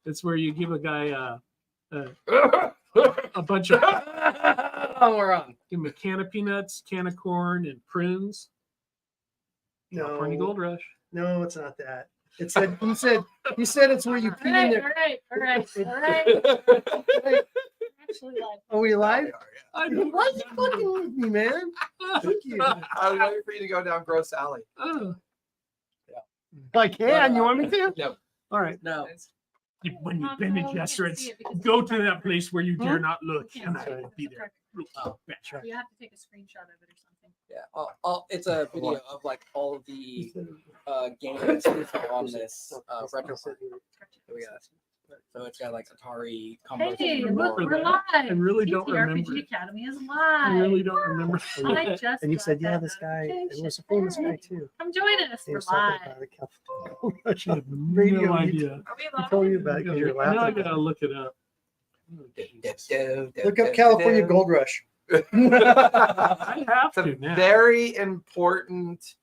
It's where you give a guy a bunch of we're on. give him a can of peanuts, can of corn, and prunes. California Gold Rush. No, it's not that. It said he said it's where you pee in there. All right. Actually, Are we live? I Why are you fucking with me, man? Thank you. I'm ready for you to go down Gross Alley. I can. You want me to? No. All right. No. When you've been in restaurants, go to that place where you dare not look, and I will be there. Oh, you have to take a screenshot of it or something. Yeah. It's a video of like all of the games on this retro. Here we go. So it's got like Atari combos. Hey, remember look, we're that. live. I really don't remember RPG it. Academy is live. I really don't remember. I just And you got said, yeah, that this guy, it notification. was a famous guy too. Come join us. He We're was talking live. about the California Rush I have radio. no idea. Are we He live? told you about it because you're Now I laughing. gotta look it up. Look up California Gold Rush. I have It's a to now. very important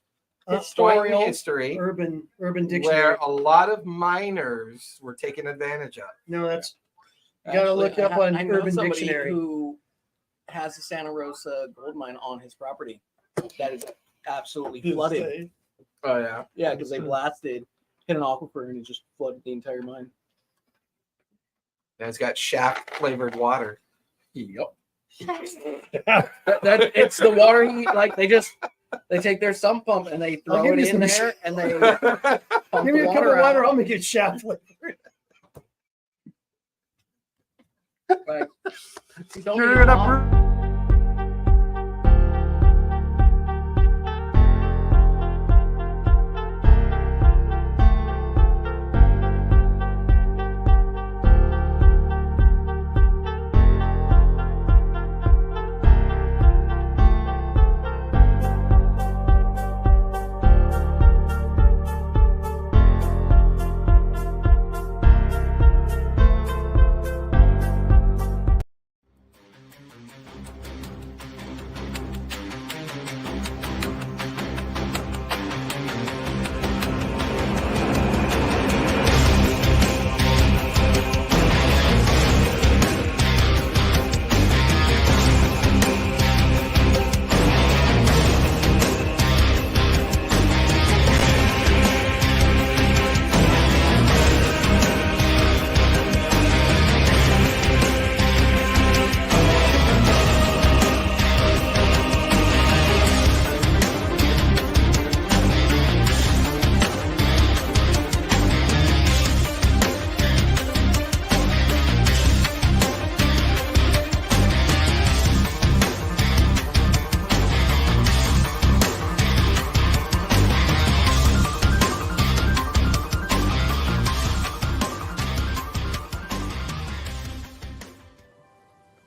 Historical. history Urban Dictionary. where a lot of miners were taken advantage of. No, that's you gotta look up on I know Urban somebody Dictionary. who has a Santa Rosa gold mine on his property that is absolutely flooded. Oh yeah. Yeah, because they blasted, hit an aquifer, and it just flooded the entire mine. And it's got shaft flavored water. Yep. that it's the water they take their sump pump and they throw give it you in some there and they Give pump me the a cup water of water. out. I'll make it shaft flavored. Like, you don't Sure need it up, all-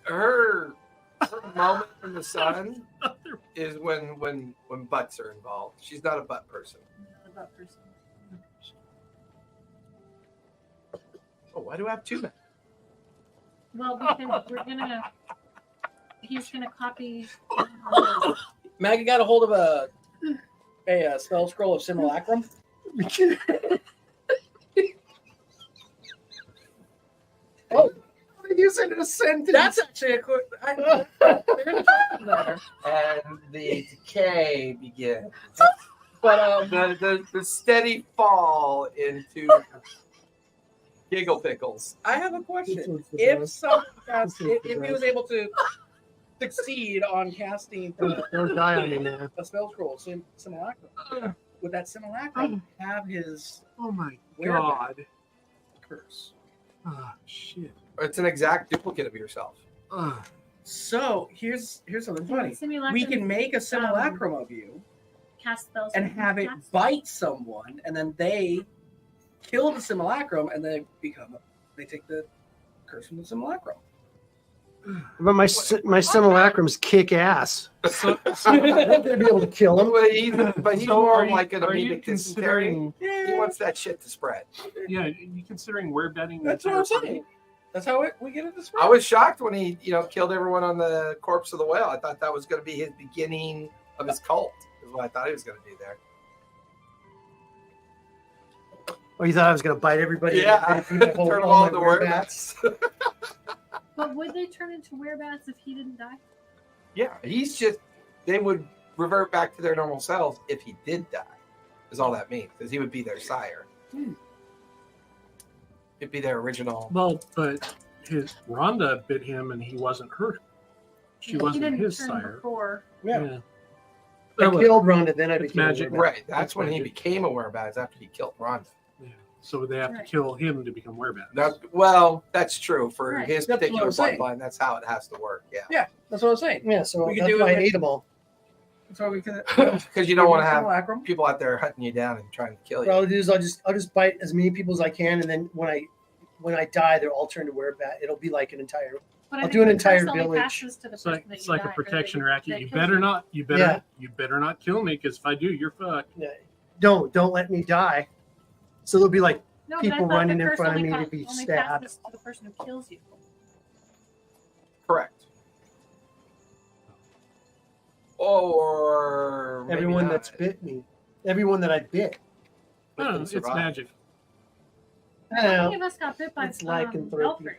Her moment in the sun is when butts are involved. She's not a butt person. Oh, why do I have two men? Well, because he's gonna copy. Maggie got a hold of a spell scroll of simulacrum. Oh, Use it in a sentence. that's actually a quick. They're gonna talk there. And the decay begins. But The steady fall into giggle pickles. I have a question. If he was able to succeed on casting Don't die on me, man. a spell scroll simulacrum, would that simulacrum have his Oh my whereabouts god. curse? Oh shit. It's an exact duplicate of yourself. So here's something funny. Simulacrum We can make a simulacrum of you cast spells and from have it cast. bite someone, and then they kill the simulacrum, and they take the curse from the simulacrum. But my simulacrums kick ass. So, They'd be able to kill them. But he's So more are you- like an are you anemic dysentery. considering? He wants that shit to spread. Yeah, you considering we're betting? That's what I'm saying. That's how we get it to spread. I was shocked when he, killed everyone on the corpse of the whale. I thought that was going to be his beginning of his cult. Is what I thought he was going to do there. Oh, you thought I was gonna bite everybody? Yeah, and feed turn them all all my into werebats? werebats. But would they turn into werebats if he didn't die? Yeah, they would revert back to their normal selves if he did die, is all that means, because he would be their sire. He'd be their original. Well, but Rhonda bit him and he wasn't hurt. She He wasn't didn't his turn sire. before. Yeah. Yeah. I killed Rhonda, then I It's became magic. a werebat. Right, that's That's when he magic. became a werebat, is after he killed Ronda. Yeah. So they have to Right. kill him to become werebats. That's true. For Right. his That's what particular I'm saying. bloodline, that's how it has to work, yeah. Yeah, that's what I'm saying. Yeah, so We could that's do why it I with- hate them all. So we can. Because you don't want to have Simulacrum. people out there hunting you down and trying to kill What I'll you. do is I'll just bite as many people as I can, and then when I die, they're all turned to werebat. It'll be like an entire. But I I'll think do an the entire curse only village. passes to the It's like person that it's you like a die- or that protection you- racket. that You kills better you. not. You better not kill me, because if I do, you're fucked. Don't let me die. So there'll be like No, but I people thought the running in curse front of only me to pa- be only stabbed. passes to the person who kills you. Correct. Or maybe everyone not. that's bit me, everyone that I bit. I don't know, Can it's survive. magic. I How don't many know. of us got bit by It's lycanthropy. Belfry?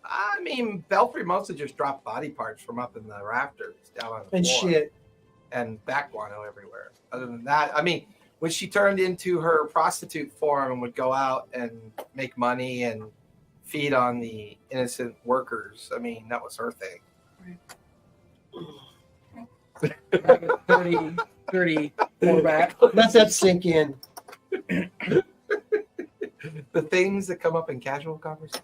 I mean, Belfry mostly just dropped body parts from up in the rafters down on the And floor. shit. And back guano everywhere. Other than that, I mean, when she turned into her prostitute form and would go out and make money and feed on the innocent workers, I mean, that was her thing. 30 quarterback. Let that sink in. The things that come up in casual conversation.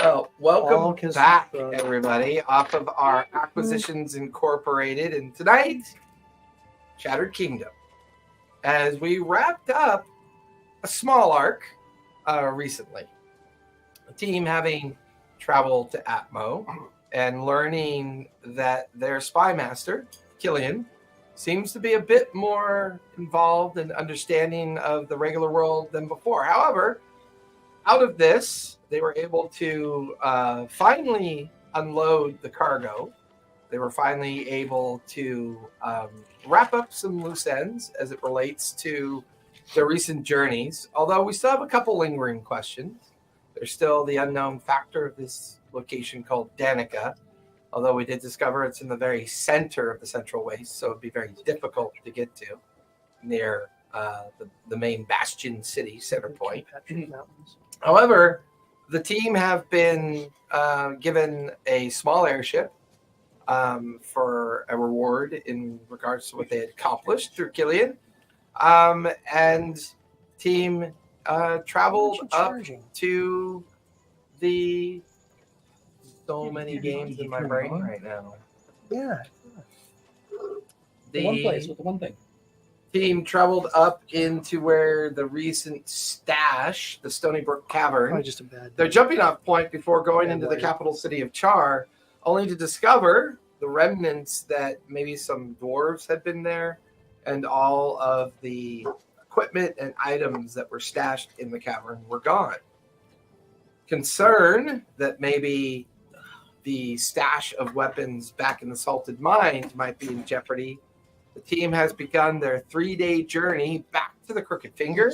All Welcome 'cause back, of- everybody, off of our Acquisitions Incorporated. And tonight, Shattered Kingdom. As we wrapped up a small arc recently, a team having traveled to Atmo and learning that their spy master, Killian, seems to be a bit more involved in understanding of the regular world than before. However, out of this, they were able to finally unload the cargo. They were finally able to wrap up some loose ends as it relates to their recent journeys. Although we still have a couple lingering questions. There's still the unknown factor of this location called Danica. Although we did discover it's in the very center of the Central Waste, so it'd be very difficult to get to near the main bastion city, center point. Mountains. However, the team have been given a small airship for a reward in regards to what they had accomplished through Killian. And team traveled up to the... So many games in my brain right now. Yeah. The one place with the one thing. Team traveled up into where the recent stash, the Stony Brook Cavern, Probably just a bad. their jumping off point before going Yeah, into the right. capital city of Char, only to discover the remnants that maybe some dwarves had been there and all of the equipment and items that were stashed in the cavern were gone. Concern that maybe the stash of weapons back in the Salted Mines might be in jeopardy. The team has begun their 3-day journey back to the Crooked Finger,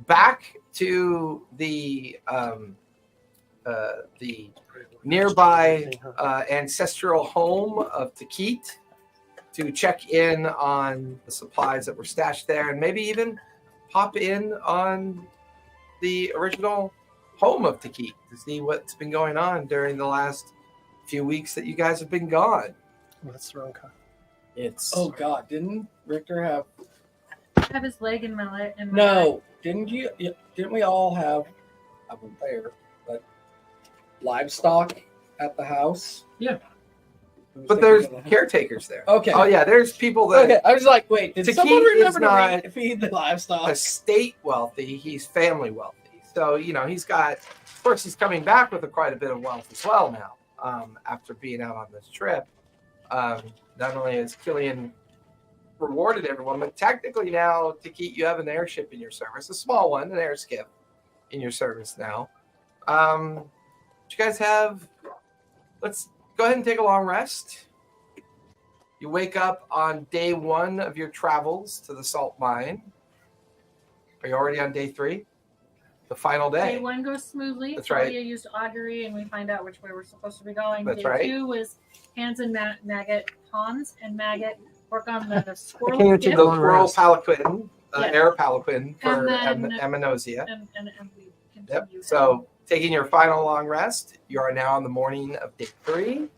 back to the nearby ancestral home of Takit to check in on the supplies that were stashed there, and maybe even pop in on the original home of Takit to see what's been going on during the last few weeks that you guys have been gone. Oh, that's the wrong car. It's Oh God, didn't Richter have? I have his leg in my leg. No, didn't you? Didn't we all have? I wasn't there, but livestock at the house. Yeah. but there's caretakers there. Okay. Oh yeah, there's people that Okay, I was like, wait, did Takit someone is remember not to feed the livestock? estate wealthy, he's family wealthy. So, you know, he's got, of course, he's coming back with quite a bit of wealth as well now, after being out on this trip. Not only has Killian rewarded everyone, but technically now, Takit, you have an airship in your service, a small one, an air skiff in your service now. You guys have, let's go ahead and take a long rest. You wake up on day 1 of your travels to the salt mine. Are you already on day 3? The final day. Day 1 goes smoothly. That's Talia right. used augury, and we find out which way we're supposed to be going. That's Day right. 2 was Maggot, Hans and Maggot work on the squirrel can't gift, take The long squirrel rest. palanquin, Yes. air palanquin for And then- Amenosia. and we Yep. continue. So, taking your final long rest, you are now on the morning of day 3.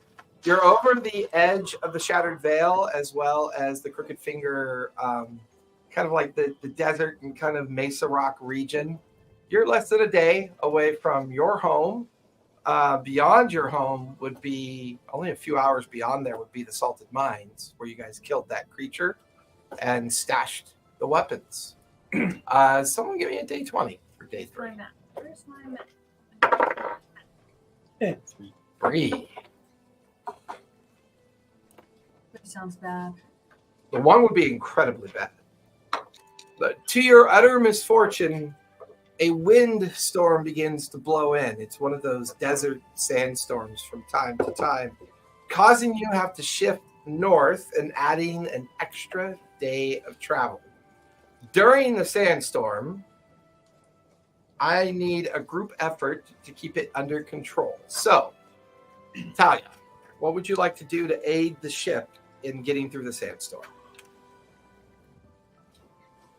You're over the edge of the Shattered Veil as well as the Crooked Finger, kind of like the desert and kind of Mesa Rock region. You're less than a day away from your home. Beyond your home would be only a few hours beyond there would be the Salted Mines, where you guys killed that creature and stashed the weapons. Someone give me a day 20 for day 3. Where's my map? Where's my map? 3. Which sounds bad. The 1 would be incredibly bad. But to your utter misfortune, a wind storm begins to blow in. It's one of those desert sandstorms from time to time, causing you to have to shift north and adding an extra day of travel. During the sandstorm, I need a group effort to keep it under control. So, Talia, what would you like to do to aid the ship in getting through the sandstorm?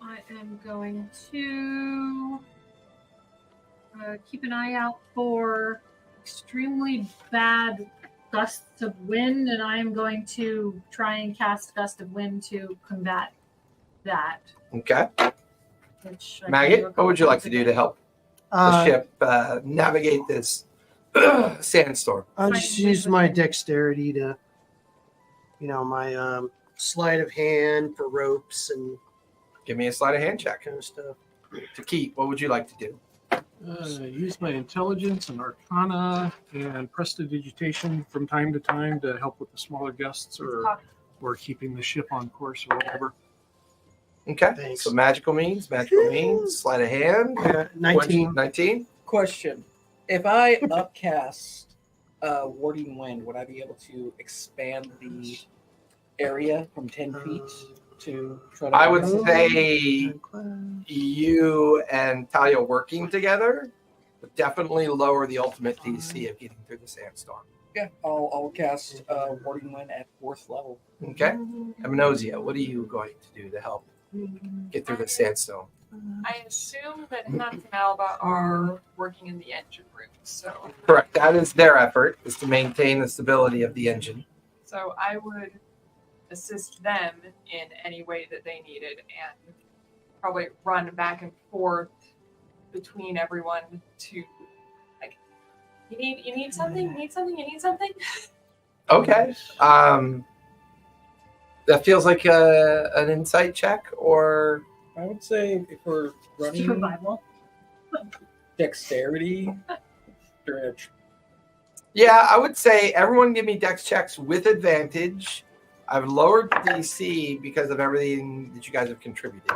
I am going to keep an eye out for extremely bad gusts of wind, and I am going to try and cast gust of wind to combat that. Okay. Which I Maggot, can do a what couple would you like times to a do day. to help the ship navigate this sandstorm? I'll just use my dexterity to, my sleight of hand for ropes and Give me a sleight of hand check. kind of stuff. To keep, what would you like to do? Use my intelligence and arcana and prestidigitation from time to time to help with the smaller gusts or keeping the ship on course or whatever. Okay. Thanks. So magical means, sleight of hand. 19. 19. Question: if I upcast Warding Wind, would I be able to expand the area from 10 feet to try to? I would say you and Talia working together would definitely lower the ultimate DC of getting through the sandstorm. Yeah, I'll cast Warding Wind at 4th level. Okay. Amnosia, what are you going to do to help get through the sandstorm? I assume that Hans and Alba are working in the engine room, so Correct. That is their effort, is to maintain the stability of the engine. I would assist them in any way that they needed and probably run back and forth between everyone to like you need something, you need something. Okay. That feels like an insight check, or I would say if we're running Survival. dexterity during a yeah, I would say everyone give me dex checks with advantage. I've lowered DC because of everything that you guys have contributed.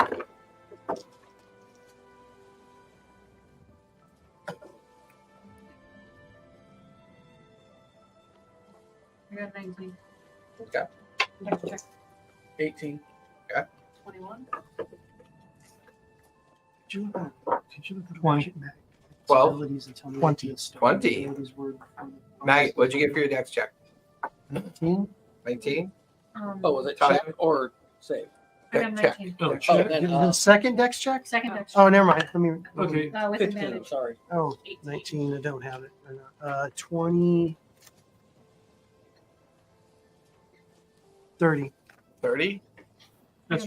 I got 19. Okay. Next check. 18. 21. Could you look at 20. 12. abilities and tell me 20. what the 20. abilities were before the- Maggie, what'd you get for your dex check? 19? 19? Oh, was it Talia? check or save? I got check. 19. Oh, Oh, check. then The second dex check? Second dex. Oh, never mind. Let me. Okay. With 15. advantage. Sorry. Oh, 18. 19. I don't have it. 20. 30. 30? That's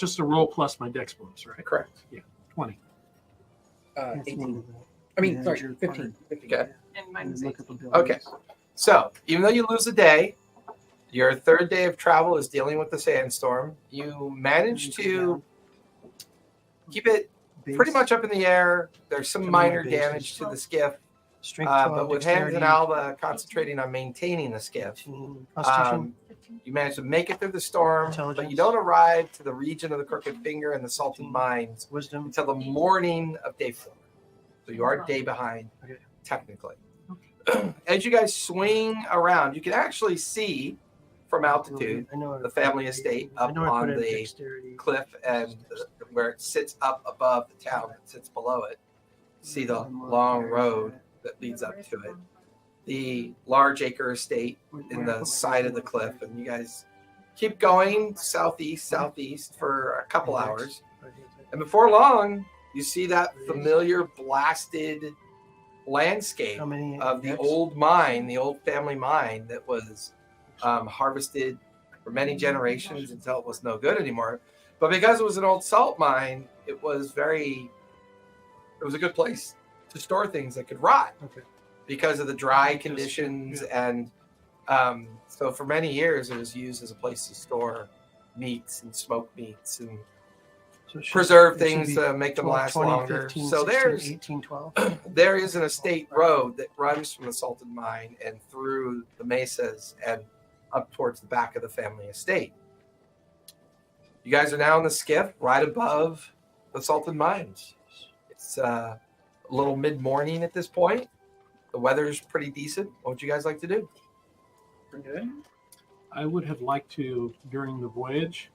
just a roll plus my dex bonus, right? Correct. 20. 18. I mean, sorry, 15. Okay. And mine's Look up 18. Okay. So, even though you lose a day, your third day of travel is dealing with the sandstorm. You manage to keep it pretty much up in the air. There's some minor damage to the skiff, Strength but with Hans and Alba concentrating on maintaining the skiff, Constitution. you manage to make it through the storm, but you Intelligence. don't arrive to the region of the Crooked Finger and the Salted Mines Wisdom. until the morning of day 4. So you are a day behind, Okay. technically. As you guys swing around, you can actually see from altitude, I know the family estate up on the cliff and where it sits up above the town that sits below it. See the long road that leads up to it. The large acre estate in the side of the cliff, and you guys keep going southeast for a couple hours, and before long you see that familiar blasted landscape of the old mine, the old family mine that was harvested for many generations until it was no good anymore. But because it was an old salt mine, it was a good place to store things that could rot because of the dry conditions. And so for many years it was used as a place to store meats and smoked meats and preserve things to make them last longer. So there's 1812. there is an estate road that runs from the salted mine and through the mesas and up towards the back of the family estate. You guys are now in the skiff right above the salted mines. It's a little mid-morning at this point. The weather's pretty decent. What would you guys like to do? I would have liked to, during the voyage,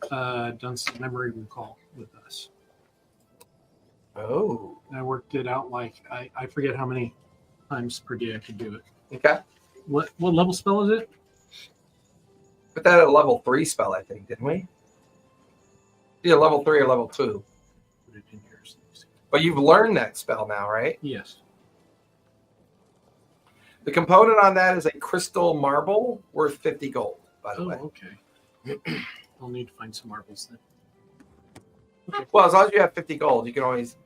done some memory recall with us. Oh. I worked it out like I forget how many times per day I could do it. Okay. What level spell is it? Put that at a level 3 spell, I think, didn't we? Yeah, level 3 or level 2. Put it in here. So you see. But you've learned that spell now, right? Yes. The component on that is a crystal marble worth 50 gold, by the Oh, way. okay. I'll need to find some marbles then. Well, as long as you have 50 gold, you can always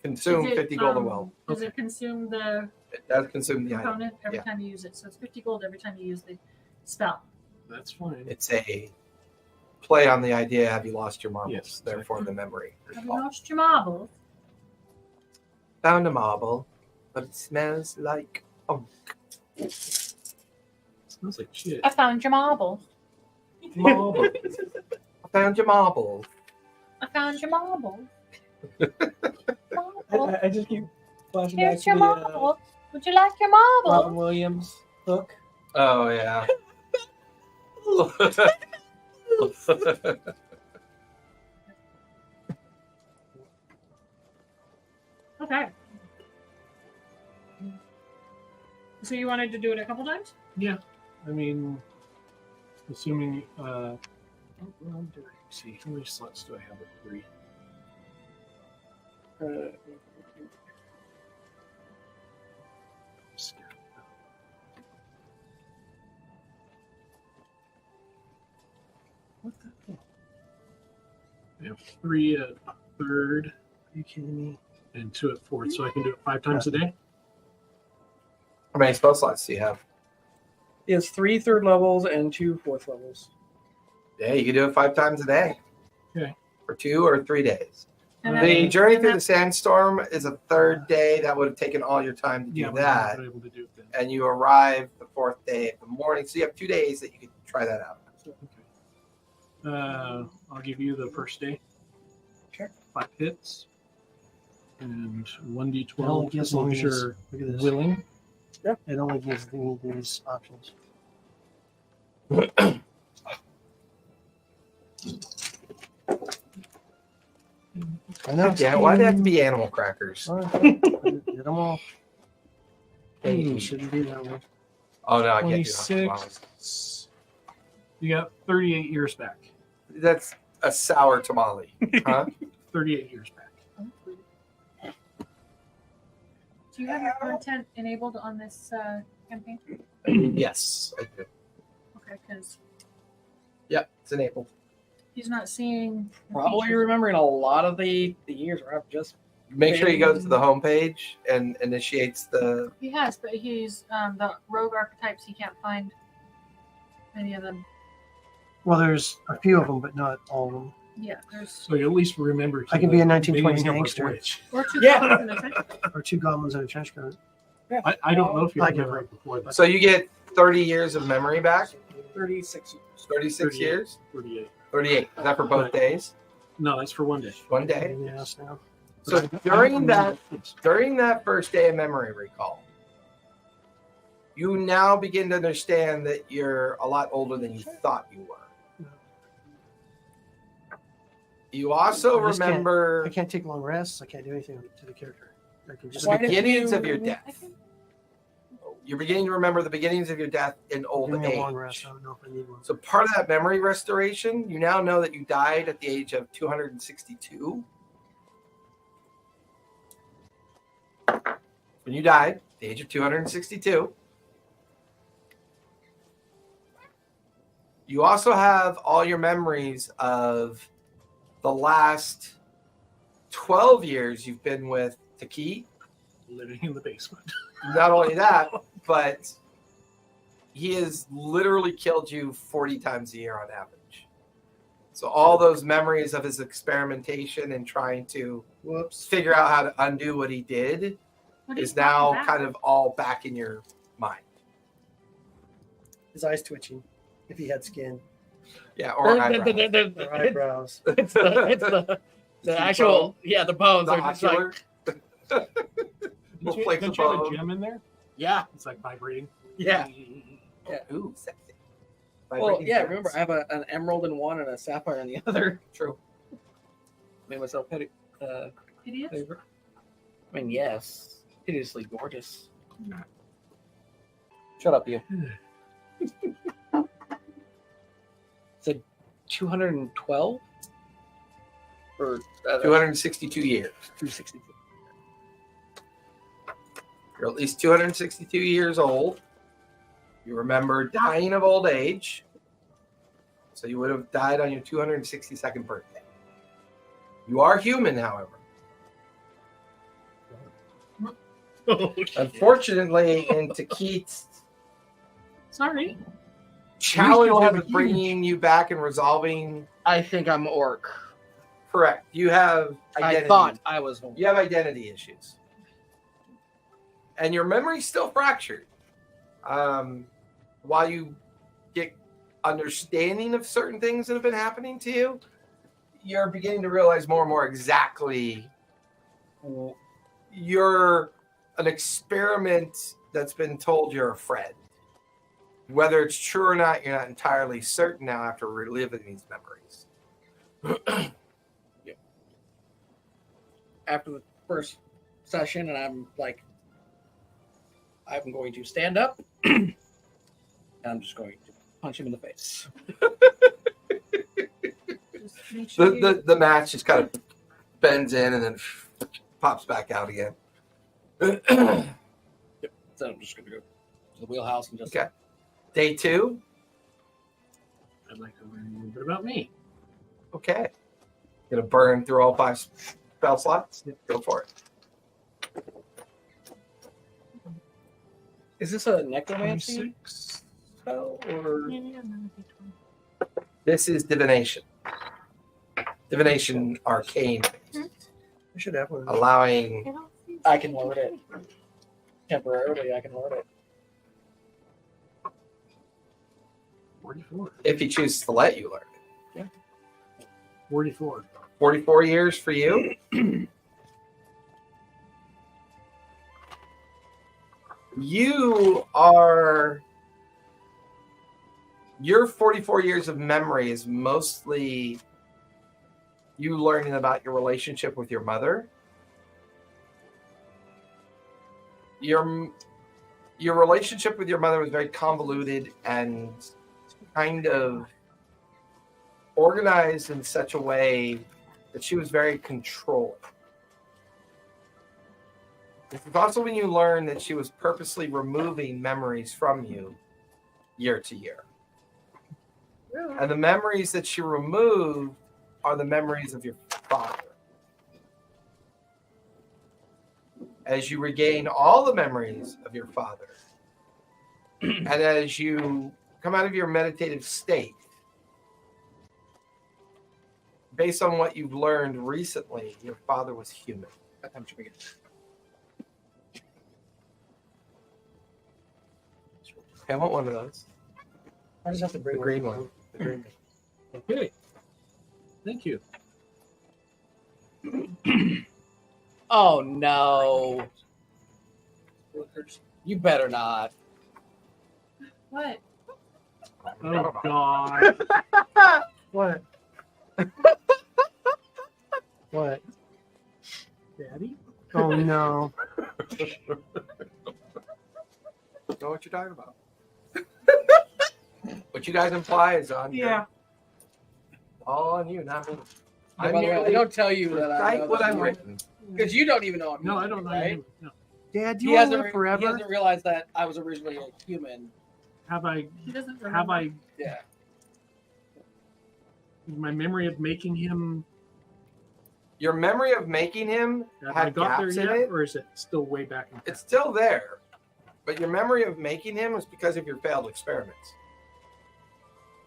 consume Is it, 50 gold a well. Does it consume the It does consume the item. component every Yeah. time you use it? So it's 50 gold every time you use the spell. That's fine. It's a play on the idea, have you lost your marbles? Yes, Therefore, the memory. Have you lost your marbles? Found a marble, but it smells like... Oh, Smells like shit. I found your marble. marble. I found your marble. I found your marble. I just keep flashing Here's back your to the marble. Would you like your marble? Robin Williams hook. Oh, yeah. Okay. So you wanted to do it a couple times? Yeah. I mean, assuming. Well, see, how many slots do I have at 3? What the hell? I have 3 at 3rd. Are you kidding me? And 2 at 4th, so I can do it 5 times a day. How many spell slots do you have? He has 3 3rd levels and 2 4th levels. Yeah, you can do it 5 times a day. Okay. For 2 or 3 days. And The journey through that- the sandstorm is a 3rd day. That would have taken all your time to do Yeah, but that. I'm not able to do it then. And you arrive the 4th day of the morning. So you have 2 days that you could try that out. Okay. I'll give you the first day. Sure. 5 hits. And Well, 1d12 guess as long as these- you're Look at this. willing. It only gives these options. I know. Yeah, why do they have to be animal crackers? Get them all. Hey. Shouldn't be that way. Oh, no, I can't do 26. You got 38 years back. That's a sour tamale. Huh? 38 years back. Do you have your content enabled on this campaign? Yes, I do. Okay, because Yep, it's enabled. he's not seeing. the Probably features. remembering a lot of the years where I've just Make sure he goes to the homepage and initiates the. He has, but he's the rogue archetypes. He can't find any of them. Well, there's a few of them, but not all of them. Yeah, there's So you at least remember. I can be a 1920s beginning of our gangster. voyage. or 2 Yeah. goblins in a trench coat. Or 2 goblins and a trench coat. I don't know if you I have get that it. right before that. So you get 30 years of memory back. 36 years. 36 38. years. 38. 38. Is that for both days? No, that's for 1 day. 1 day. Yes, now. So during that first day of memory recall, you now begin to understand that you're a lot older than you thought you were. You also I just can't- remember I can't take long rests. I can't do anything to the character. I can just the beginnings of your death. You're beginning to remember the beginnings of your death in old give me age. a long rest. I don't know if I need one. So part of that memory restoration, you now know that you died at the age of 262. When you died, at the age of 262. You also have all your memories of the last 12 years you've been with Taki. Living in the basement. Not only that, but he has literally killed you 40 times a year on average. So all those memories of his experimentation and trying to figure out how to undo what he did What are you is now talking about? kind of all back in your mind. His eyes twitching. If he had skin Yeah, or eyebrows. or eyebrows. It's the actual, yeah, the bones The are just like, ocular. We'll play the Don't you have a bone. gem in there? yeah, It's like vibrating. yeah. Ooh, sexy. Well, Vibrating yeah, gems. remember, I have an emerald in one and a sapphire in the other. True. Made myself Idiot. favorite. I mean, yes, hideously gorgeous. Shut up, you. Said 212 or 262 years. 262. You're at least 262 years old. You remember dying of old age. So you would have died on your 262nd birthday. You are human, however. Unfortunately, in Takit's Sorry. challenge still have of a huge- bringing you back and resolving, I think I'm orc. correct. You have identity. I thought I was orc. You have identity issues. And your memory's still fractured. While you get understanding of certain things that have been happening to you, you're beginning to realize more and more exactly you're an experiment that's been told you're a friend. Whether it's true or not, you're not entirely certain now after reliving these memories. After the first session, and I'm like, I'm going to stand up, and I'm just going to punch him in the face. Just make sure you- The match just kind of bends in and then pops back out again. So I'm just going to go to the wheelhouse and just. Okay. Day 2. I'd like to learn a little bit about me. Okay. Gonna burn through all 5 spell slots? Go for it. Is this a necromancy 26. spell or? This is divination. Divination arcane, I should have one. of those. allowing I can learn it temporarily. I can learn it. 44. if he chooses to let you learn. 44. 44 years for you. Your 44 years of memory is mostly you learning about your relationship with your mother. Your relationship with your mother was very convoluted and kind of organized in such a way that she was very controlling. This is also when you learn that she was purposely removing memories from you year to year. And the memories that she removed are the memories of your father. As you regain all the memories of your father, and as you come out of your meditative state, based on what you've learned recently, your father was human. I want one of those. I just have to bring The green one. The green one. Okay. Thank you. Oh no! You better not. What? Oh God. What? What? Daddy? Oh no. Know what you're talking about. What you guys imply is on Yeah. all on you, not me. By the way, I don't tell you that I Recite know what I've that written. because you don't even know I'm No, I human, don't know. right? Right? No. Dad, do He you want to hasn't, live he forever? hasn't realized that I was originally a human. Have I? He doesn't remember. Have I? Yeah. My memory of making him. Your memory of making him Have I had got there gaps in yet, it. or is it still way back in? It's still there, but your memory of making him was because of your failed experiments.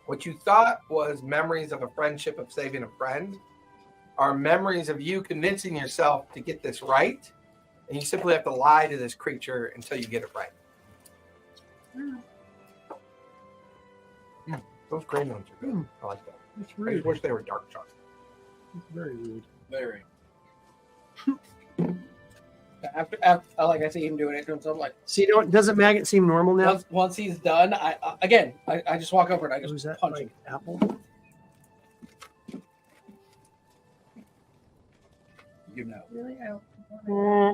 What you thought was memories of a friendship of saving a friend are memories of you convincing yourself to get this right, and you simply have to lie to this creature until you get it right. Those green ones are good. I like that. It's I rude. just wish they were dark chocolate. It's very rude. Very. after, like I see him doing it to himself, like See, doesn't maggot seem normal now? once he's done, I just walk over and I Was just that punch like him. apple? You know. Really?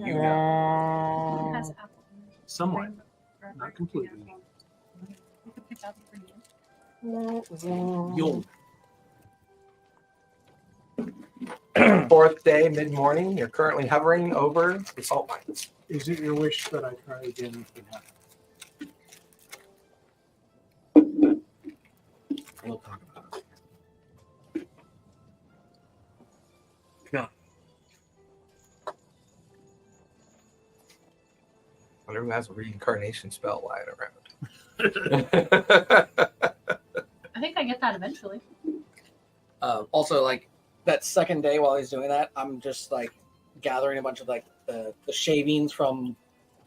You know. It has apple in it. Somewhat, Rainbow, right? not completely. You could pick out for you. You'll. Fourth day, mid-morning. You're currently hovering over the salt mines. Is it your wish that I try again if it happens? We'll talk about it. Wonder who has a reincarnation spell lying around. I think I get that eventually. Also, like that second day while he's doing that, I'm just like gathering a bunch of like the shavings from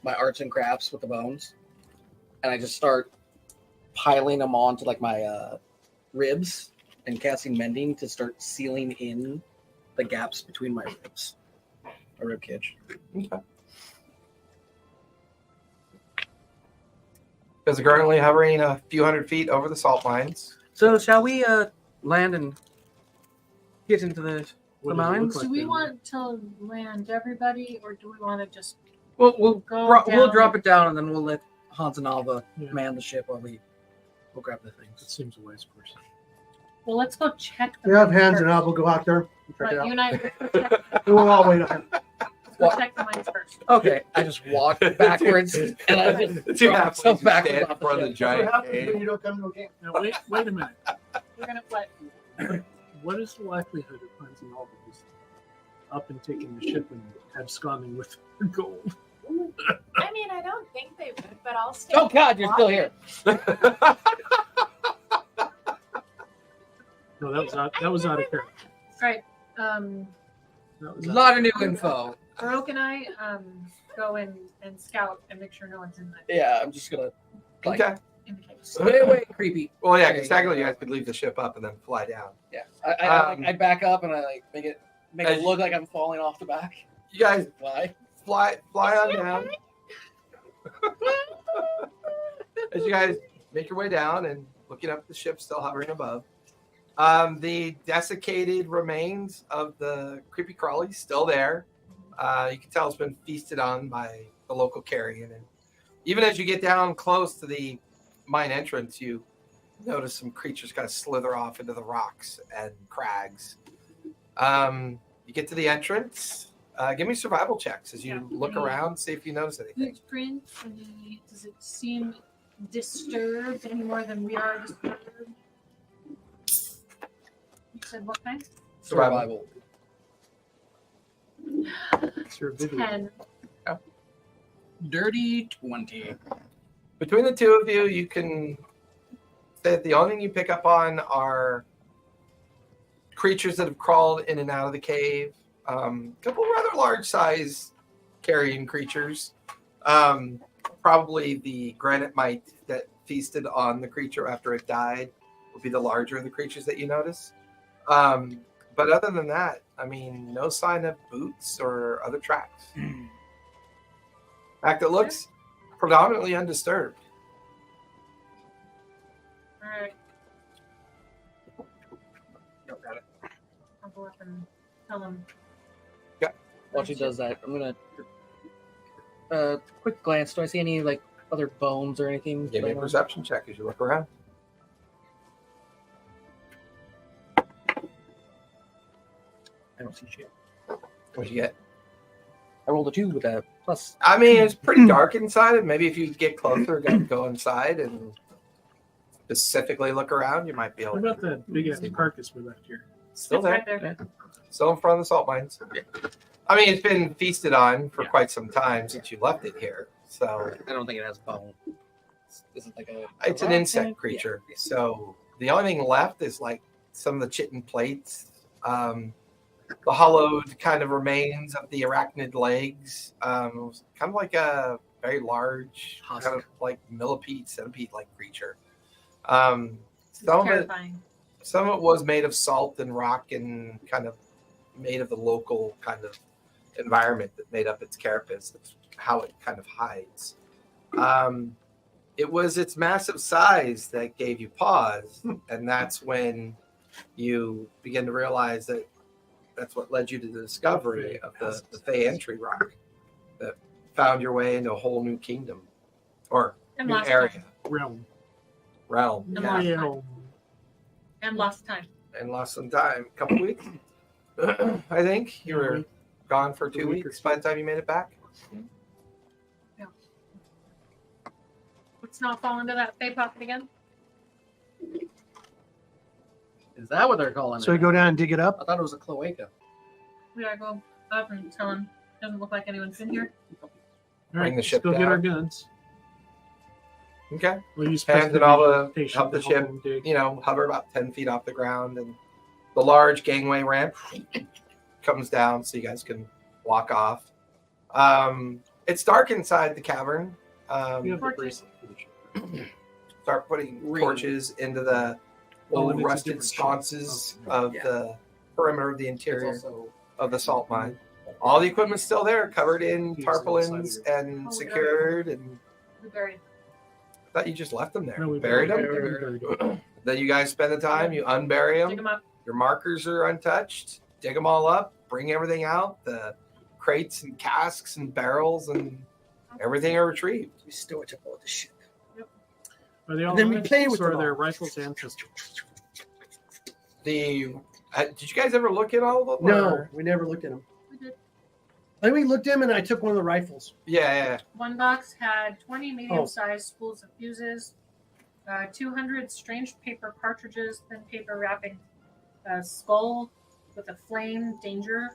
my arts and crafts with the bones, and I just start piling them onto like my ribs and casting mending to start sealing in the gaps between my ribs, my rib cage. Okay. Because currently hovering a few hundred feet over the salt mines. So shall we land and get into the What does it mines? look like Do we then? want to land everybody, or do we want to just We'll Go we'll down. drop it down and then we'll let Hans and Alva Yeah. man the ship while we'll grab the That things. seems a wise person. well? Let's go check. We have hands first. and I'll go out there and check But it out. you and I let's go check, We'll all wait up here. let's go check the mines first. Okay, I just walk backwards and I just drop myself backwards off the ship. giant What happens cave. when you don't come to a game? Now wait a minute. We're gonna what? What is the likelihood of Hans and Alva just up and taking the ship and absconding with their gold? I mean, I don't think they would, but I'll stay. Oh God, you're still here. No, that was out of character. All right. That was A out lot of new info. Baroque and I go and scout and make sure no one's in the Yeah, I'm just gonna like Okay. in the caves. way creepy. Well, yeah, because technically you guys could leave the ship up and then fly down. Yeah, I back up and I like make it As- look like I'm falling off the back. You guys Why? fly on down. As you guys make your way down and looking up at the ship still hovering above. The desiccated remains of the creepy crawlies still there. You can tell it's been feasted on by the local carrion. And even as you get down close to the mine entrance, you notice some creatures kind of slither off into the rocks and crags. You get to the entrance. Give me survival checks as you look around, see if you notice anything. Footprint. Does it seem disturbed any more than we are disturbed? You said what kind? Survival. Survival. 10. Dirty 20. Between the two of you, you can say that the only thing you pick up on are creatures that have crawled in and out of the cave. A couple rather large size carrion creatures. Probably the granite mite that feasted on the creature after it died will be the larger of the creatures that you notice. But other than that, I mean, no sign of boots or other tracks. In fact, it looks predominantly undisturbed. All right. No, got it. I'll go up and tell him. While she does that, I'm gonna quick glance. Do I see any like other bones or anything? Give me a going on? perception check as you look around. I don't see shit. What'd you get? I rolled a 2 with a plus. I mean, it's pretty dark inside, and maybe if you get closer, go inside and specifically look around, you might be able What to. about that big ass carcass we left here? Still It's there. right there. Still in front of the salt mines. I mean, it's been feasted on for Yeah. quite some time since you left it here. So I don't think it has bone. Is it like a? it's an insect creature. Yeah. So the only thing left is like some of the chitin plates, the hollowed kind of remains of the arachnid legs. It was kind of like a very large, Husk. kind of like millipede, centipede-like creature. Some of it Terrifying. Some of it was made of salt and rock and kind of made of the local kind of environment that made up its carapace. That's how it kind of hides. It was its massive size that gave you pause, and that's when you begin to realize that that's what led you to the discovery of the Fey entry rock that found your way into a whole new kingdom or And new lost area, time. Realm. realm. And Yeah. lost time. Realm. And lost time. And lost some time. A couple weeks, I think. You were gone for 2 weeks by the time you made it back. Let's not fall into that Fey pocket again. Is that what they're calling So it? we go down and dig it up. I thought it was a cloaca. We gotta go up and tell him. Doesn't look like anyone's been here. All Bring right, the let's ship go get our down. guns. Okay. We'll use Hands and all the prestidigitation help the to ship, them dig. you know, hover about 10 feet off the ground, and the large gangway ramp comes down so you guys can walk off. It's dark inside the cavern. We have the Torches. bracelet for the ship. Start putting Ring. torches into the Oh, and old it's a rusted different ship. sconces Okay. of Yeah. the perimeter of the It's interior also of the salt mine. All the equipment's still there, covered in Use tarpaulins it inside and Oh, secured. And We buried. I thought you just left them there. No, we Buried them. buried them. Then you guys spend the time, you unbury Dig them. them up. Your markers are untouched. Dig them all up. Bring everything out. The crates and casks and barrels and everything are retrieved. We stow it aboard the ship. Are they all And then we rifles, play with or them are there all. rifles and pistols? Did you guys ever look at all of them? No, or- we never looked at them. We did. I think we looked at them, and I took one of the rifles. Yeah. One box had 20 medium-sized spools of fuses, 200 strange paper cartridges, thin paper wrapping a skull with a flame, danger,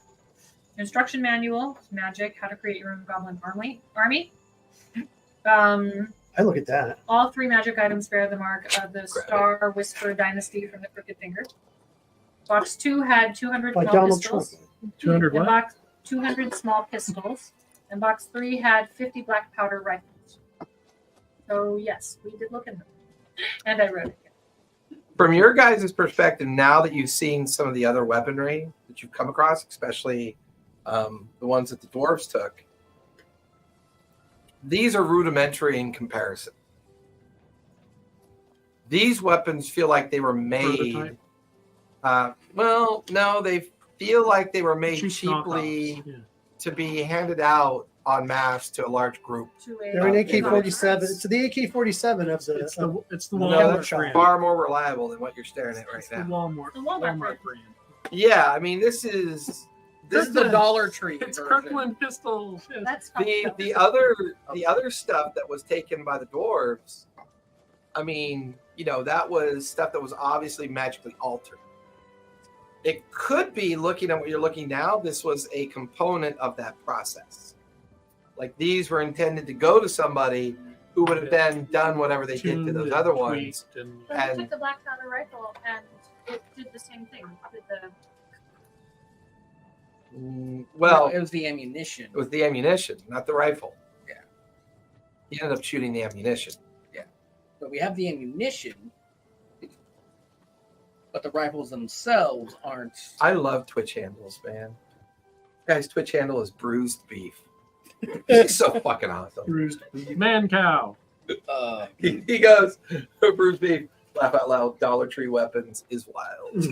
instruction manual, magic, how to create your own goblin army. I look at that. All 3 magic items bear the mark of the Grab it. Star Whisper dynasty from the Crooked Finger. Box 2 had 200 By small Donald Trump. pistols. 200 And what? box 200 small pistols. And box 3 had 50 black powder rifles. So yes, we did look in them. And I wrote it. From your guys' perspective, now that you've seen some of the other weaponry that you've come across, especially the ones that the dwarves took, these are rudimentary in comparison. These weapons feel like they were made. Prototype? Well, no, they feel like they were made Cheap cheaply knockoffs, yeah. to be handed out en masse to a large group. To a They're an Oh, AK-47. It's the AK-47 of the. It's the No, Walmart that's brand. far more reliable than what you're staring at right It's the now. Walmart. The Walmart brand. brand. Yeah, I mean, this is this is the Dollar Tree. It's version. Kirkland pistols. Yes. That's the other stuff that was taken by the dwarves. I mean, you know, that was stuff that was obviously magically altered. It could be, looking at what you're looking now, this was a component of that process. Like, these were intended to go to somebody who would have then done whatever they did to Tuned those and other ones. tweaked and- So And- we took the black powder rifle and it did the same thing. Did the Well, it was the ammunition. it was the ammunition, not the rifle. Yeah. He ended up shooting the ammunition. But we have the ammunition, but the rifles themselves aren't. I love Twitch handles, man. Guy's Twitch handle is bruised beef. He's so fucking awesome. Bruised man cow. He goes, bruised beef. Laugh out loud. Dollar Tree weapons is wild.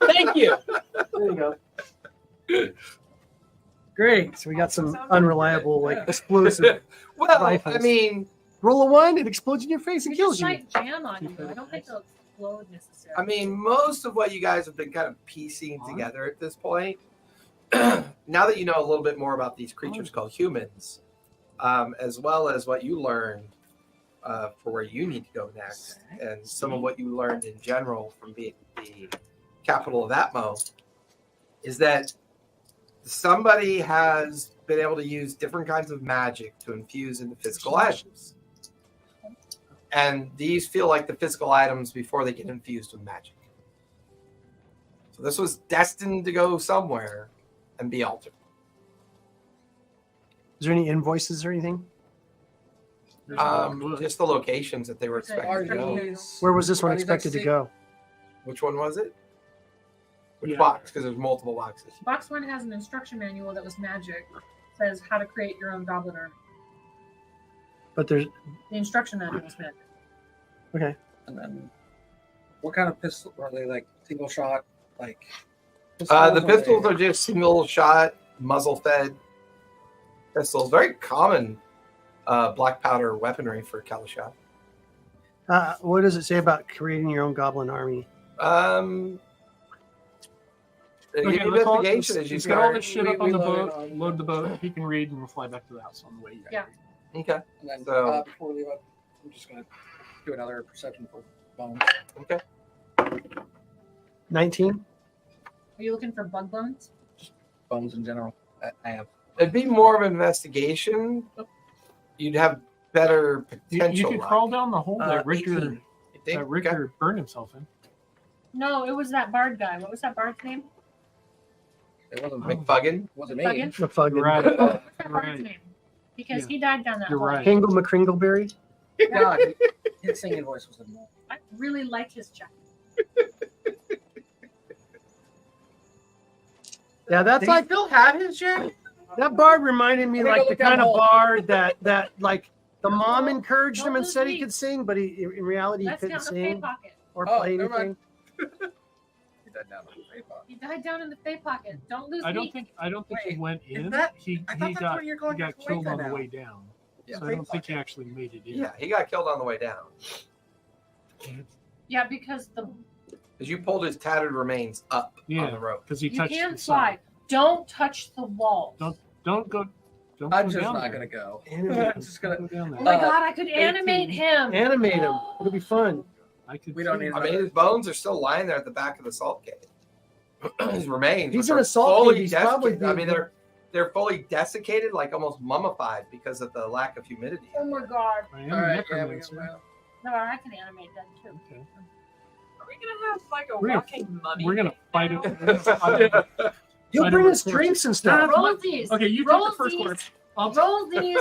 Thank you. There you go. Great. So we got some unreliable, like explosive. Well, I Rifles. mean, Roll a 1, it explodes in your face and It kills just you. might jam on you. I don't think they'll explode necessarily. most of what you guys have been kind of piecing together at this point, now that you know a little bit more about these creatures called humans, as well as what you learned for where you need to go next, and some of what you learned in general from being the capital of Atmo, is that somebody has been able to use different kinds of magic to infuse into physical items. And these feel like the physical items before they get infused with magic. So this was destined to go somewhere and be altered. Is there any invoices or anything? Just the locations that they were expecting to go. Where was this one expected to go? Which one was it? Which Yeah. box? Because there's multiple boxes. Box 1 has an instruction manual that was magic. Says how to create your own goblin army. But there's The instruction manual was magic. okay. And then, what kind of pistol are they? Like single shot, like. The pistols are just single shot, muzzle fed pistols. Very common black powder weaponry for Calisha. What does it say about creating your own goblin army? Okay, Investigation as you let's get all start. this shit up on the load boat, on- load the boat. He can read, and we'll fly back to the house on the way. Yeah. Okay. And then So- before we leave, I'm just gonna do another perception for bones. Okay. 19. Are you looking for bug bones? Bones in general. I have. It'd be more of an investigation. You'd have better You potential. could luck. crawl down the hole that 18. Ricker burned himself in. No, it was that bard guy. What was that bard's name? It wasn't McFuggin. wasn't me. Fuggin? The fucking You're right. What was that You're bard's right. name? Because Yeah. he died down that You're hole. right. Hingle McCringleberry. God, his singing voice was in I really like his jacket. Yeah, that's like still have his jacket? that bard reminded me Let me like go the look that kind of hole. bard that like the mom encouraged him Don't and lose said he me. could sing, but he in reality he Let's couldn't count the pay sing pocket. or Oh, play never anything. mind. He died down in the pay pocket. Don't lose I me. don't think he Wait, went is in. that- he I thought he that's got where you're he going got to killed on now. the way down. Yeah. So I don't think he actually made it in. Yeah, he got killed on the way down. Yeah, because Because you pulled his tattered remains up Yeah. on the rope. Because he you touched can the fly. side. Don't touch the wall. Don't go. Don't I'm go just down not there. gonna go. Animate I'm just gonna. Go down there. Oh my Uh, god, I could animate him. Animate him. It'll be fun. I could. We don't too. need I mean, his bones are still lying there at the back of the salt cave. His remains. He's which in are a salt fully cave, he's probably desiccated. I mean, being- they're fully desiccated, like almost mummified because of the lack of humidity. Oh my god. I am All a right, yeah, we necromancer. go. No, I can animate them too. Okay. Are we gonna have like a We're gonna- walking mummy? We're gonna fight now? it. He'll I bring don't us record drinks and stuff. Roll these. Okay, you take Roll the first these. one. I'll Roll these.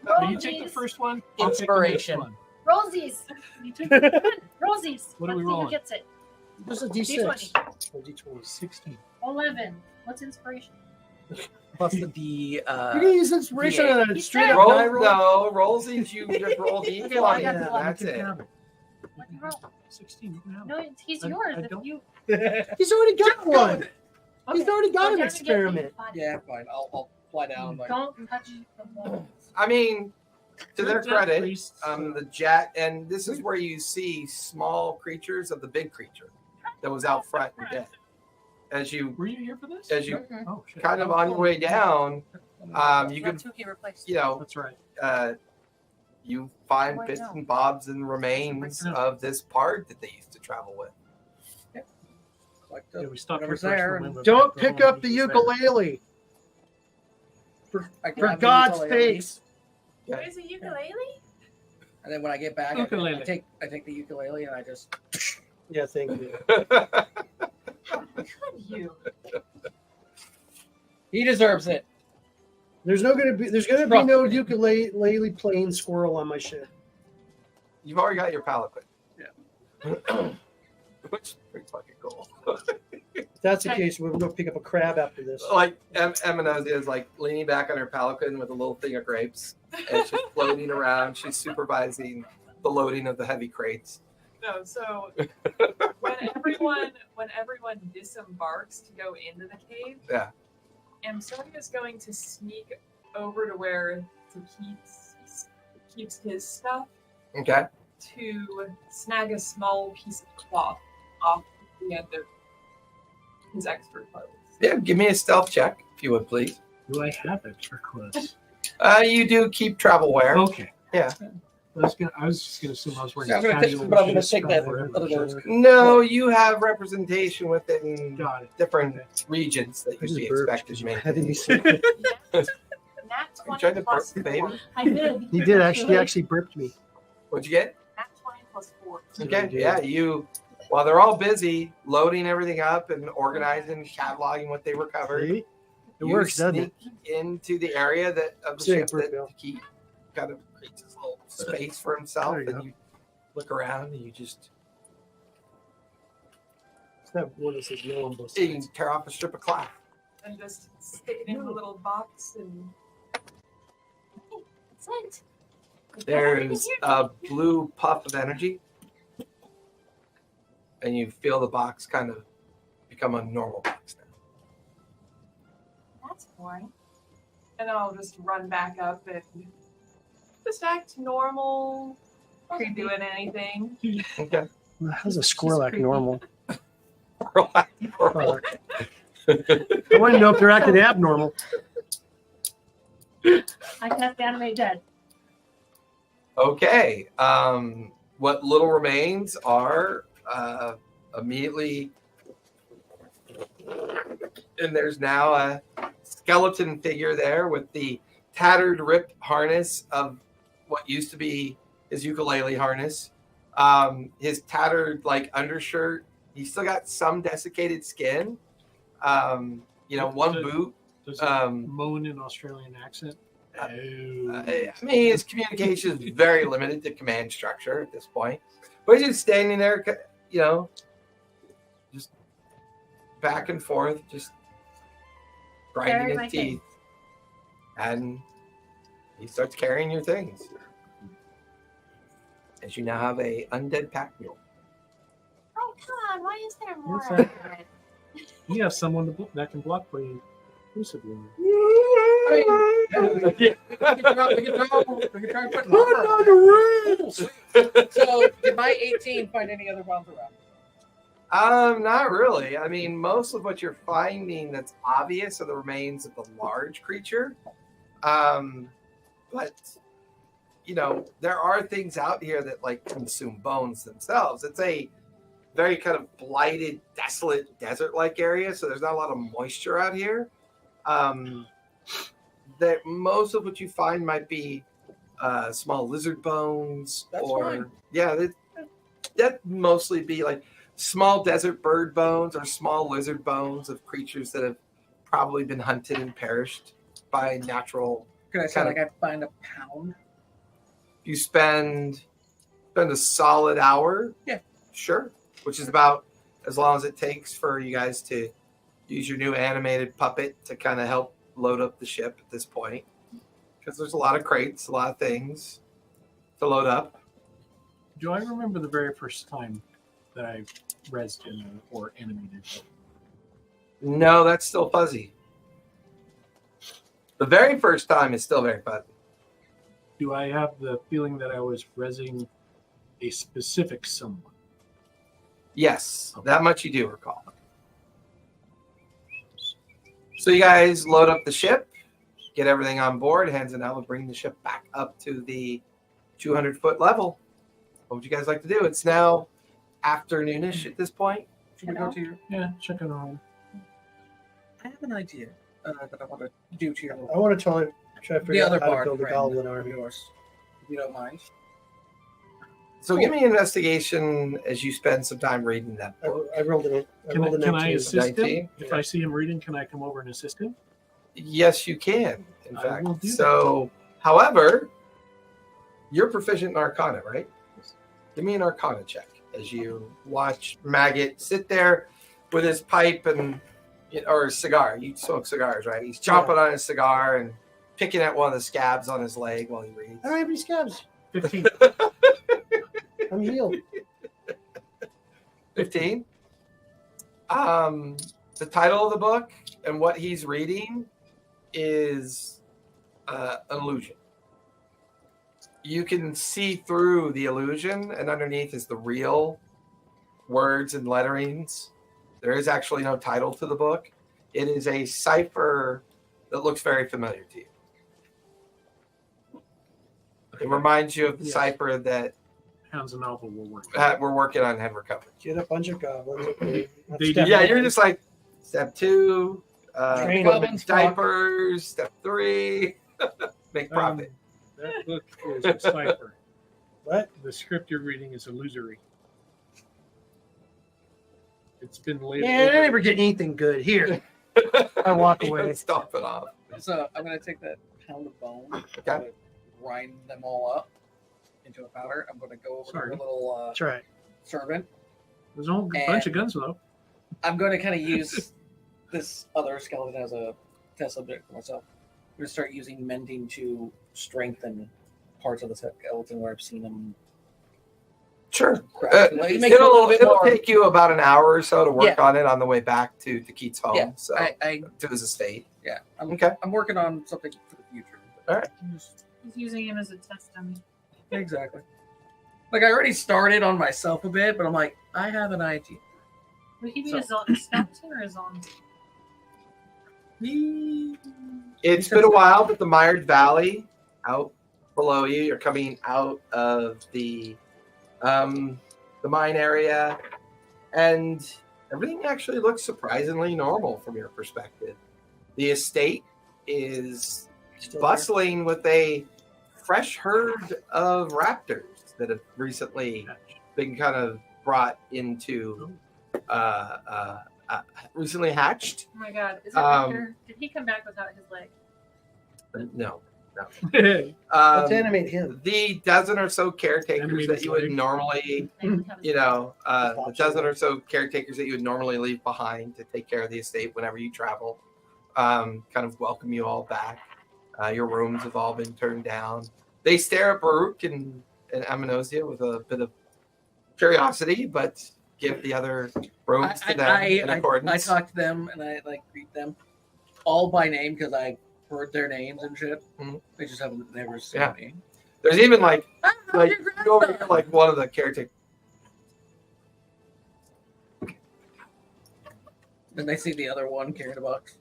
No, Roll you take the these. first one. I'll take the Inspiration. next one. Roll these. You take the one. Roll these. What are we Let's see who rolling? gets it. Just a D20. D6. Oh, D20 16. 11. What's inspiration? Plus the D. You can use inspiration Yeah. on a He straight said- up die Roll, roll. no, rolls each. You just roll each Okay, well, I one. got Yeah, the 11. That's You can it. have it. What do you roll? 16. You can have it. No, he's I yours. If don't- you, He's already got one. He's Okay, already got go an down and get experiment. me. Fine. Yeah, fine. I'll fly down. Like, Don't touch the walls. I mean, to their Good job, credit, priests. the jet, and this is where you see small creatures of the big creature that was out front and dead. As you, Were you here for this? as you Mhm. Oh shit. kind of on your way down, you can, That's who he replaced. you know, That's right. you find Oh, I bits know. and bobs and remains of this part that they used to travel with. like Yeah, the, we stopped here whatever's first. there. and And went Don't back to pick home, up the which is there. ukulele. I For grab the God's ukulele, sakes. What is a ukulele? And then when I get back, I Ukulele. take the ukulele and I just. Yeah, thank you. Could you? He deserves it. There's gonna be no ukulele playing squirrel on my ship. You've already got your palanquin. Yeah. Which is pretty fucking cool. If that's the Okay. case, we'll go pick up a crab after this. Like Eminozia is like leaning back on her palanquin with a little thing of grapes, and she's floating around. She's supervising the loading of the heavy crates. No, so when everyone disembarks to go into the cave, Yeah. Amsonia's going to sneak over to where keeps his stuff Okay. to snag a small piece of cloth off the end of his extra clothes. Yeah, give me a stealth check, if you would, please. Do I have extra clothes? You do keep travel wear. Okay. Yeah. I was just gonna assume I was wearing Yeah, I'm gonna take- casual but I'm gonna shoes take that forever, other so- guy's- No, you have representation within Got it. different Okay. regions that I you'd be just burped. expected to Had to be maintain. sick. Nat You 20 trying to plus burp the baby? 4. I did. He did actually. He actually burped me. What'd you get? Nat 20 plus 4. Okay, yeah, while they're all busy loading everything up and organizing, cataloging what they recovered, See? It you works, doesn't it? sneak into the area of the Sick, ship that Bill. he kind of creates this little space for himself, There you and go. you look around and you just It's not one that says no on both you can sides. tear off a strip of cloth. And just stick it in a little box and That's it. There's a blue puff of energy, and you feel the box kind of become a normal box now. that's boring. And then I'll just run back up and just act normal. Not doing anything. Okay. How's a squirrel act normal? Relax. I want to know if they're acting abnormal. I cast animate dead. Okay. What little remains are immediately, and there's now a skeleton figure there with the tattered, ripped harness of what used to be his ukulele harness. His tattered undershirt. He's still got some desiccated skin. One boot. Does it moan in Australian accent? I mean, his communication is very limited to command structure at this point. But he's just standing there, just back and forth, just grinding Carry his my teeth. things. And he starts carrying your things. As you now have a undead pack mule. Oh, come on. Why is there more What's of that? it? You have someone that can block for you exclusively. We can try and put an offer on. So, did my 18 find any other bombs around? Not really. I mean, most of what you're finding that's obvious are the remains of the large creature. But there are things out here that consume bones themselves. It's a very kind of blighted, desolate, desert-like area, so there's not a lot of moisture out here. That most of what you find might be small lizard bones, That's or fine. that mostly be small desert bird bones or small lizard bones of creatures that have probably been hunted and perished by natural. Could I say I find a pound? You spend a solid hour. Yeah. Sure. Which is about as long as it takes for you guys to use your new animated puppet to kind of help load up the ship at this point. Because there's a lot of crates, a lot of things to load up. Do I remember the very first time that I rezzed in or animated? No, that's still fuzzy. The very first time is still very fuzzy. Do I have the feeling that I was rezzing a specific someone? Yes, that much you do recall. So you guys load up the ship, get everything on board. Hans and I will bring the ship back up to the 200-foot level. What would you guys like to do? It's now afternoonish at this point. Should we go to your... Yeah, check it out. I have an idea that I want to do to your I want to try to the figure other out how to part build a friend goblin of army. yours, if you don't mind. So give me an investigation as you spend some time reading that book. I rolled it. Can I 19. assist 19? him? If I see him reading, can I come over and assist him? Yes, you can, in I fact. will do that. So, however, you're proficient in Arcana, right? Give me an Arcana check as you watch Maggot sit there with his pipe or a cigar. You smoke cigars, right? He's chomping on his cigar and picking at one of the scabs on his leg while he reads. I don't have any scabs. 15. I'm healed. 15. The title of the book and what he's reading is an illusion. You can see through the illusion, and underneath is the real words and letterings. There is actually no title to the book. It is a cipher that looks very familiar to you. It reminds you of the cipher that Hounds and Alpha will work. we're working on head recovery. Get a bunch of goblins. Okay. That's They step do- Yeah, one. you're just like step 2, Train goblins, diapers, step 3, make profit. That book is a cipher. What? The script you're reading is illusory. It's been laid Man, I over. never get anything good here. I walk away. Stomp it off. So I'm gonna take that pound of bone, Okay. I'm gonna grind them all up into a powder. I'm gonna go over Sorry. to a little That's right. servant. There's a whole bunch of guns though. I'm going to kind of use this other skeleton as a test subject for myself. I'm going to start using mending to strengthen parts of the skeleton where I've seen them Sure. crack. Like, it makes it a little bit it'll more. take you about an hour or so to work Yeah. on it on the way back to Keith's home. Yeah, So I to his estate. I'm Okay. I'm working on something for the future. He's using him as a test dummy. Exactly. Like I already started on myself a bit, but I'm like, I have an idea. Would he be So- a skeleton or a zombie? It's been a while, but the Mired Valley out below you, you're coming out of the mine area, and everything actually looks surprisingly normal from your perspective. The estate is Still bustling with a fresh herd of raptors that have recently been kind of brought into recently hatched. Oh my god. Is it Victor? Did he come back without his leg? No. Let's animate him. The dozen or so caretakers Animate that his you would leg. normally, the dozen or so caretakers that you would normally leave behind to take care of the estate whenever you travel, kind of welcome you all back. Your rooms have all been turned down. They stare at Baruch and Amenosia with a bit of curiosity, but give the other rooms to them in I accordance. talk to them and I like greet them all by name because I heard their names and shit. Mhm. They just haven't never seen Yeah. me. There's even like Ah, how's like your you go over grandson? here, like one of the caretakers. And they see the other one carrying a box.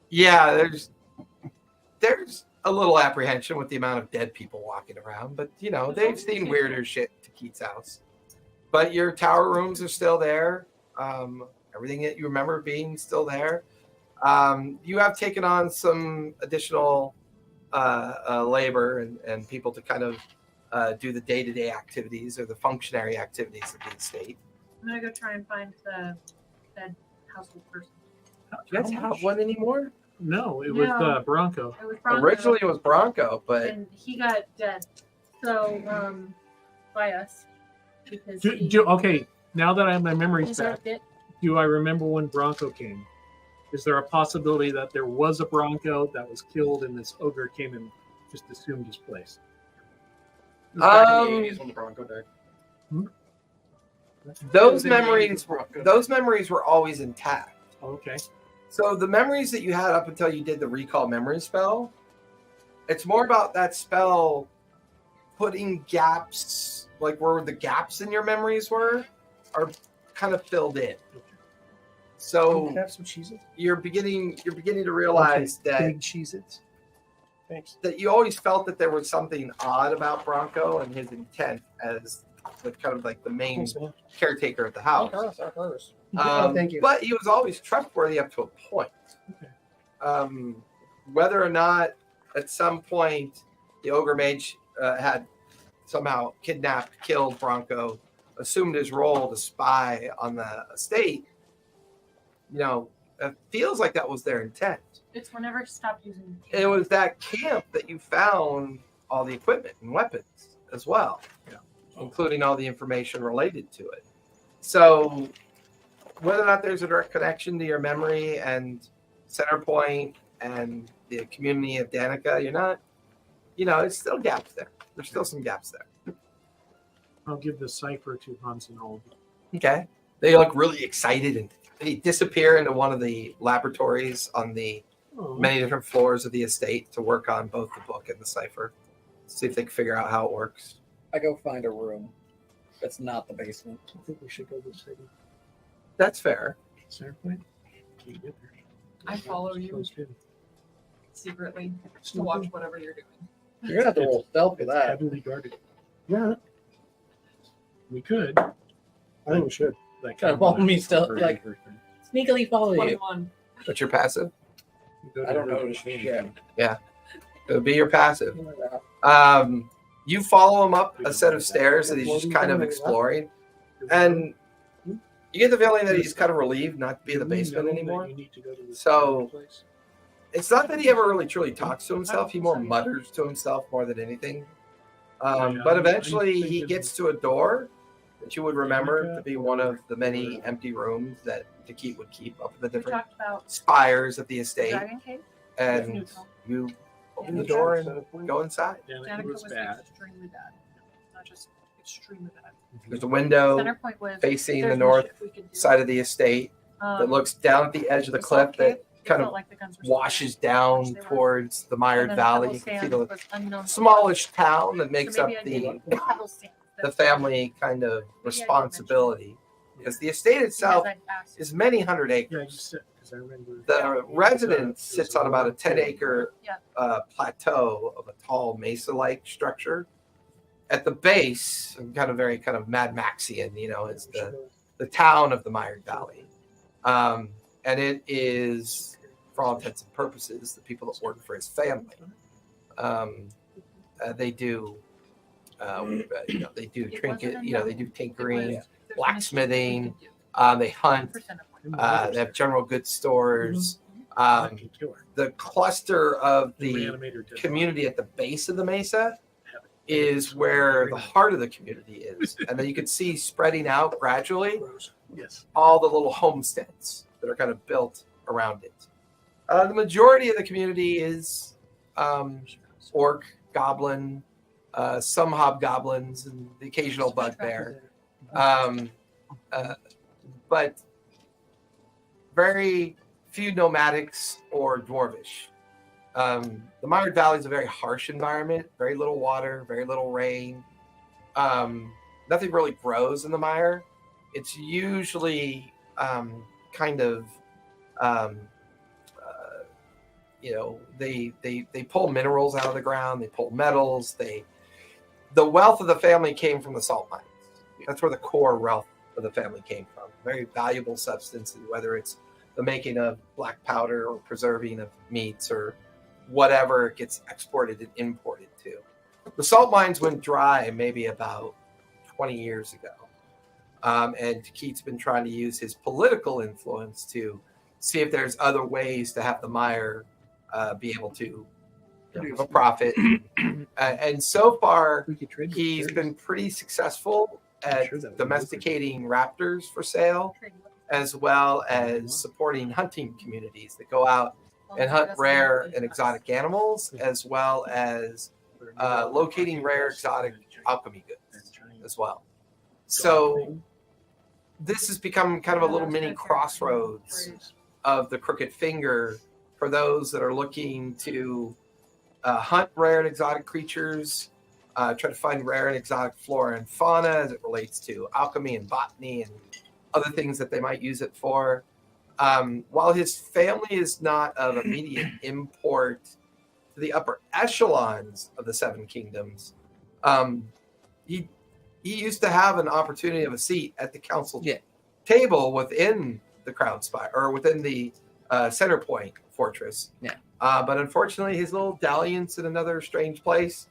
Yeah, there's a little apprehension with the amount of dead people walking around, but they've seen weirder shit to Keith's house. But your tower rooms are still there. Everything that you remember being still there. You have taken on some additional labor and people to kind of do the day-to-day activities or the functionary activities of the estate. I'm gonna go try and find the dead household person. Do you guys have one anymore? No, it was No. Bronco. It was Bronco, Originally it was Bronco, but and he got dead. So by us because Okay, now that I have my memories he back, deserved it. do I remember when Bronco came? Is there a possibility that there was a Bronco that was killed and this ogre came and just assumed his place? It was back in Um, the 80s when the Bronco died. those It was in the 80s memories when the Bronco died. those memories were always intact. Okay. So the memories that you had up until you did the recall memory spell, it's more about that spell putting gaps, like where the gaps in your memories were, are kind of filled in. So Can I have some Cheez-Its? you're beginning to realize that Big Cheez-Its. Thanks. you always felt that there was something odd about Bronco and his intent as the kind of like the main Thanks, man. caretaker of the house. Oh, thank you. But he was always trustworthy up to a point. Okay. Whether or not at some point the ogre mage had somehow kidnapped, killed Bronco, assumed his role to spy on the estate, it feels like that was their intent. It's whenever he stopped using. It was that camp that you found all the equipment and weapons as well, including all the information related to it. So whether or not there's a direct connection to your memory and Centerpoint and the community of Danica, you're not, there's still gaps there. There's still some gaps there. I'll give the cipher to Hans and Olga. Okay. They look really excited, and they disappear into one of the laboratories on the Oh, many different floors of the estate to work on both the book and the cipher. See if they can figure out how it works. I go find a room that's not the basement. I think we should go to the city. That's fair. Center point? Can you get there? I follow you Sounds good. secretly to watch whatever you're doing. You're gonna have to roll stealth for It's that. heavily guarded. Yeah, We could. I think we should. Like, Try to follow me still, like- Sneakily follow you. 21. What's your passive? I don't know shit. It would be your passive. You follow him up a set of stairs that he's just kind of exploring, and you get the feeling that he's kind of relieved not to be in the basement anymore. So- It's not that he ever really truly talks to himself. He more mutters to himself more than anything. But eventually he gets to a door that you would remember to be one of the many empty rooms that Takit would keep up in the We different talked about spires of the estate. Dragon Cave. And you open the door and go inside. Danica was was bad. extremely bad. Not just extremely bad. There's a window Center point was facing the there's no north shit we could do. side of the estate that looks down at the edge of the cliff that kind of washes down towards the mired valley. You can see the smallish town that makes up the family kind of responsibility, because the estate itself is many hundred Yeah, acres. just because I remember. The residence sits on about a 10-acre plateau of a tall mesa-like structure. At the base, kind of Mad Maxian, is the town of the mired valley. And it is, for all intents and purposes, the people that work for his family. They do, they do trinket, they do tinkering, blacksmithing. They hunt. They have general goods stores. The cluster of the community at the base of the mesa is where the heart of the community is, and then you can see spreading out gradually Yes. all the little homesteads that are kind of built around it. The majority of the community is orc, goblin, some hobgoblins, and the occasional bugbear. But very few nomadics or dwarvish. The Mired Valley is a very harsh environment, very little water, very little rain. Nothing really grows in the mire. It's usually they pull minerals out of the ground, they pull metals. The wealth of the family came from the salt mines. That's where the core wealth of the family came from. Very valuable substance, whether it's the making of black powder or preserving of meats or whatever gets exported and imported to. The salt mines went dry maybe about 20 years ago. And Keith's been trying to use his political influence to see if there's other ways to have the mire be able to have a profit. And so far, he's been pretty successful at domesticating raptors for sale, as well as supporting hunting communities that go out and hunt rare and exotic animals, as well as locating rare exotic alchemy goods as well. So this has become kind of a little mini crossroads of the Crooked Finger for those that are looking to hunt rare and exotic creatures, try to find rare and exotic flora and fauna as it relates to alchemy and botany and other things that they might use it for. While his family is not of immediate import to the upper echelons of the Seven Kingdoms, he used to have an opportunity of a seat at the council table within the Crown Spire, or within the Center Point Fortress. But unfortunately, his little dalliance in another strange place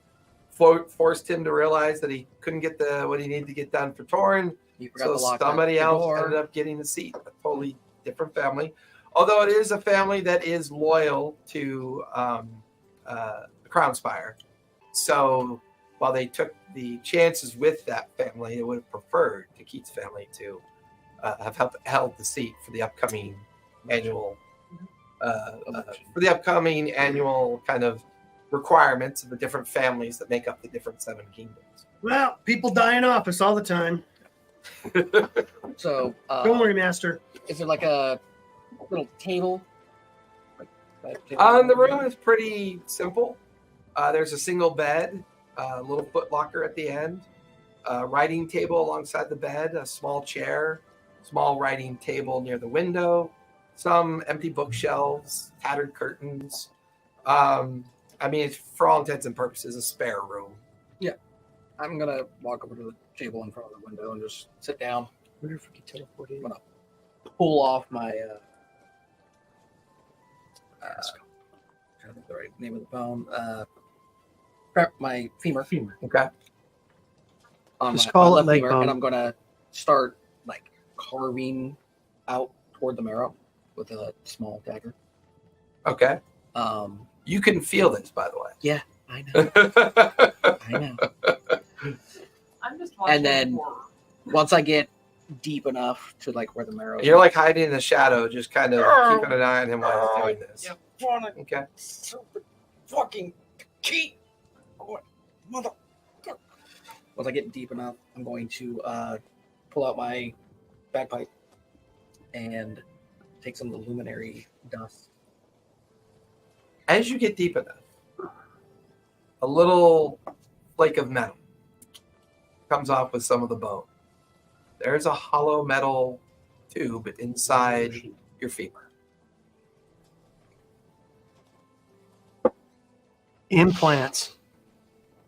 forced him to realize that he couldn't get what he needed to get done for Torrin. So somebody else ended up getting a seat, a totally different family. Although it is a family that is loyal to the Crown Spire. So while they took the chances with that family, they would have preferred to Keith's family to have held the seat for the upcoming annual kind of requirements of the different families that make up the different Seven Kingdoms. Well, people die in office all the time. So, Don't worry, Master. is there like a little table? Like that The room is pretty simple. There's a single bed, a little foot locker at the end, a writing table alongside the bed, a small chair, small writing table near the window, some empty bookshelves, tattered curtains. I mean, it's, for all intents and purposes, a spare room. I'm gonna walk over to the table in front of the window and just sit down. I wonder if we could teleport in. Pull off my trying to think the right name of the bone. My femur. Okay. On Just my call it left leg femur, bone. and I'm gonna start like carving out toward the marrow with a small dagger. Okay. Um, You can feel this, by the way. I know. I know. I'm just watching And then- horror. Once I get deep enough to like where the marrow is, You're like hiding in the shadow, just kind of keeping an eye on him while he's doing this. Yep. Okay. Stupid fucking key. Mother. Once I get deep enough, I'm going to pull out my bagpipe and take some of the luminary dust. As you get deep enough, a little flake of metal comes off with some of the bone. There's a hollow metal tube inside your femur. Implants.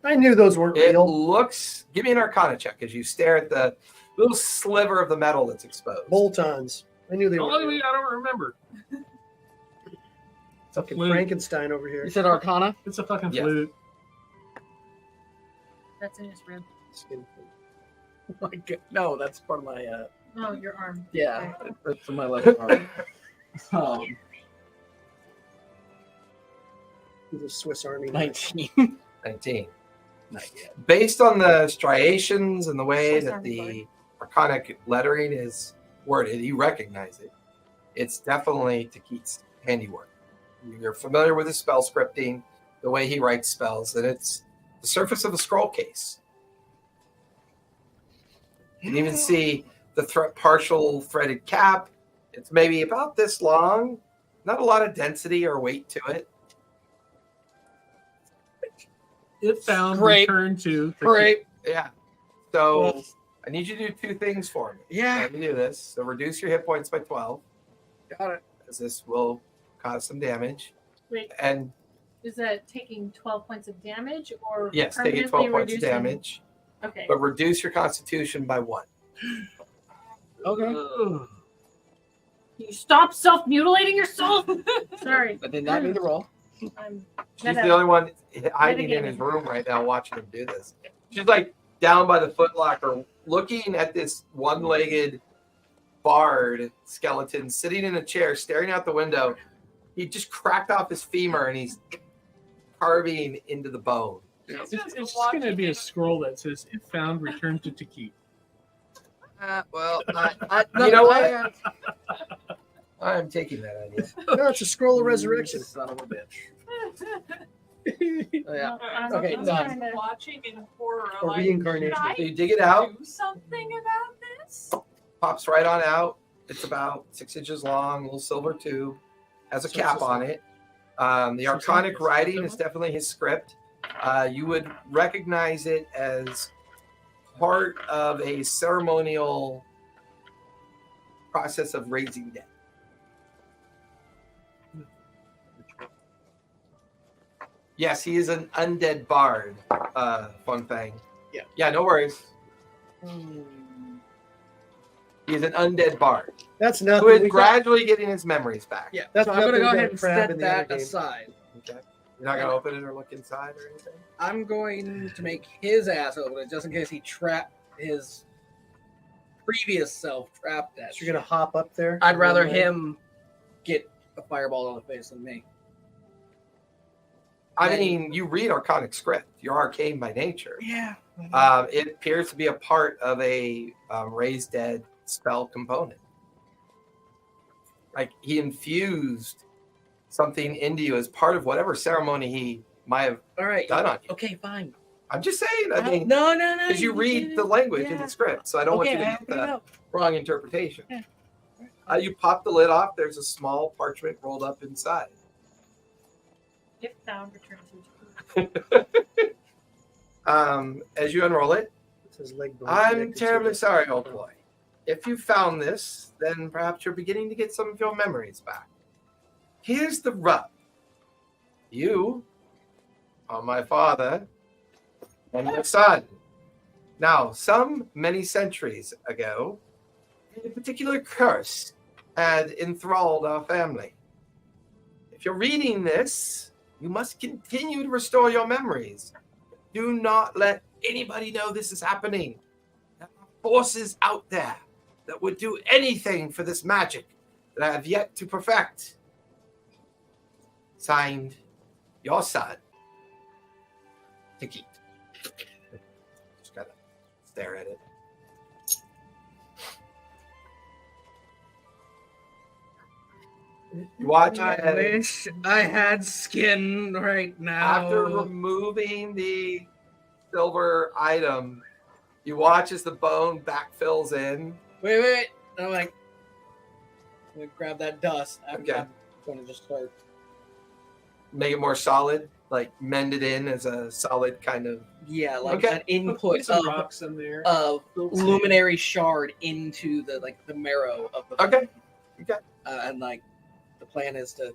I knew those weren't It real. looks. Give me an Arcana check as you stare at the little sliver of the metal that's exposed. Bolt-ons. I knew they were Only real. I don't remember. It's a Fucking flute. Frankenstein over here. You said Arcana? It's a fucking Yeah. flute. That's in his rib. Skin Oh my God. No, that's part of my Oh, your arm. yeah, that's my left arm. The Swiss Army. 19. 19. Not yet. Based on the striations and the way Swiss that Army the Arcanic lettering is worded, you recognize it. It's definitely Takit's handiwork. You're familiar with his spell scripting, the way he writes spells, and it's the surface of a scroll case. You can even see the partial threaded cap. It's maybe about this long, not a lot of density or weight to it. It found Great. return to the Great. Yeah. So I need you to do two things for me. Yeah. Let me do this. So reduce your hit points by 12, Got it. because this will cause some damage. Wait, And is that taking 12 points of damage or yes, take it 12 permanently points of reducing- damage, Okay. but reduce your constitution by 1. Okay. Ugh. You stop self-mutilating yourself. Sorry. I did not need the roll. I'm She's the only one hiding in his room right now watching him do this. She's like down by the footlocker looking at this one-legged bard skeleton sitting in a chair staring out the window. He just cracked off his femur and he's carving into the bone. It's just going to be a scroll that says, "It found return to Takit." You know what? I'm taking that idea. No, it's a scroll of resurrection. Son of a bitch. No, Yeah. I'm Okay, just done. trying to- Watching in horror. Or like, reincarnation. should I So you dig it out, do something about this? pops right on out. It's about 6 inches long, little silver tube, has a So it's cap just on like- it. The Arcanic writing is definitely his script. You would recognize it as part of a ceremonial process of raising dead. Yes, he is an undead bard. Fun thing. Yeah. Yeah, no worries. He is an undead bard That's who nothing. is We got- gradually getting his memories back. Yeah. That's so I'm gonna nothing go but ahead and crab set in the that other game. aside. Okay. You're not gonna open it or look inside or anything. I'm going to make his ass open it just in case he trapped his previous self trapped that. So you're gonna hop up there. I'd rather him get a fireball on the face than me. I Right. mean, you read Arcanic script. You're arcane by nature. Yeah. It appears to be a part of a raised dead spell component. Like he infused something into you as part of whatever ceremony he might have All right. done on you. Okay, fine. I'm just saying. I mean, no. because you read the language in the script, so I don't want you to get the wrong interpretation. Yeah. You pop the lid off. There's a small parchment rolled up inside. If thou returns into As you unroll it, It's his leg bone I'm connected to terribly the- sorry, old boy. If you found this, then perhaps you're beginning to get some of your memories back. Here's the rub. You are my father and your son. Now, many centuries ago, a particular curse had enthralled our family. If you're reading this, you must continue to restore your memories. Do not let anybody know this is happening. There are forces out there that would do anything for this magic that I have yet to perfect. Signed, your son, Tiki. Just gotta stare at it. You watch I as wish I had skin right now. after removing the silver item, you watch as the bone backfills in. Wait. And I'm like, I'm gonna grab that dust. Okay. I'm gonna just start. Make it more solid, like mend it in as a solid kind of. Yeah, like Okay. an Put input some of rocks in there. luminary shard into the marrow of the. Okay. And like, the plan is to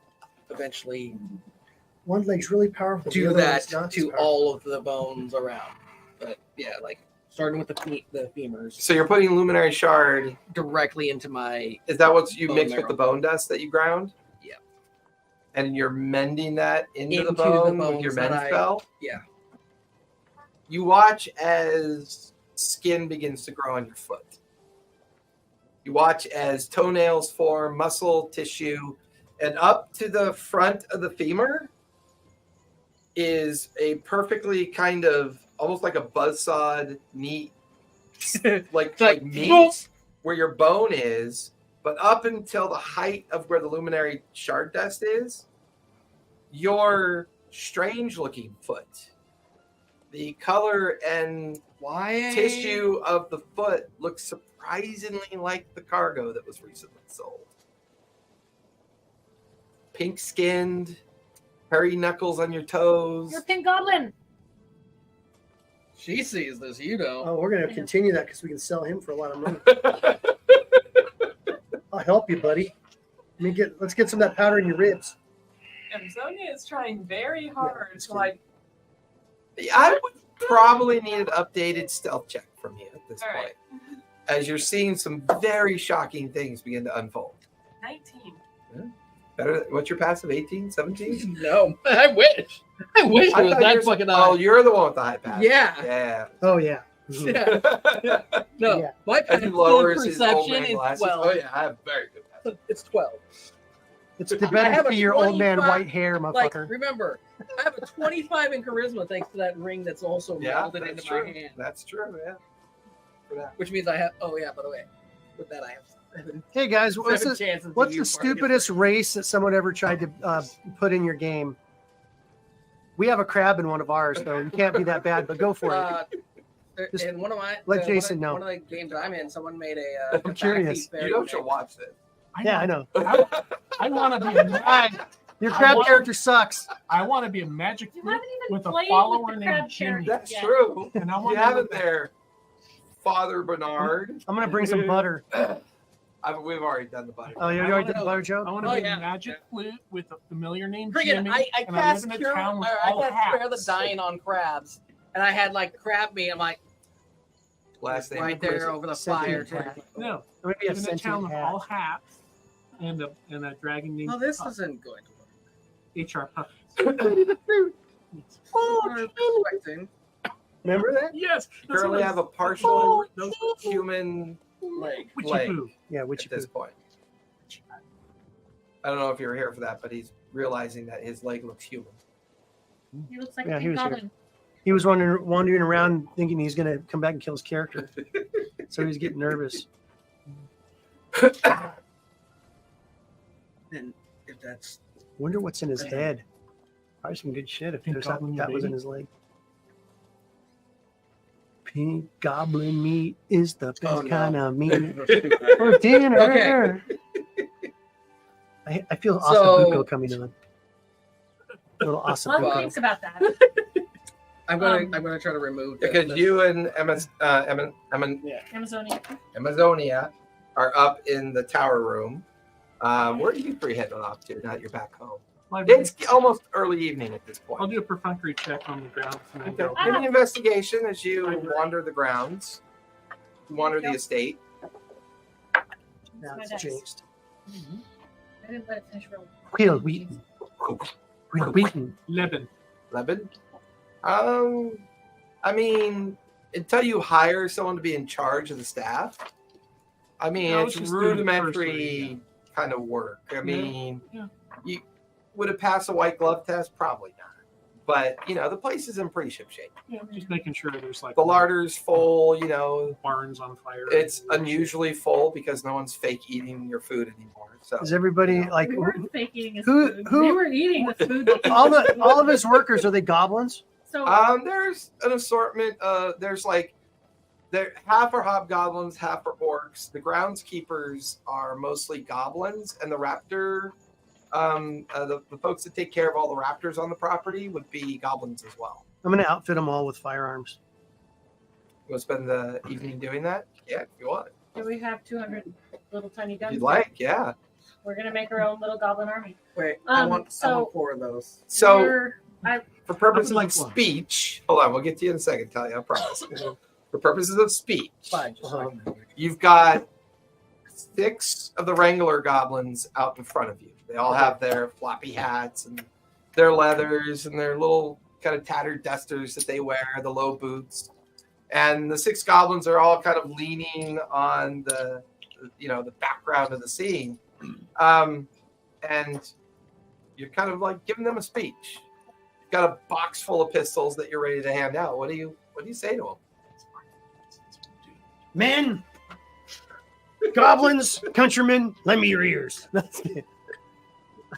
eventually One leg's really powerful. the do other that one's not to as powerful. all of the bones around. But yeah, like starting with the femurs So you're putting luminary shard. directly into my. Is that what you Bone mixed marrow. with the bone dust that you ground? Yeah. And you're mending that into the Into the bone with bones your that mend I- spell? yeah. You watch as skin begins to grow on your foot. You watch as toenails form, muscle, tissue, and up to the front of the femur is a perfectly kind of almost like a buzzsawed, neat, like meat where your bone is, but up until the height of where the luminary shard dust is, your strange looking foot. The color and Why tissue of the foot looks surprisingly like the cargo that was recently sold. Pink skinned, hairy knuckles on your toes. You're a pink goblin. She sees this, you don't. Oh, we're gonna continue that because we can sell him for a lot of money. I'll help you, buddy. Let's get some of that powder in your ribs. And Sonia is trying very hard it's to good. like. I would probably need an updated stealth check from you at this All point, right, as you're seeing some very shocking things begin to unfold. 19. Better. What's your passive? 18, 17? No, I wish. I wish it was thought that yours- fucking Oh, high. you're the one with the high pass. Yeah. Oh yeah. Mhm. Yeah. No, Yeah. my As he passive lowers his old perception man is glasses. 12. Oh yeah, I have very good passive. It's 12. It's the I better have to a see your old man 25 white hair, Like, motherfucker. remember, I have a 25 in charisma thanks to that ring that's also Yeah, molded that's into true. my hand. That's true. Yeah. For that. Which means I have. Oh yeah, by the way, with that I have Hey guys, what's seven the chances. what's the stupidest race that someone ever tried to put in your game? We have a crab in one of ours, though. You can't be that bad, but go for it. Just in one of my let Jason know. One of the games I'm in, someone made a. I'm curious. You know, she'll watch this. Yeah, I know. I want to be a mag. Your crab want- character sucks. I want to be a magic You flute haven't even with a played follower with the named crab Jimmy. character That's yet. true. And I You want have to it there, Father Bernard. I'm gonna bring some butter. We've already done the butter. Oh, you already did the butter I joke? want to Oh, be yeah. a magic flute with a familiar named Friggin', Jimmy. I and I cast live in a cure. town with I all cast spare the hats. dying on crabs, and I had like crab meat. I'm like Last name. right there over the fire. Sentient hat. No, Maybe a live in a town sentient with hat. all hats and a dragon named Oh, this isn't going to work. HR Puff. Oh, expecting Remember that? Yes. You currently have a partial human leg. leg Yeah, at which this point. I don't know if you were here for that, but he's realizing that his leg looks human. He looks like Yeah, a he pink was here. goblin. he was wandering around thinking he's gonna come back and kill his character, so he's getting nervous. And if that's Wonder what's in his head. Probably some good shit if Pink there's goblin, that was in baby. his leg. Pink goblin meat is the best Oh, no. kind of meat for dinner. Okay. I feel So- Asabuco coming on. Little Well, Asabuco. thanks about that. I'm gonna try to remove Because you and Amazonia. Amazonia are up in the tower room. Where are you three heading off to? Not you're back home. It's almost early evening at this point. I'll do a perfunctory check on the grounds and then Okay. go. Give me an investigation as you wander the grounds, wander the estate. Now My it's dice. jinxed. I didn't let it finish rolling. Real Wheaton. Real Wheaton. Lebanon. Lebanon. I mean, until you hire someone to be in charge of the staff, I mean, I it's was just doing the rudimentary kind of work. I mean, Yeah. you would it pass a white glove test? Probably not. But you know, the place is in pretty ship shape. Yeah, just making sure there's like The larder's full. You know, barns on fire. it's unusually full because no one's fake eating your food anymore. So Is everybody like We weren't fake eating his who- food. who- We were eating the food. that he all was of his workers, are they goblins? So there's an assortment. There's like there half are hobgoblins, half are orcs. The groundskeepers are mostly goblins, and the raptor, the folks that take care of all the raptors on the property would be goblins as well. I'm going to outfit them all with firearms. You want to spend the evening doing that? Yeah, if you want. do we have 200 little tiny If guns? you'd like, yeah. We're gonna make our own little goblin army. Wait, I want so- 4 of those. So We're- for purposes I would of like one. speech, hold on, we'll get to you in a second, Talia, I promise. For purposes of speech, Fine. Just Uh-huh. you've got 6 of the Wrangler goblins out in front of you. They all have their floppy hats and their leathers and their little kind of tattered dusters that they wear, the low boots. And the 6 goblins are all kind of leaning on the background of the scene. And you're kind of like giving them a speech. You've got a box full of pistols that you're ready to hand out. What do you say to them? Men, goblins, countrymen, lend me your ears. That's it.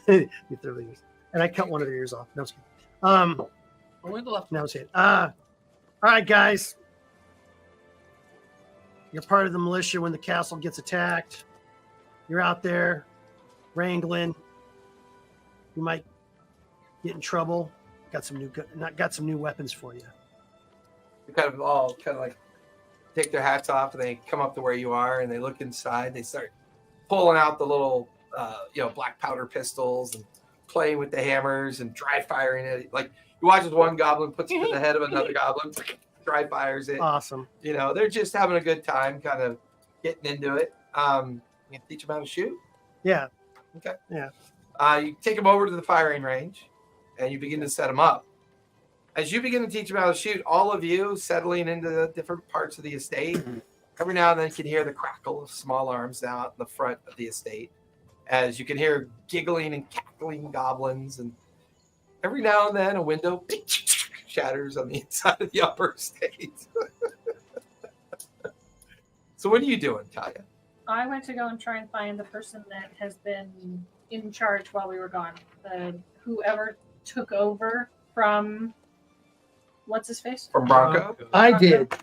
You throw the ears. And I cut one of their ears off. No, I'm just kidding. Only the left. Now it's it. All right, guys. You're part of the militia when the castle gets attacked. You're out there wrangling. You might get in trouble. Got some new weapons for you. You kind of all kind of like take their hats off and they come up to where you are and they look inside. They start pulling out the little, black powder pistols and playing with the hammers and dry firing it. Like you watch as one goblin puts it to the head of another goblin, dry fires it. Awesome. You know, they're just having a good time, kind of getting into it. You can teach them how to shoot. Yeah. Okay. Yeah. You take them over to the firing range and you begin to set them up. As you begin to teach them how to shoot, all of you settling into the different parts of the estate, every now and then you can hear the crackle of small arms out in the front of the estate. As you can hear giggling and cackling goblins, and every now and then a window shatters on the inside of the upper estate. So what are you doing, Talia? I went to go and try and find the person that has been in charge while we were gone. Whoever took over from what's his face? From Bronco? I did.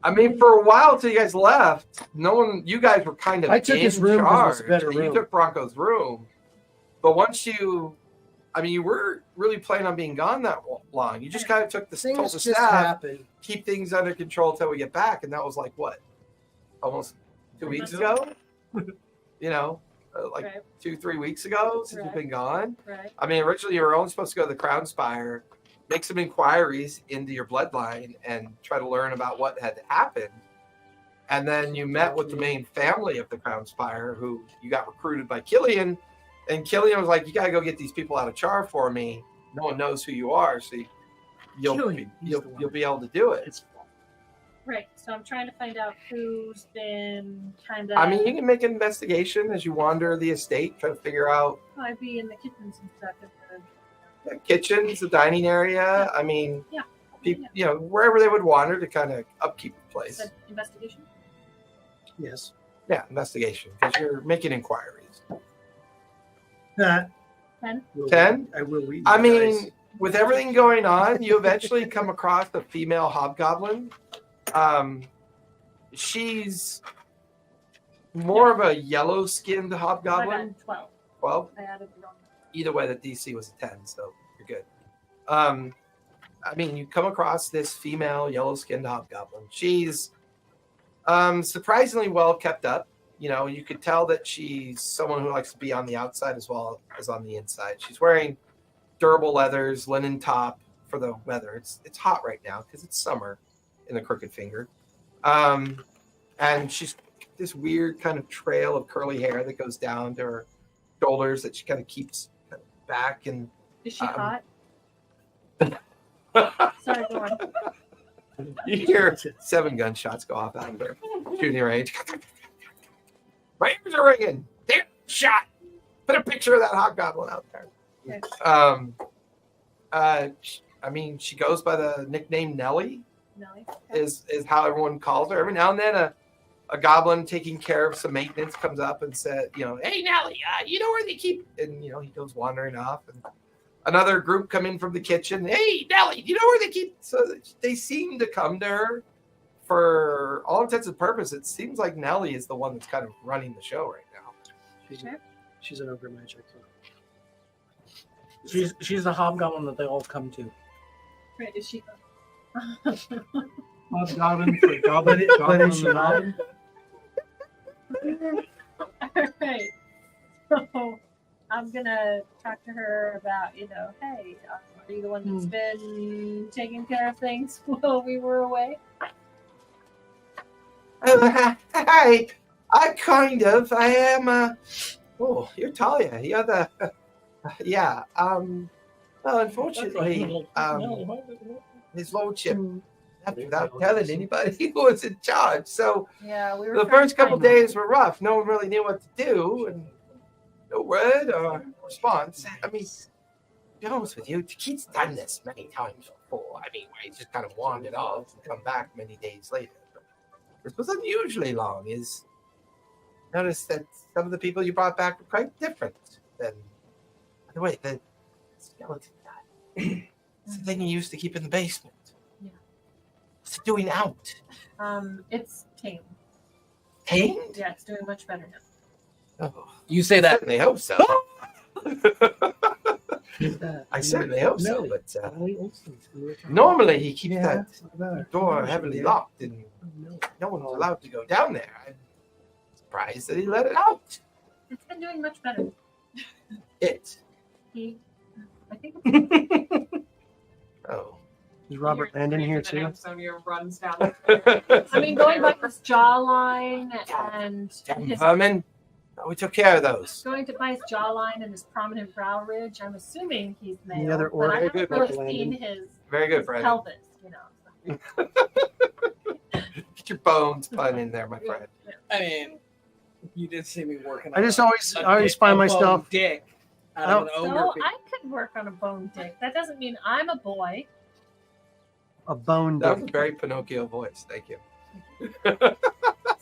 I mean, for a while till you guys left, you guys were kind of I took in his room 'cause charge. it's a better and room. You took Bronco's room. But once you were really planning on being gone that long. You just kind of took told Things the just staff, happen. keep things under control until we get back. And that was like, what? Almost 2 weeks ago? Like Right. 2-3 weeks ago since you've Right. been gone. Right. I mean, originally you were only supposed to go to the Crown Spire, make some inquiries into your bloodline, and try to learn about what had happened. And then you met with the main family of the Crown Spire, who you got recruited by Killian. And Killian was like, "You got to go get these people out of Char for me. No one knows who you are, so you'll Killian, he's the one. you'll be able to do it." Right. So I'm trying to find out who's been kind of. I mean, you can make an investigation as you wander the estate, try to figure out I'd be in the kitchens and stuff. the kitchens, the dining area. I mean, Yeah. people, wherever they would wander to kind of upkeep the place. Said investigation. Yes. Yeah, investigation, because you're making inquiries. That. 10. 10? I will read. I you mean, guys. with everything going on, you eventually come across a female hobgoblin She's more of a yellow-skinned My hobgoblin. bad, 12. 12. I added the wrong. Either way, the DC was a 10, so you're good. I mean, you come across this female yellow-skinned hobgoblin. She's surprisingly well kept up. You know, you could tell that she's someone who likes to be on the outside as well as on the inside. She's wearing durable leathers, linen top for the weather. It's hot right now because it's summer in the Crooked Finger. And she's this weird kind of trail of curly hair that goes down to her shoulders that she kind of keeps back. And Is she hot? Sorry, go on. you hear 7 gunshots go off out of her shooting range. My ears are ringing. Damn shot. Put a picture of that hobgoblin out there. Okay. I mean, she goes by the nickname Nellie. Nelly. Is how everyone calls her. Every now and then, a goblin taking care of some maintenance comes up and said, you know, hey Nelly, you know where they keep? And you know, he goes wandering off. And another group come in from the kitchen. Hey Nelly, do you know where they keep? So they seem to come to her for all intents and purposes. It seems like Nelly is the one that's kind of running the show right now. She's an ogre magic. She's the hobgoblin that they all come to. Right, is she? Hobgoblin for goblin. Goblin is she and not? goblin. All right. So I'm gonna talk to her about, you know, hey, are you the one that's been taking care of things while we were away? Hi, I kind of. I am. Oh, you're Talia. You're the. Yeah. Well, unfortunately, his lordship, without telling anybody, who was in charge. So Yeah, we were. the first couple days were rough. No one really knew what to do, and no word or response. I mean, to be honest with you, Keith's done this many times before. I mean, where he's just kind of wandered off and come back many days later. But this was unusually long. Is notice that some of the people you brought back were quite different than. By the way, the skeleton guy. It's the thing he used to keep in the basement. Yeah. What's it doing out? It's tamed. Tamed? Yeah, it's doing much better now. Oh, You say I that. certainly hope so. I certainly hope so, but normally he keeps that door heavily locked and no one's allowed to go down there. I'm surprised that he let it out. It's been doing much better. I think it's Oh. Is Robert Landon here too? Ansonia runs down. I mean, going by his jawline and Damn his vermin. Oh, we took care of those. going to by his jawline and his prominent brow ridge, I'm assuming he's male. other but orc- I haven't Very good, really Dr. seen Landon. his, Very good, his Brandon. pelvis, you know. Get your bones pun in there, my friend. I mean, you did see me working. I just on always find a bone myself. dick out of an ogre. So I could work on a bone dick. That doesn't mean I'm a boy. A bone That was a dick. very Pinocchio voice. Thank you.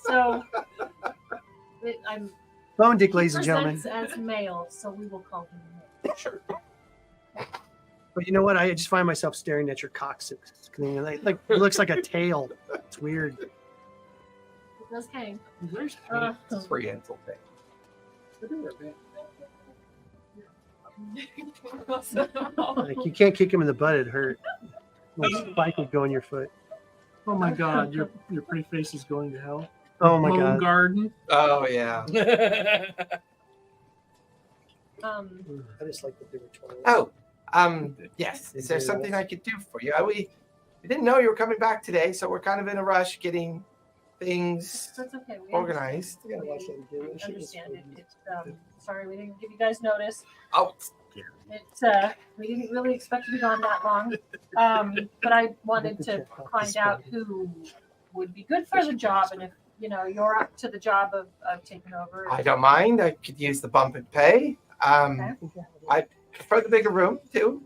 So I'm Bone dick, ladies and gentlemen. presents as male, so we will call him male. Sure. But you know what? I just find myself staring at your coccyx. Like it looks like a tail. It's weird. It does hang. There's It's prehensile thing. Like you can't kick him in the butt; it hurt. Like spike would go in your foot. Oh my God, your pretty face is going to hell. Oh my Home god! garden. Oh yeah. I just like that they were 20. Oh, yes. Is there something I could do for you? We didn't know you were coming back today, so we're kind of in a rush getting things That's okay. We organized. understand it. It's, sorry we didn't give you guys notice. Oh, It's we didn't really expect to be gone that long. But I wanted to find out who would be good for the job, and if you know you're up to the job of taking over. I don't mind. I could use the bump and pay. I prefer the bigger room too.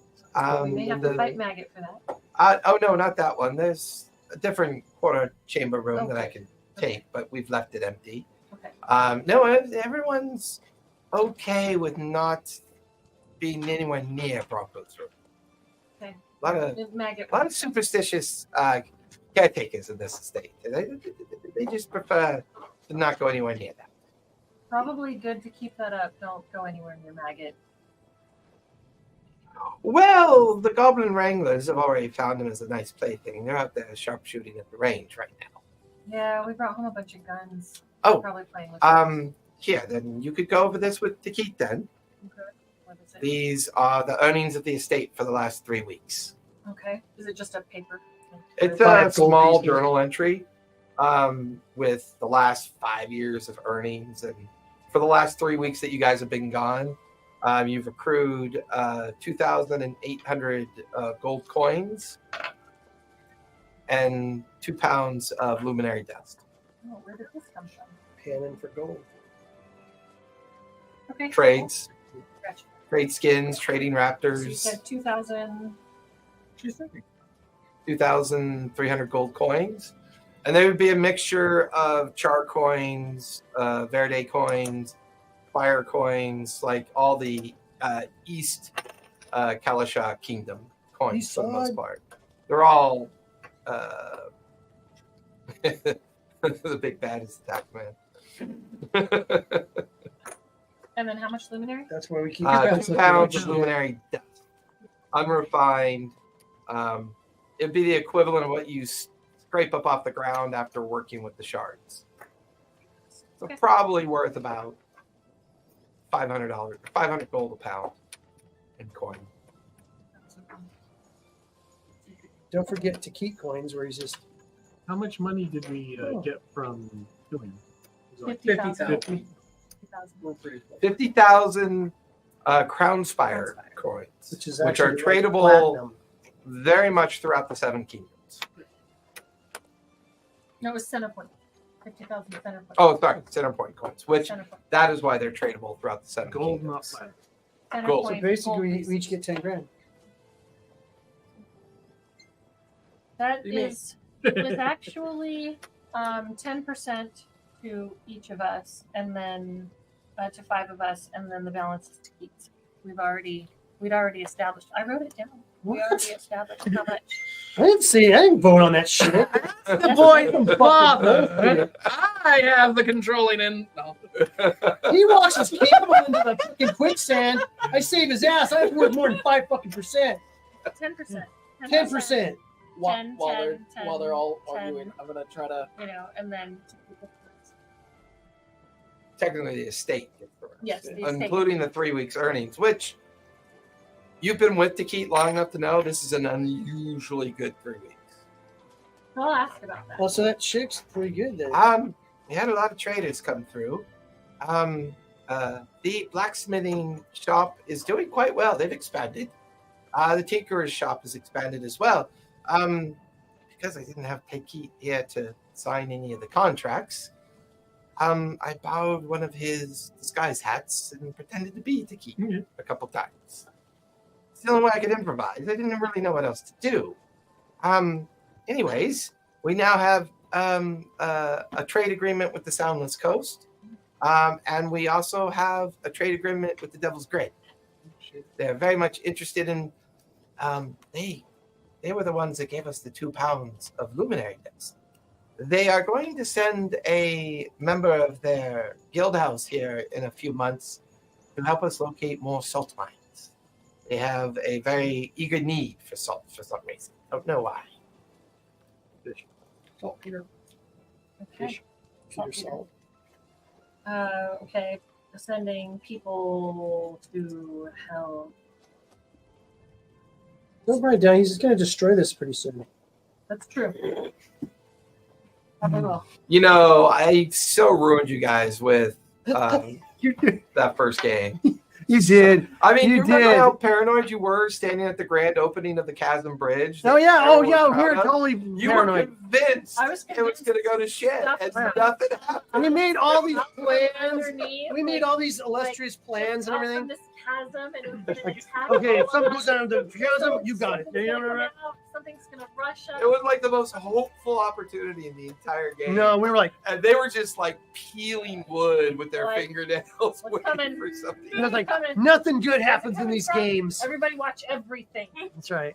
We may have to fight Maggot for that. Oh no, not that one. There's a different quarter chamber room that I can take, but we've left it empty. Okay. No, everyone's okay with not being anywhere near Bronco's room. Okay. A lot of Maggot. superstitious caretakers of this estate. They just prefer to not go anywhere near that. Probably good to keep that up. Don't go anywhere near Maggot. Well, the Goblin Wranglers have already found him as a nice plaything. They're out there sharpshooting at the range right now. Yeah, we brought home a bunch of guns. Oh, Probably playing with those. here, then you could go over this with Takit then. Okay. What is it? These are the earnings of the estate for the last 3 weeks. Okay. Is it just a paper? It's Five a small gold pieces. journal entry with the last 5 years of earnings. And for the last 3 weeks that you guys have been gone, you've accrued 2,800 gold coins and 2 pounds of luminary dust. Oh, where did this come from? Panning for gold. Okay. Trades, Gotcha. trade skins, trading So you raptors, said 2,000. 2,300 gold coins. And they would be a mixture of char coins, Verde coins, fire coins, like all the East Calisha Kingdom coins for the most part. They're all the big bad is attack man. And then how much luminary? That's where we keep 2 pounds of luminary dust, unrefined. It'd be the equivalent of what you scrape up off the ground after working with the shards. So Okay. probably worth about $500, 500 gold a pound in coin. Don't forget to keep coins where he's just How much money did we get from doing? It was like 50,000. 50? 50,000. 50,000 crown spire coins, which is which are actually like tradable platinum. very much throughout the 7 kingdoms. No, it was center point. 50,000 center point. Oh, sorry, center point coins, which Center point. that is why they're tradable throughout the 7 Gold, not kingdoms. platinum. Center Gold. So point, basically, gold we each get 10 grand. That You mean- is was actually 10% to each of us, and then to 5 of us, and then the balance is to Keats. We'd already established. I wrote it down. We already established how much. I didn't vote on that shit. The boy from Bob. I have the controlling end. No. He walks his camel into the fucking quicksand. I save his ass. I have worth more than 5%. 10%. 10%. While, 10, while they're 10, while they're all 10. arguing, I'm gonna try to. You know, and then Technically, the estate gets the rest, yes, the estate. including the 3 weeks earnings, which you've been with Takit long enough to know this is an unusually good 3 weeks. I'll ask about that. Well, so that chick's pretty good then. We had a lot of traders come through. The blacksmithing shop is doing quite well. They've expanded. The tinkerer's shop has expanded as well. Because I didn't have Takit here to sign any of the contracts, I borrowed one of his disguise hats and pretended to be Takit a couple times. It's the only way I could improvise. I didn't really know what else to do. Anyways, we now have a trade agreement with the Soundless Coast, and we also have a trade agreement with the Devil's Grid. They're very much interested in. They were the ones that gave us the 2 pounds of luminary dust. They are going to send a member of their guild house here in a few months to help us locate more salt mines. They have a very eager need for salt for some reason. Don't know why. Saltpeter. Okay. Peter salt. Okay. Sending people to hell. Don't write it down. He's going to destroy this pretty soon. That's true. Probably will. You know, I so ruined you guys with that first game. You did. I mean, You you remember did. how paranoid you were standing at the grand opening of the Chasm Bridge? Oh yeah. that Oh everyone yeah. was We were proud of? totally You were paranoid. convinced I was it was going to go to shit, Stuff and happened. nothing happened. We made all these plans. Underneath, We made all these illustrious plans and up everything. From this chasm, and it was gonna attack Okay, if all something of goes us. down the chasm, you got it. Something's You gonna know, come out, something's gonna rush up. It was like the most hopeful opportunity in the entire game. No, we were like, And they were just like peeling wood with their Like, fingernails what's waiting coming? for something. it was like Coming. nothing good happens in Coming these from- games. Everybody watch everything. That's right.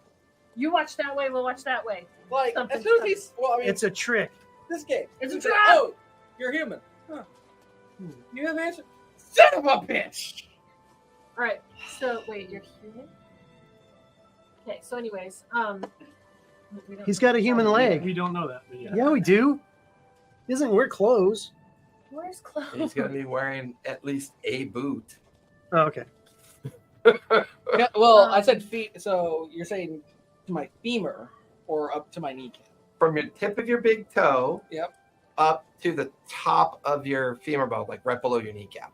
You watch that way. We'll watch that way. Like, Something- as soon as he's, well, I mean, It's a trick. this game. It's a You say, trap! Oh, you're human. Huh. You have answer. Son of a bitch! All right. So wait, you're human. Okay. So, anyways, we don't He's know got a human how- leg. We don't know that, but yeah. Yeah, we do. He doesn't wear clothes. Where's clothes? He's going to be wearing at least a boot. Oh, okay. Yeah, well, I said feet, so you're saying to my femur or up to my kneecap? From your tip of your big toe Yep. up to the top of your femur bone, like right below your kneecap.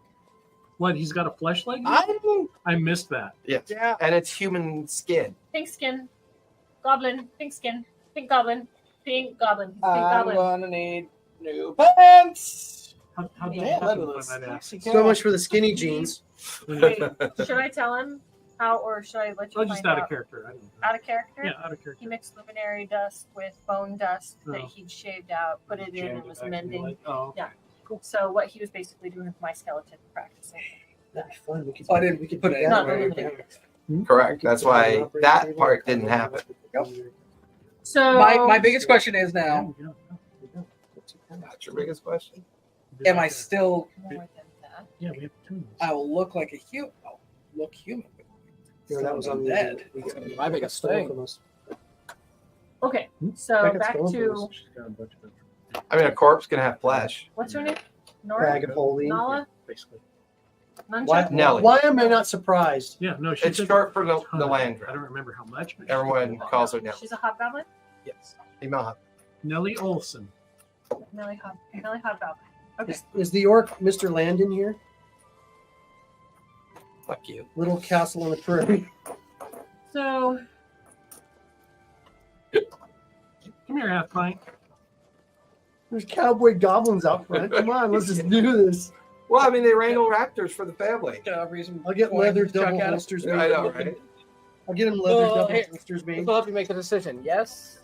What? He's got a flesh leg? I'm. I missed that. Yes. Yeah. And it's human skin. Pink skin, goblin. Pink skin, pink goblin, pink goblin, pink I'm goblin. gonna need new pants. How did Yeah, that happen, if I might ask? So much for the skinny jeans. Wait, should I tell him how, or should I let you Oh, find just out out? of character. I don't know. Out of character? Yeah, out of He character. mixed luminary dust with bone dust that Oh. he'd shaved out, put it in, Jammed and it was back in, mending. like, oh, okay. Yeah. Cool. So what he was basically doing with my skeleton practicing. That'd be fun. We could, I didn't put it in. Not the Correct. That's why that part didn't happen. So My biggest question is now: Yeah, we go. That's your biggest question. am I still? more than that. Yeah, we have two. I will look like a human. I'll look human. Yeah, that was on the dead. we That's got- gonna be my biggest stolen thing. from us. Okay. Hmm? So That got back stolen from to us. She's got a bunch of it, I mean, a corpse can have flesh. what's her name? Nora? Bag of holding. Nala? basically. Why, Nunchuck? Nelly. why am I not surprised? Yeah, no, she It's took short for a the ton. I Landra. don't remember how much. But Everyone calls her Nelly. She's a hobgoblin? Yes. Female hub. Nellie Olson. Nelly Hobgoblin. Okay. Is the orc Mr. Landon here? Fuck you. Little castle on the prairie. So Come here, half pint. There's cowboy goblins out front. Come on, let's just do this. Well, I mean, they wrangle raptors for the family. Reason I'll get coin leather to chuck double at us. holsters I made. know, right? I'll get him leather Well, double here. holsters made. We'll have to make the decision. Yes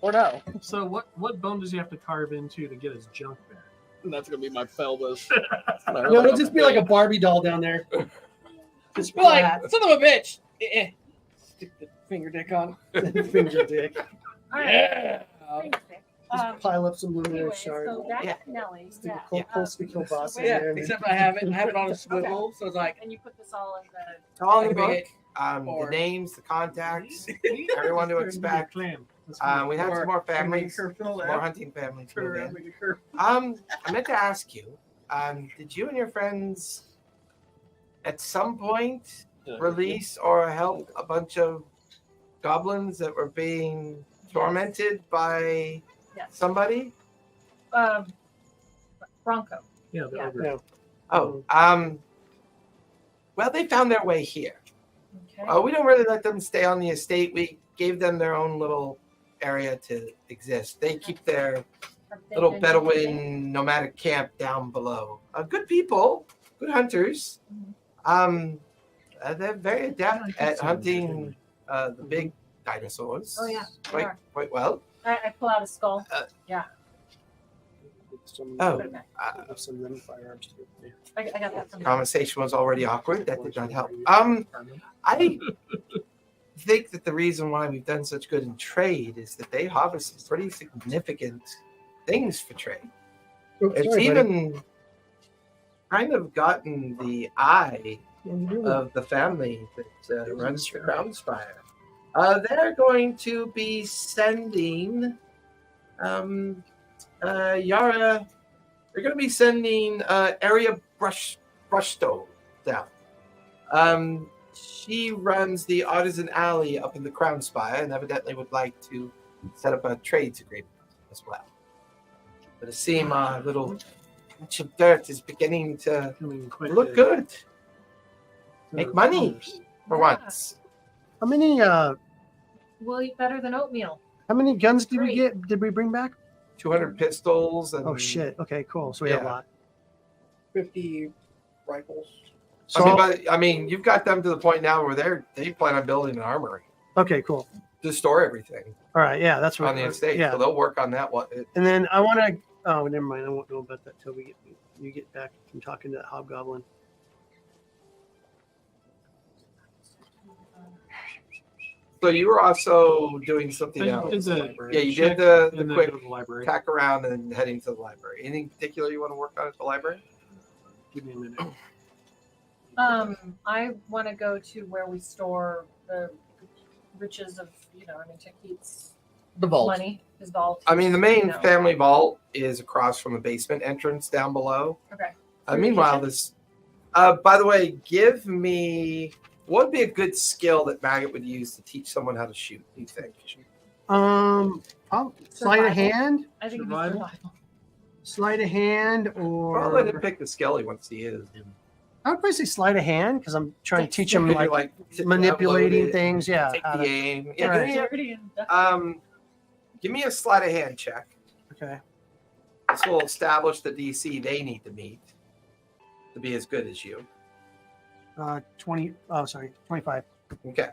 or no. So what bone does he have to carve into to get his junk back? And that's gonna be my pelvis. No, it'll just be like a Barbie doll down there. Just Be like, flat. son of a bitch. Stick the finger dick on. Finger dick. all right. Yeah. Thanks, Nick. Just pile up some luminary Anyway, shards. so that's Yeah. Nelly. Stick Yeah. a cold pulse to kill boss in Yeah, there. except I have it on a swivel, so it's like And you put this all in the It's all in the Like a book. big- The or- names, the contacts, everyone to expect. Clam. We have some more families, Make her feel more that. hunting families. Turn move around, in. make a curve. I meant to ask you, did you and your friends at some point release or help a bunch of goblins that were being tormented by yes. somebody? Bronco. Yeah, the Yeah. ogre. Yeah. Oh, well, they found their way here. Okay. We don't really let them stay on the estate. We gave them their own little area to exist. They keep their Have they little been Bedouin nomadic camp down below. Good people, good hunters. They're very adept at hunting the big dinosaurs. Oh, yeah, they quite are. quite well. I pull out a skull. Some, Oh, some of them firearms too. Yeah. I got that from conversation was already awkward. That did not help. I think that the reason why we've done such good in trade is that they harvest some pretty significant things for trade. Oh, It's sorry, buddy. even kind of gotten the eye What are you doing? of the family that runs the Crownspire. They're going to be sending Yara. They're going to be sending Area Brushstone down. She runs the Artisan Alley up in the Crownspire and evidently would like to set up a trades agreement as well. But it seems our little bunch of dirt is beginning to Becoming quite look the- good Make money. commerce. for Yeah. once. How many We'll eat better than oatmeal. guns did we Great. get? Did we bring back? 200 pistols and Oh shit. Okay, cool. So we have a Yeah. lot. 50 rifles. So I mean, you've got them to the point now where they plan on building an armory okay, cool. to store everything All right, yeah, that's what on the estate. Yeah, So they'll work on that one. and then I want to. Oh, never mind. I won't know about that till you get back from talking to that hobgoblin. So you were also doing something else. Yeah, you did the quick library. tack around and heading to the library. Anything particular you want to work on at the library? Give me a minute. I want to go to where we store the riches of, Takit's The vault. money, his vault. I mean, the main you know. family vault is across from the basement entrance down below. Okay. Meanwhile, this. By the way, give me what would be a good skill that Maggot would use to teach someone how to shoot. Do you think? Sleight of hand, I think Survival? it's survival. sleight of hand, or Well, let him pick the skill he wants to use. I would probably say sleight of hand because I'm trying to teach him Maybe, like sit- manipulating upload it, things. Yeah. Take how the to- aim. Yeah, Right. give me a sleight of hand check. Okay. This will establish the DC they need to meet to be as good as you. 20. Oh, sorry, 25. Okay.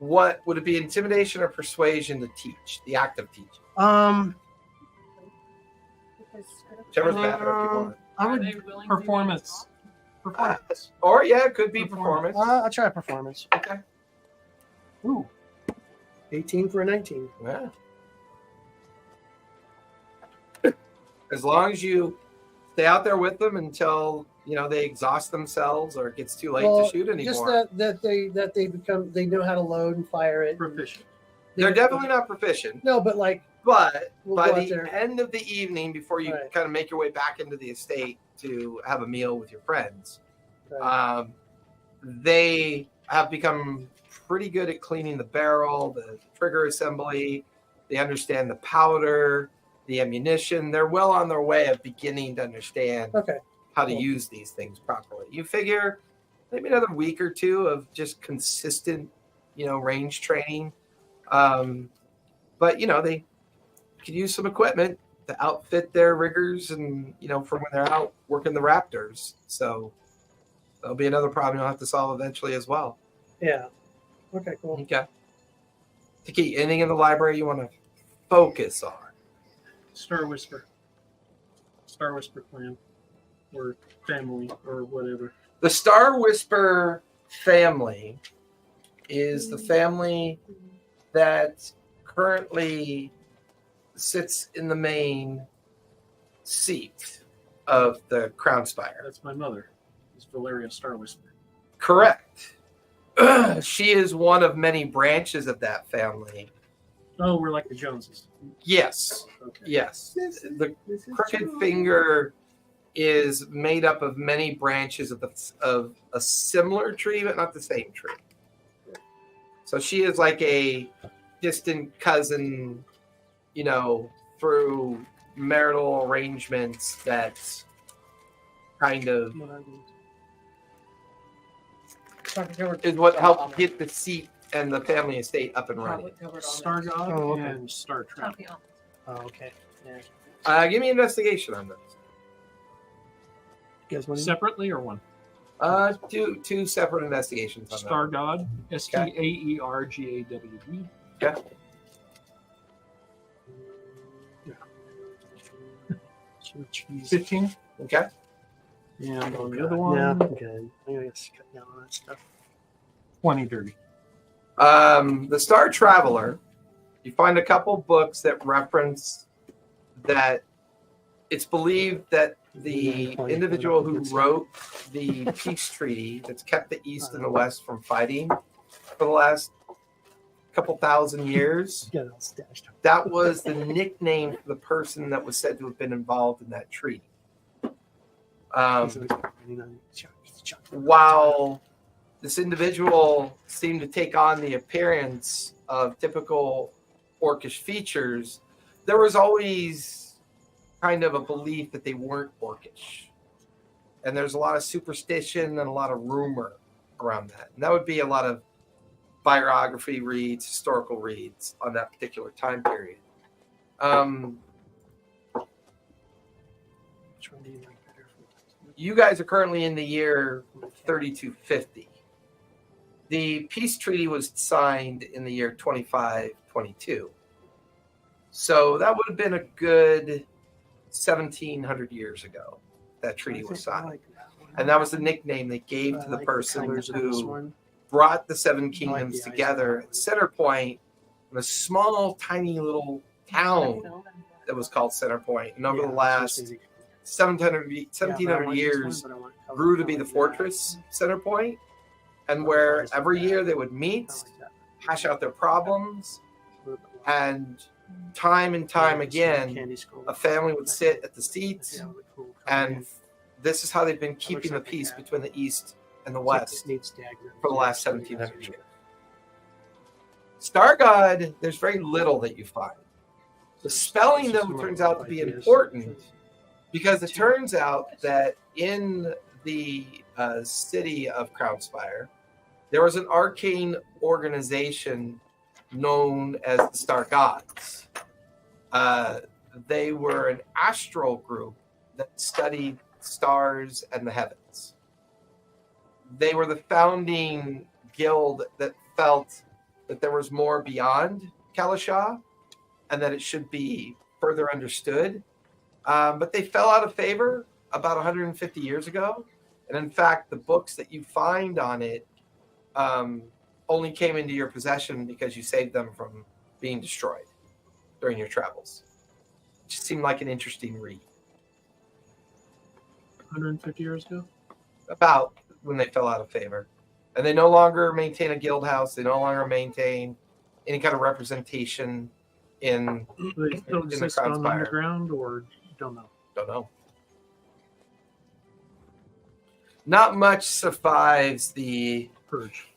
What would it be? Intimidation or persuasion to teach? The act of teaching. Whichever's better if you want. I Are would. they willing to do that as Performance. Performance. Or yeah, it could be performance. I'll try performance. Okay. Ooh. 18 for a 19. Yeah. As long as you stay out there with them until they exhaust themselves or it gets too late to shoot anymore. Just that they know how to load and fire it. Proficient. They're definitely not proficient. No, but like But We'll by go out the there. end of the evening, before you Right. kind of make your way back into the estate to have a meal with your friends, Right. they have become pretty good at cleaning the barrel, the trigger assembly. They understand the powder, the ammunition. They're well on their way of beginning to understand Okay. how to Cool. use these things properly. You figure maybe another week or two of just consistent, range training. But they could use some equipment to outfit their riggers and for when they're out working the raptors. So that'll be another problem you'll have to solve eventually as well. Yeah. Okay, cool. Okay. Taki, anything in the library you want to focus on? Star Whisper. Star Whisper clan. Or family or whatever. The Star Whisper family is the family that currently sits in the main seat of the Crown Spire. That's my mother. It's Valeria Star Whisper. Correct. She is one of many branches of that family. Oh, we're like the Joneses. Yes. Okay. Yes. The crooked finger is made up of many branches of a similar tree, but not the same tree. So she is like a distant cousin, through marital arrangements that kind of is what helped get the seat and the family estate up and running. Star God Oh, okay. and Star Trek. Oh, okay. Yeah. Give me an investigation on this. You guys want to? Separately or one? Two separate investigations on Star that. God. STAERGAWD. Okay. Sure, cheese. 15. Okay. And on the other one, Yeah, I'm good. I'm gonna just cut down on that stuff. 20 dirty. The Star Traveler, you find a couple books that reference that it's believed that the individual who wrote the peace treaty that's kept the East and the West from fighting for the last couple thousand years, Get it all stashed. that was the nickname for the person that was said to have been involved in that treaty. While this individual seemed to take on the appearance of typical orcish features, there was always kind of a belief that they weren't orcish. And there's a lot of superstition and a lot of rumor around that. And that would be a lot of biography reads, historical reads on that particular time period. Which one do you like better? You guys are currently in the year 3250. The peace treaty was signed in the year 2522. So that would have been a good 1700 years ago that treaty was signed. And that was the nickname they gave to the person who brought the seven like kingdoms the together at Center Point in a small, tiny little town that was called Center Point. And over the last 1700 years, grew to be the fortress Center Point, and where every year they would meet, hash out their problems, and time again, a family would sit at the seats, and this is how they've been keeping the peace between the East and the West for the last 1700 years. Star God, there's very little that you find. The spelling, though, turns out to be important because it turns out that in the city of Crownspire, there was an arcane organization known as the Star Gods. They were an astral group that studied stars and the heavens. They were the founding guild that felt that there was more beyond Calisha and that it should be further understood. But they fell out of favor about 150 years ago. And in fact, the books that you find on it only came into your possession because you saved them from being destroyed during your travels. It just seemed like an interesting read. 150 years ago? About when they fell out of favor. And they no longer maintain a guild house. They no longer maintain any kind of representation in Do they still in the exist on Crownspire. underground, or don't know? Don't know. Not much survives the Purge.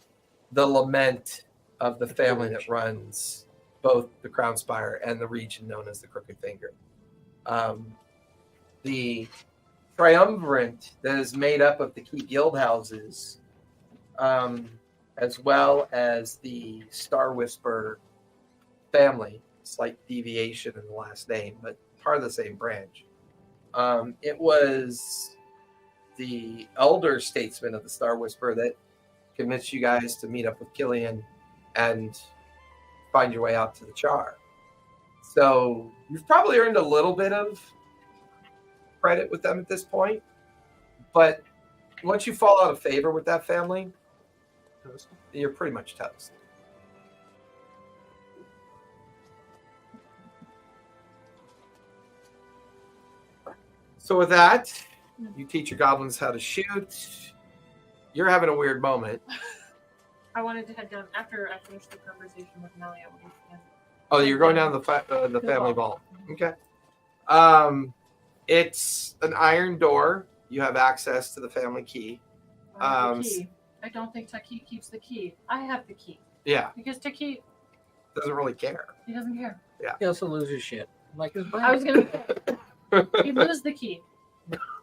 lament of the family that runs both the Crownspire and the region known as the Crooked Finger. The triumvirate that is made up of the key guild houses, as well as the Star Whisper family, slight deviation in the last name, but part of the same branch. It was the elder statesman of the Star Whisper that convinced you guys to meet up with Killian and find your way out to the Char. So you've probably earned a little bit of credit with them at this point, but once you fall out of favor with that family, you're pretty much toast. So with that, you teach your goblins how to shoot. You're having a weird moment. I wanted to head down after I finished the conversation with Melly. I wanted to head Oh, you're going down the family vault. Okay. It's an iron door. You have access to the family key. the key. I don't think Taki keeps the key. I have the key Yeah, because Taki, doesn't really care. he doesn't care. He also loses shit. Like his I was gonna. He loses the key.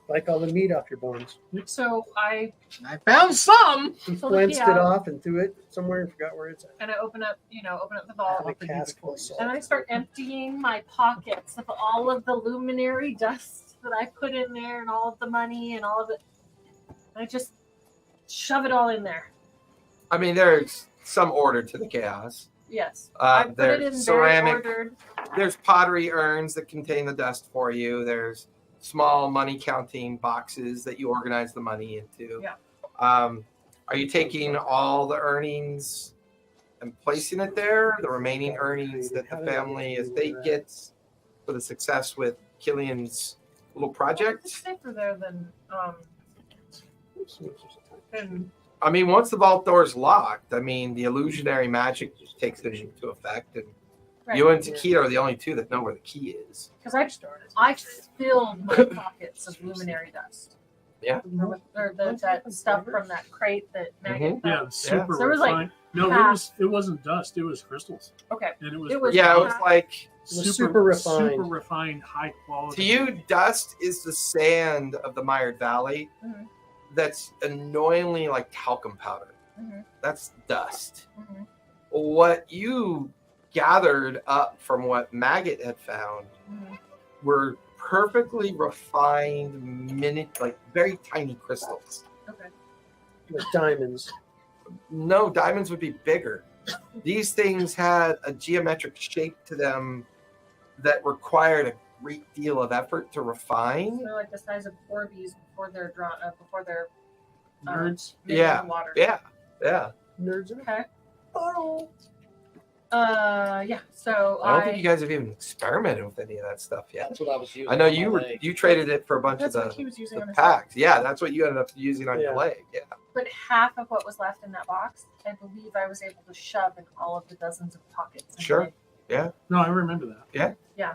Like all the meat off your bones. So I I found some. He Pull the key flensed it out. off and threw it somewhere and forgot where it's at. and I open up the Have vault, a cask full of salt. and I start emptying my pockets of all of the luminary dust that I put in there, and all of the money and all of it. And I just shove it all in there. I mean, there's some order to the chaos. Yes, I put it in There's very ceramic. ordered. There's pottery urns that contain the dust for you. There's small money counting boxes that you organize the money into. Yeah. Are you taking all the earnings and placing it there? The remaining earnings that the family estate gets for the success with Killian's little It's project? safer there than than I mean, once the vault door is locked, I mean, the illusionary magic just takes it into effect, and you and Takita are the only two that know where the key is. because I filled my pockets of luminary dust. Yeah. Or that stuff from that crate that Maggot Yeah, found. super So it was like refined. No, half. it wasn't dust. It was crystals, Okay. and it was, It was- Yeah, it was like, was super refined. super refined, high quality. to you, dust is the sand of the Mired Valley Mhm. that's annoyingly like talcum powder. Mhm. That's dust. Mhm. What you gathered up from what Maggot had found Mhm. were perfectly refined, like very tiny crystals. Okay. Like diamonds. No, diamonds would be bigger. These things had a geometric shape to them that required a great deal of effort to refine. They're like the size of Orbeez before they're drawn before they're Nerds. made Yeah, in water. Yeah, yeah. nerds in it. Okay. Oh. Yeah. So I don't think you guys have even experimented with any of that stuff yet. That's what I was using. I know on you my were leg. you traded it for a bunch That's of what he was using the on his packs. Yeah, that's what you ended up using on your Yeah. leg. Yeah. But half of what was left in that box, I believe I was able to shove in all of the dozens of pockets. in Sure. my- No, I remember that. Yeah? Yeah.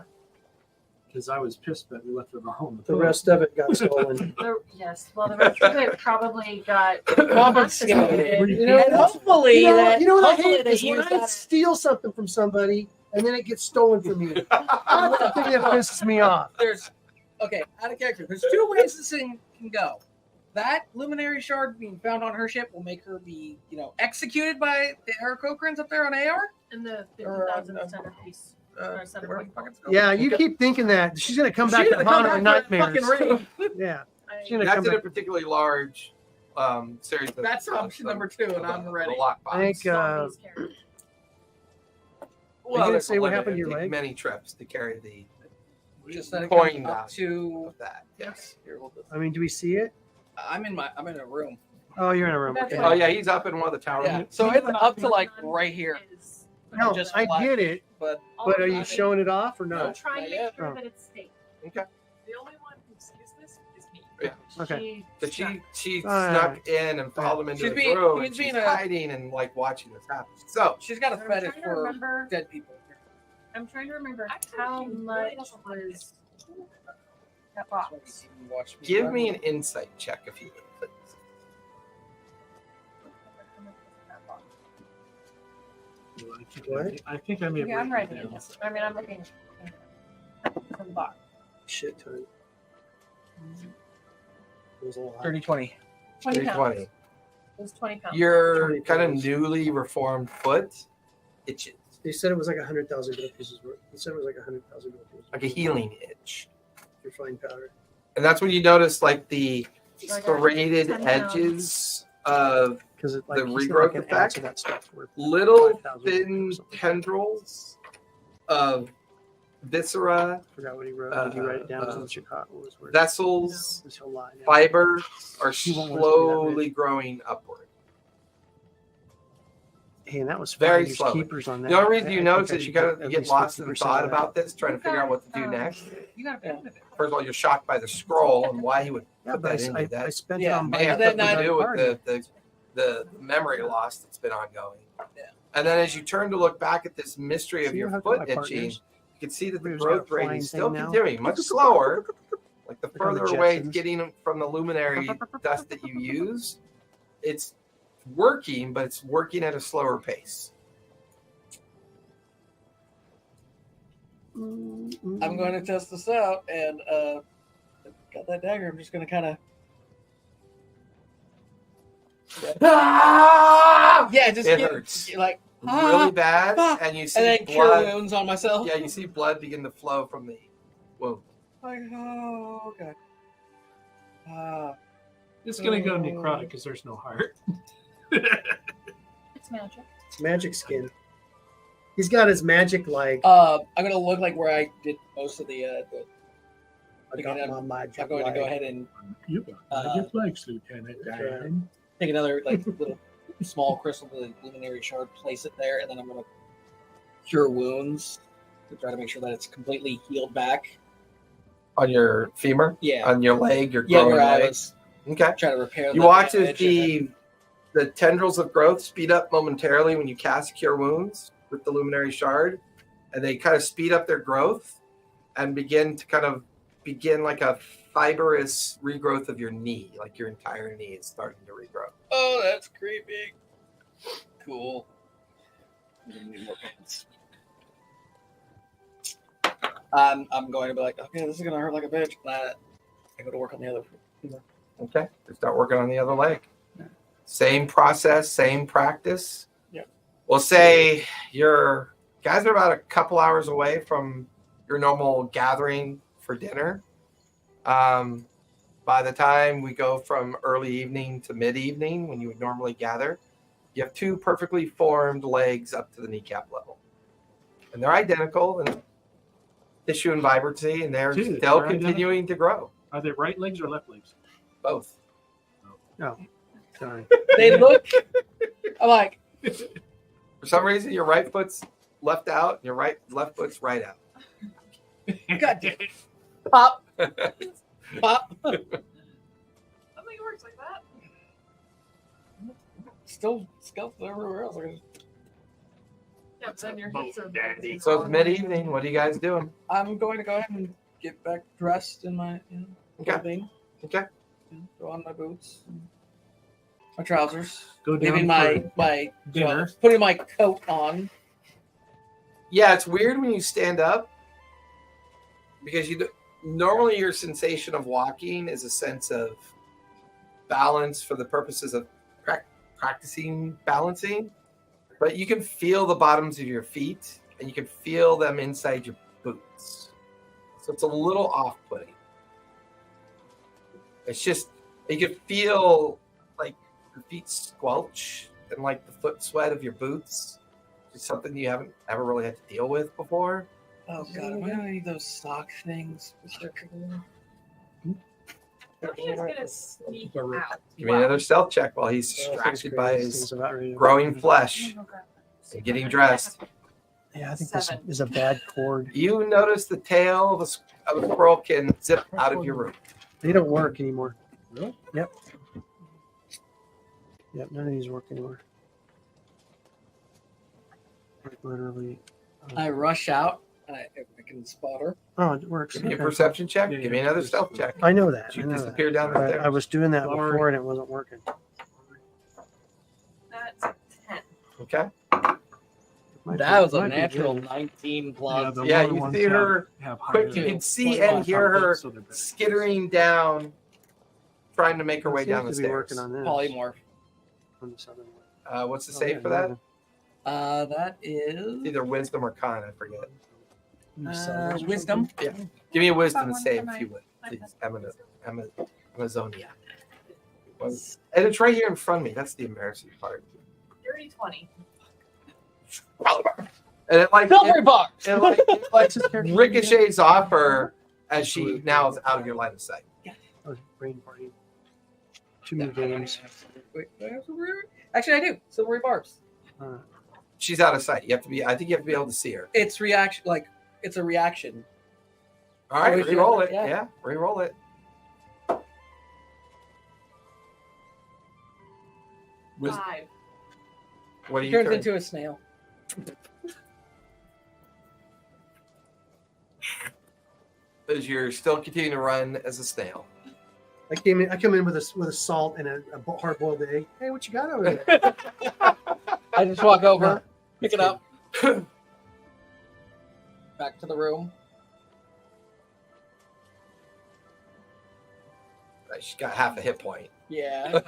Because I was pissed that we left it all in The rest of it got stolen. Yes. Well, the rest of it probably got Confiscated. You know, And hopefully you know that what I hopefully hate they is when use I that. steal something from somebody and then it gets stolen from me. That's the thing that pisses me off. There's okay, out of character. There's two ways this thing can go. That luminary shard being found on her ship will make her be, executed by her co-crins up there on AR. in the Or, 50,000 centerpiece. Center where point. the fuck it's going. Yeah, you keep thinking that. She's going to come back She's to gonna come haunt our back for that nightmares. fucking ring. Yeah. She's I, gonna That's come in a back. particularly large series. That's option number 2, and I'm ready. The lockbox. I think, zombies carry. you gonna there's say a what limit. happened to It'd your take leg? Many trips to carry the Just that it coin comes up to. of that. Yes. Here, hold this. I mean, do we see it? I'm in a room. Oh, you're in a room. That's Okay. Oh yeah, he's up in one of the tower Yeah, rooms. so it's up to like right here, Is- No, just I flat. get it, but but are you I mean- showing it off or I'm not? trying to Not yet. make sure Oh. that it's safe. The only one who sees this is me. Yeah. Okay. But she Alright. snuck in and followed him into She's his being- room. she's And being she's a- hiding and like watching this happen. So she's got a I'm fetish trying to for remember. dead people. I'm trying to remember Actually, how he really much doesn't like was that That's why box. you can watch give run. me an insight check if you would, please. What? I think I may have Yeah, I'm written writing it it. down. I'm looking from the box. Shit ton. It was a lot. 30-20. 20 pounds. 320. It was 20 pounds. Your 20 kind of pounds. newly reformed foot itches. They said it was like 100,000 gold pieces worth. They said it was like 100,000 gold pieces. Like a healing itch. Your fine powder. And that's when you notice like the Like a serrated 10 pounds. edges of Because it The like he said, regrowth like an ounce effect? of that stuff's worth little 5,000 thin or something. tendrils of viscera, I forgot what he wrote. Did you write it down? So that you caught what was worth? vessels, This whole line. fibers are He won't want us to do that, slowly growing upward. Hey, and that was Very 5 years slowly. keepers on that. The only reason I you think notice I is you should gotta put at get least lost in 50% thought of that. about this, trying to figure out what to do Um, next. You got a bit of it. First of all, you're shocked by the scroll and why he would Yeah, put but that in you. I That spent Yeah, it on may have and then something to I- do with party. the memory loss that's been ongoing. Yeah. And then as you turn to look back at this mystery of See your how foot my itching, partners- you can see that the We've got a growth rate flying is still thing now. continuing, much slower. Like the Like on the further away it's Jetsons. getting from the luminary dust that you use, it's working, but it's working at a slower pace. I'm going to test this out, and got that dagger. I'm just going to kind of yeah, just It get, hurts. like Really bad, ah, and you see and then cure blood. wounds on myself. Yeah, you see blood begin to flow from the wound. Like, oh, okay. It's gonna go necrotic because there's no heart. It's magic. It's magic skin. He's got his magic like. I'm going to look like where I did most of the I got my magic. I'm going to go light. ahead and You got magic legs, Lieutenant Dan. take another like little small crystal with a luminary shard, place it there, and then I'm going to cure wounds to try to make sure that it's completely healed back. On your femur, Yeah, on your leg, your yeah, growing where I leg. was Okay. trying to repair. You the watch as damage and the tendrils of growth speed up momentarily when you cast Cure Wounds with the Luminary Shard, and they kind of speed up their growth and begin like a fibrous regrowth of your knee, like your entire knee is starting to regrow. oh, that's creepy. Cool. I'm gonna need more pants. I'm going to be like, okay, this is gonna hurt like a bitch. I go to work on the other. Okay, to start working on the other leg. Same process, same practice. Yeah. We'll say your guys are about a couple hours away from your normal gathering for dinner. By the time we go from early evening to mid-evening, when you would normally gather, you have two perfectly formed legs up to the kneecap level, and they're identical in tissue and vibrancy, and they're Dude, still they're continuing to grow. Are they right legs or left legs? Both. No. Sorry. They look. I'm like, For some reason, your right foot's left out, and your left foot's right out. God damn it. Pop. Pop. I don't think it works like that. Still scalp everywhere else. Yeah, but then your hips are bent. So it's mid-evening. What are you guys doing? I'm going to go ahead and get back dressed in my Okay. clothing. Okay. Throw on my boots, my trousers, Go down leaving my dinner. putting my coat on. Yeah, it's weird when you stand up because normally your sensation of walking is a sense of balance for the purposes of practicing balancing, but you can feel the bottoms of your feet and you can feel them inside your boots. So it's a little off-putting. It's just, you can feel like your feet squelch and like the foot sweat of your boots. It's something you haven't ever really had to deal with before. Oh god, am I gonna need those sock things? He is gonna sneak out. Give me another stealth check while he's distracted by his growing flesh and getting dressed. Yeah, I think this 7. is a bad cord. You notice the tail of a squirrel can zip out of your room. They don't work anymore. Really? Yep. Yep, none of these work anymore. Like literally. I rush out and I can spot her. Oh, it works. Give me a Okay. perception check. Yeah, Give me another stealth check. I know that. She I know that. disappeared down the But stairs. I was doing that Sorry. before and it wasn't working. That's a 10. Okay. That was a natural 19 plus. the Yeah, lower you ones see her have quick. You higher- can see and hear her so they're better. skittering down, trying to make her way It down the seems to be stairs. working on this. Polymorph. On this other one. What's the Oh, save yeah, for that? That is Either wisdom or con, I forget. wisdom. Yeah. Give me a wisdom One save for if you would, my please. Amazonia. And it's right here in front of me. That's the embarrassing part. Dirty 20. And it like Silvery box. it like ricochets off her as she now is out of your line of sight. Oh, brain party. Too many games. Wait, do I have silvery? Actually, I do. Silvery barbs. She's out of sight. You have to be. I think you have to be able to see her. It's reaction. Like it's a reaction. All right, Always re-roll do it. it, yeah. Yeah, re-roll it. Wis- 5. What do you Turns turn? into a snail. As you're still continuing to run as a snail. I come in with a salt and a hard boiled egg. Hey, what you got over there? I just walk over, No, pick it up, back to the room. She's got half a hit point. Yeah,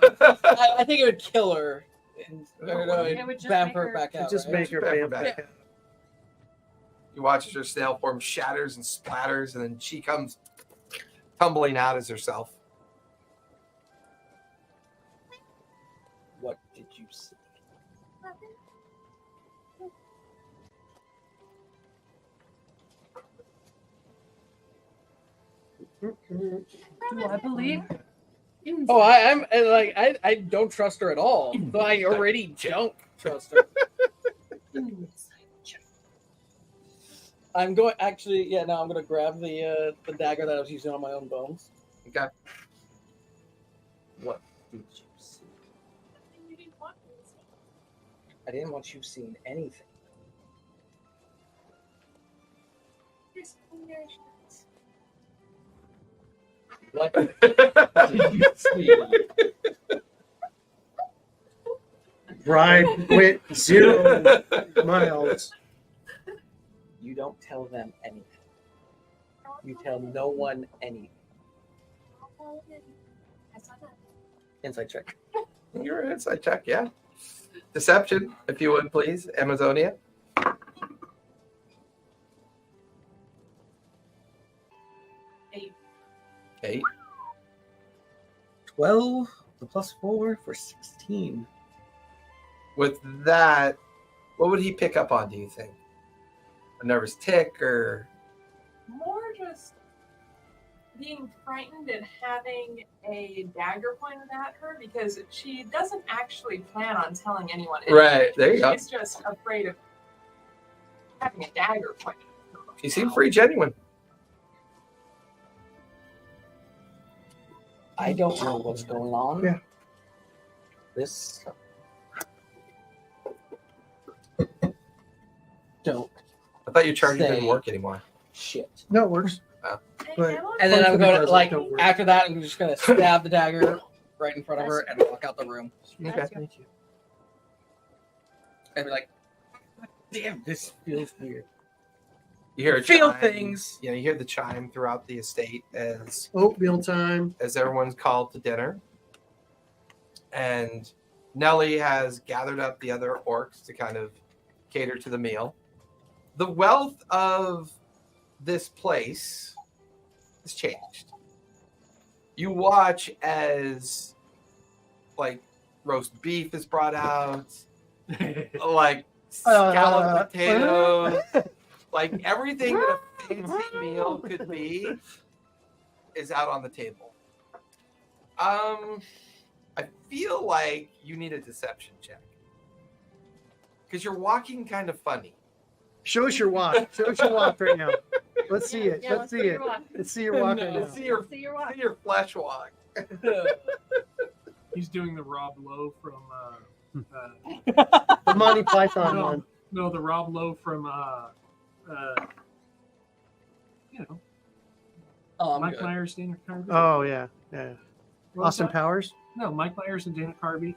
I think it would kill her. And, or no, It would just bamf make her her- back out. Just right? make her Back her bam back. back. You watch as her snail form shatters and splatters, and then she comes tumbling out as herself. What did you see? Do I believe? Oh, I'm like I don't trust her at all. So I already don't trust her. I'm going actually. Yeah, no, I'm gonna grab the dagger that I was using on my own bones. Okay. What did you see? You didn't want this. I didn't want you seeing anything. What did you see? Bride went 0 miles. You don't tell them anything. You tell no one anything. Insight check. You're an inside check, yeah. Deception, if you would, please, Amazonia. 8. 8. 12 plus 4 for 16. With that, what would he pick up on, do you think? A nervous tick or More just being frightened and having a dagger pointed at her because she doesn't actually plan on telling anyone anything. Right, there you go. She's just afraid of having a dagger pointed at her. You seem pretty genuine. I don't know what's going on. Yeah. This. Don't I thought your charger didn't Say- work anymore. shit. No, it works. But- And then I'm Hopefully going it to, doesn't. like, Don't worry. after that, I'm just going to stab the dagger right in front of her and walk out the room. Okay. Thank you. And be like, damn, this feels weird. You hear a Feel chime. things. You hear the chime throughout the estate Oatmeal time. as everyone's called to dinner. And Nellie has gathered up the other orcs to kind of cater to the meal. The wealth of this place has changed. You watch as like roast beef is brought out, like scalloped potatoes, like everything that a fancy meal could be is out on the table. I feel like you need a deception check because you're walking kind of funny. Show us your walk. Show us your walk right now. Let's see it. Yeah, Let's see it. Let's see your walk right now. Let's see your, See your walk. see your flesh walk. He's doing the Rob Lowe from The Monty Python No. one. no, the Rob Lowe from you know, Oh, I'm Mike good. Myers, Dana Carvey. Oh yeah, yeah. What was Austin that? Powers. No, Mike Myers and Dana Carvey.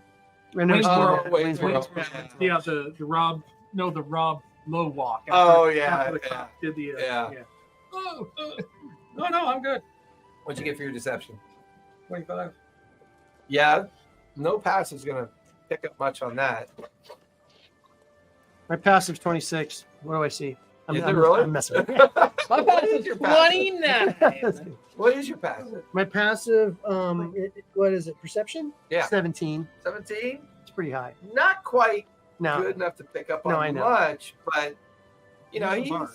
I know he's doing Oh, that. wait, Wayne's wait, World. wait. Yeah, the Rob Lowe walk. Oh, yeah, after the yeah. cop did the Yeah. Oh, no, I'm good. What'd you get for your deception? 25. Yeah, no pass is gonna pick up much on that. My passive's 26. What do I see? Is it really? I'm messing with you. My pass is Your pass. 29. What is your pass? My passive, what is it? Perception? Yeah. 17. 17? It's pretty high. Not quite No. good enough to pick up No, on I know. much, but you know, He's a bard.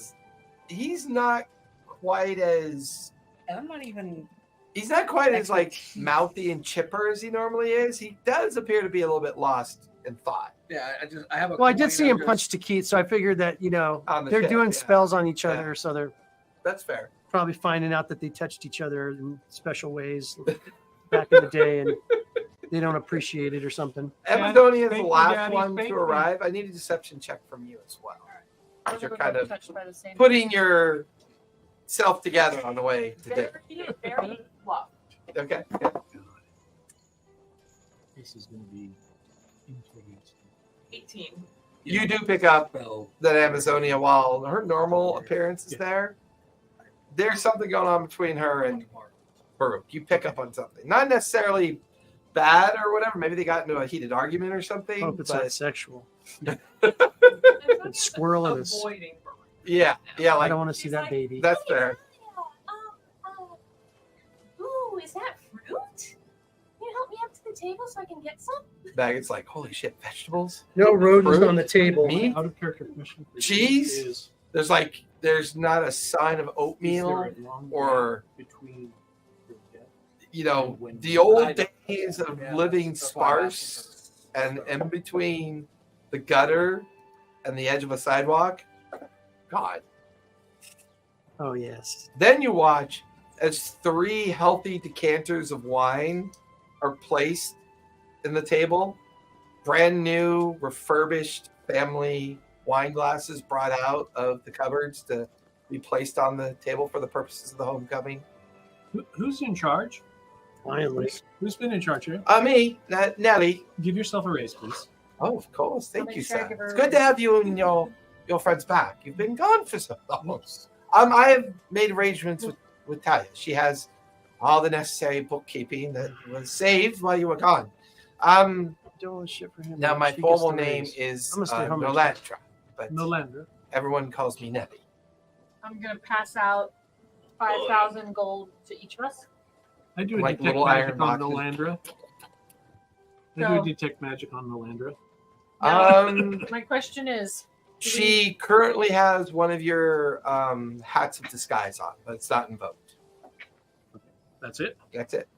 he's not quite as And I'm not even. he's not quite as like mouthy and chipper as he normally is. He does appear to be a little bit lost in thought. Yeah, I have a. Well, I did coin, see him just- punch Takit, so I figured that, On the they're ship, doing yeah. spells on each Yeah. other, so they're That's fair. probably finding out that they touched each other in special ways back in the day, and they don't appreciate it or something. Amazonia is the Thank you, last Daddy. one Thank to you. arrive. I need a deception check from you as well. Those You're were kind both of touched by the same putting your self together on the way to dinner. Very, very fluff. Okay. Yeah. This is going to be influenced. 18. You do pick up Spell. that Amazonia, while her normal appearance is there, there's something going on between her and Baruch. You pick up on something. Not necessarily bad or whatever. Maybe they got into a heated argument or something. Hope it's but not sexual. And squirrel Sonia's it is. avoiding Baruch. yeah, I like don't want to see that baby. that's fair. Ooh, is that fruit? Can you help me up to the table so I can get some? Baggett's like, holy shit, vegetables? No rodents Fruit? on the table. Meat? Out of character question. for you Cheese? is There's not a sign of there oatmeal a long or gap between your death? the old I don't- days of Yeah, living that's why I'm asking sparse and in between the gutter and the edge of a sidewalk. God. Oh yes. Then you watch as 3 healthy decanters of wine are placed in the table. Brand new, refurbished family wine glasses brought out of the cupboards to be placed on the table for the purposes of the homecoming. Who's in charge? Finally. Who's been in charge here? Me, Nelly. Give yourself a raise, please. Oh, of course. Thank I'll you, make sure I sir. give her It's a good to raise. have you and your friends back. You've been gone for so long. I have made arrangements with Talia. She has all the necessary bookkeeping that was saved while you were gone. Don't want shit for him. Now my She gets formal the name raise. is I'm gonna stay home and Nolandra, but Nolanda. everyone calls me Nelly. I'm gonna pass out 5,000 gold to each of us. I do a Like detect little magic iron on So- boxes. Nolandra. I do a detect magic on Nolandra. My question is, She currently has one of your hats of disguise on, but it's not invoked. That's it. That's it.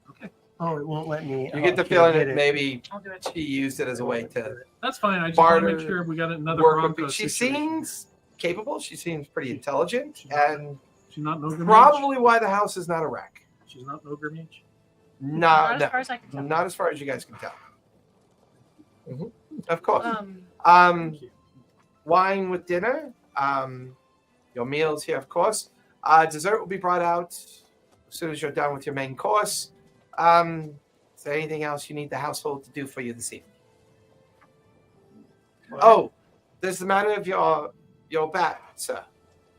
Oh, it won't let me. You get the okay, feeling get that it. maybe I'll do it. she used it as a way to That's fine. I just want to make Barter, sure we got another work Bronco with. She situation. seems capable. She seems pretty intelligent, and She's not an ogre mage. probably why the house is not a wreck. She's not an ogre mage. Not No, as far as I can tell. not as far as you guys can tell. Of course. Thank you. Wine with dinner. Your meals here, of course. Dessert will be brought out as soon as you're done with your main course. Is there anything else you need the household to do for you this evening? Oh, there's the matter of your bat, sir.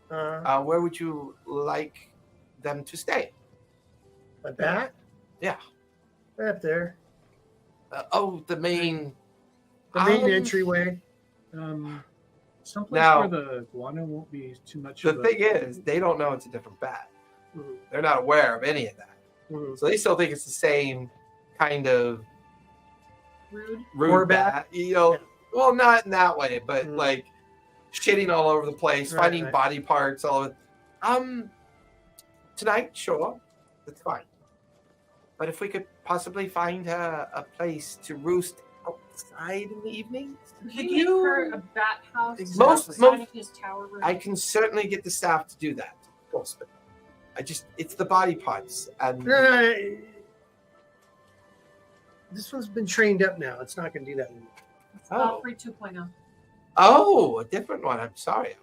Where would you like them to stay? My bat? Yeah. Right up there. The main. The main entryway. Someplace Now- where the guano won't be too much. The of a- thing is, they don't know it's a different bat. Mhm. They're not aware of any of that. Mhm. So they still think it's the same kind of Rude. rude Or bat. You know, Yeah. well, not in that way, but Mhm. like shitting all over the place, Right, finding right. body parts, all of it. Tonight, sure, that's fine. But if we could possibly find a place to roost outside in the evenings, Could you her a bat house Most- outside of his tower room? I can certainly get the staff to do that. Of course, but it's the body parts and This one's been trained up now. It's not going to do that anymore. Valkyrie 2.0. oh, a different one. I'm sorry,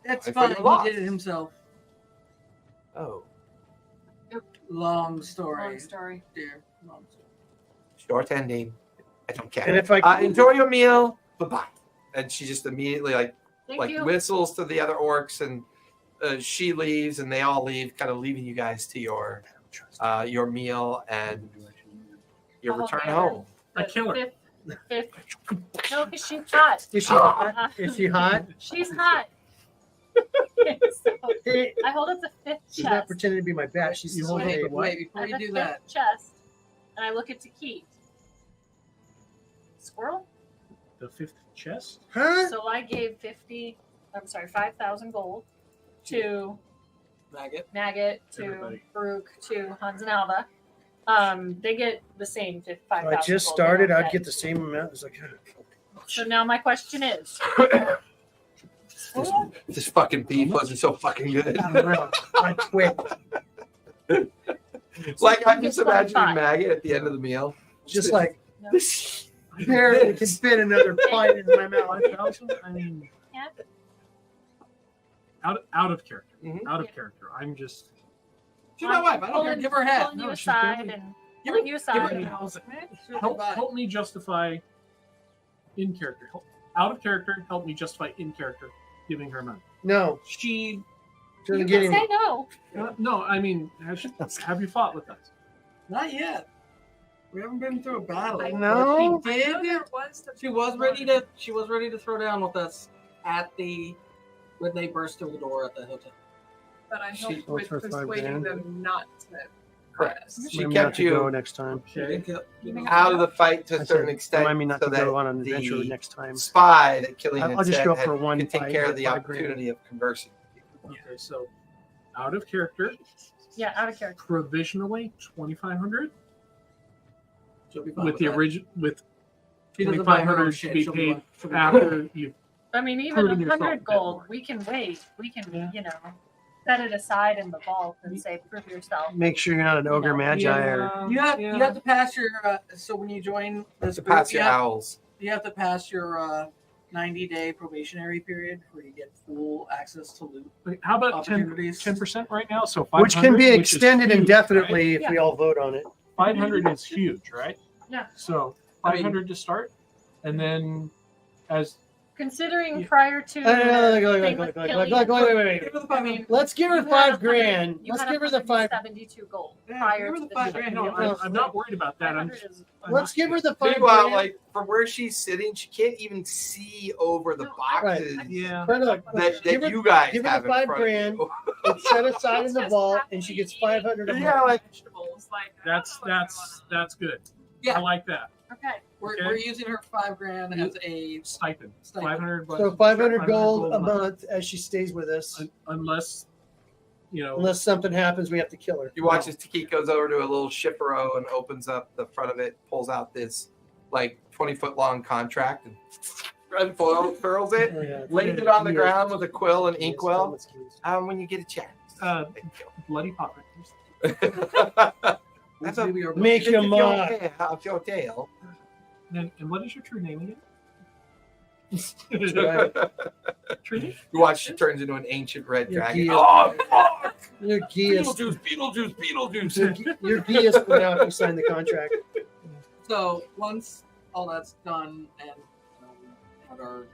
It's I fine. figured lost. He did it himself. oh, Long story. Long story. Dear. Long story. short ending. I don't care. And if I Enjoy your meal. Bye bye. And she just immediately Thank you. whistles to the other orcs, and she leaves, and they all leave, kind of leaving you guys to your meal and your Oh, return man. home. I kill her. Fifth. No, because she's hot. is she hot? Is she hot? She's hot. So, Hey, I hold up the fifth she's not chest. pretending to be my bat. She's You just hold up hey, the what? Wait, before I you have do the that, fifth chest, and I look at Takit. Squirrel. The fifth chest. Huh? So I gave 5,000 gold to maggot. Maggot, to Everybody. Baruch, to Hans and Alva. They get the same 5,000 I just gold. started. They don't I'd get the same amount. It's like, So now my question is, This fucking beef wasn't so fucking good. I don't know. I quit. Like I'm just It's like imagining five. Maggot at the end of the meal. Just like No. This. barely can fit another bite in my mouth. 5,000? I mean, Yeah. out of character. Mhm. Out of Yeah. character. I'm just. She's my wife. I don't care. Give her a hat. Pulling you No, she's aside good. and Give pulling you her a aside. hat. Help me justify in character. Out of character, help me justify in character giving her money. No, She. doesn't You get can any. say no. No, I mean, have you fought with us? Not yet. We haven't been through a battle. No. She did. There was the She was ready to. She was ready to throw down with us when they burst through the door at the hotel. but I She- helped What's with her 5 persuading grand? them not to Correct. press. She Remind me not kept to go you next time. out of the fight to I a said, certain extent, remind me not so to go that on an adventure the next time. spy that Killian I'll had just said go had- for one could take fight care and of the get 5 grand. opportunity of conversing. Okay, so out of character, Yeah, out of character. provisionally 2,500 She'll be fine with the that. original with She doesn't buy her own 2,500 to shit. be She'll paid she'll fine. after you. I mean, even Proving yourself 100 a bit gold, more. we can wait. We can, Yeah. set it aside in the vault and say, prove yourself. Make sure you're not an ogre magi or You have to pass your. So when you join this To group, pass your owls. you have to pass your 90-day probationary period where you get full access to loot Wait, how about opportunities. 10% right now? So 500, which can be which is extended huge, indefinitely right? if we all vote on it. 500 is huge, right? Yeah. So I mean- 500 to start, and then as Considering Yeah. prior to Wait, the wait, thing wait, with wait, killing- wait. Give her the 5 I mean, Let's give her you had 5 grand. you Let's had give her the 5. 172 gold Yeah, prior give her to the the 5 deal. grand. no, I'm not worried about that. I'm 500 is- Let's give her the 5 Meanwhile, grand. like from where she's sitting, she can't even see over the No, boxes yeah. Right, look, that give her- you guys give her have the in 5 front grand. of you. It's set aside in the Just vault, have and she to gets eat 500 a Yeah, month. like vegetables. Like That's good. Yeah. I like that. Okay. We're, Okay. we're using her 5 grand as a Stipend. stipend. 500 bucks. So 500 gold 500 a month as she stays with us. Unless you know, Unless something happens, we have to kill her. You watch as Taki goes over to a little shipero and opens up the front of it, pulls out this like 20-foot long contract and unfurls it, Oh, yeah. lays it on the ground with a quill and inkwell. When you get a chance. Thank bloody pop. you. That's a Make him off your tail. And what is your true name again? Trini? You watch, she turns into an ancient red Your dragon. gear. Oh, fuck! Your Geas. Beetlejuice. Your Geas for now if you sign the contract. So once all that's done and we had our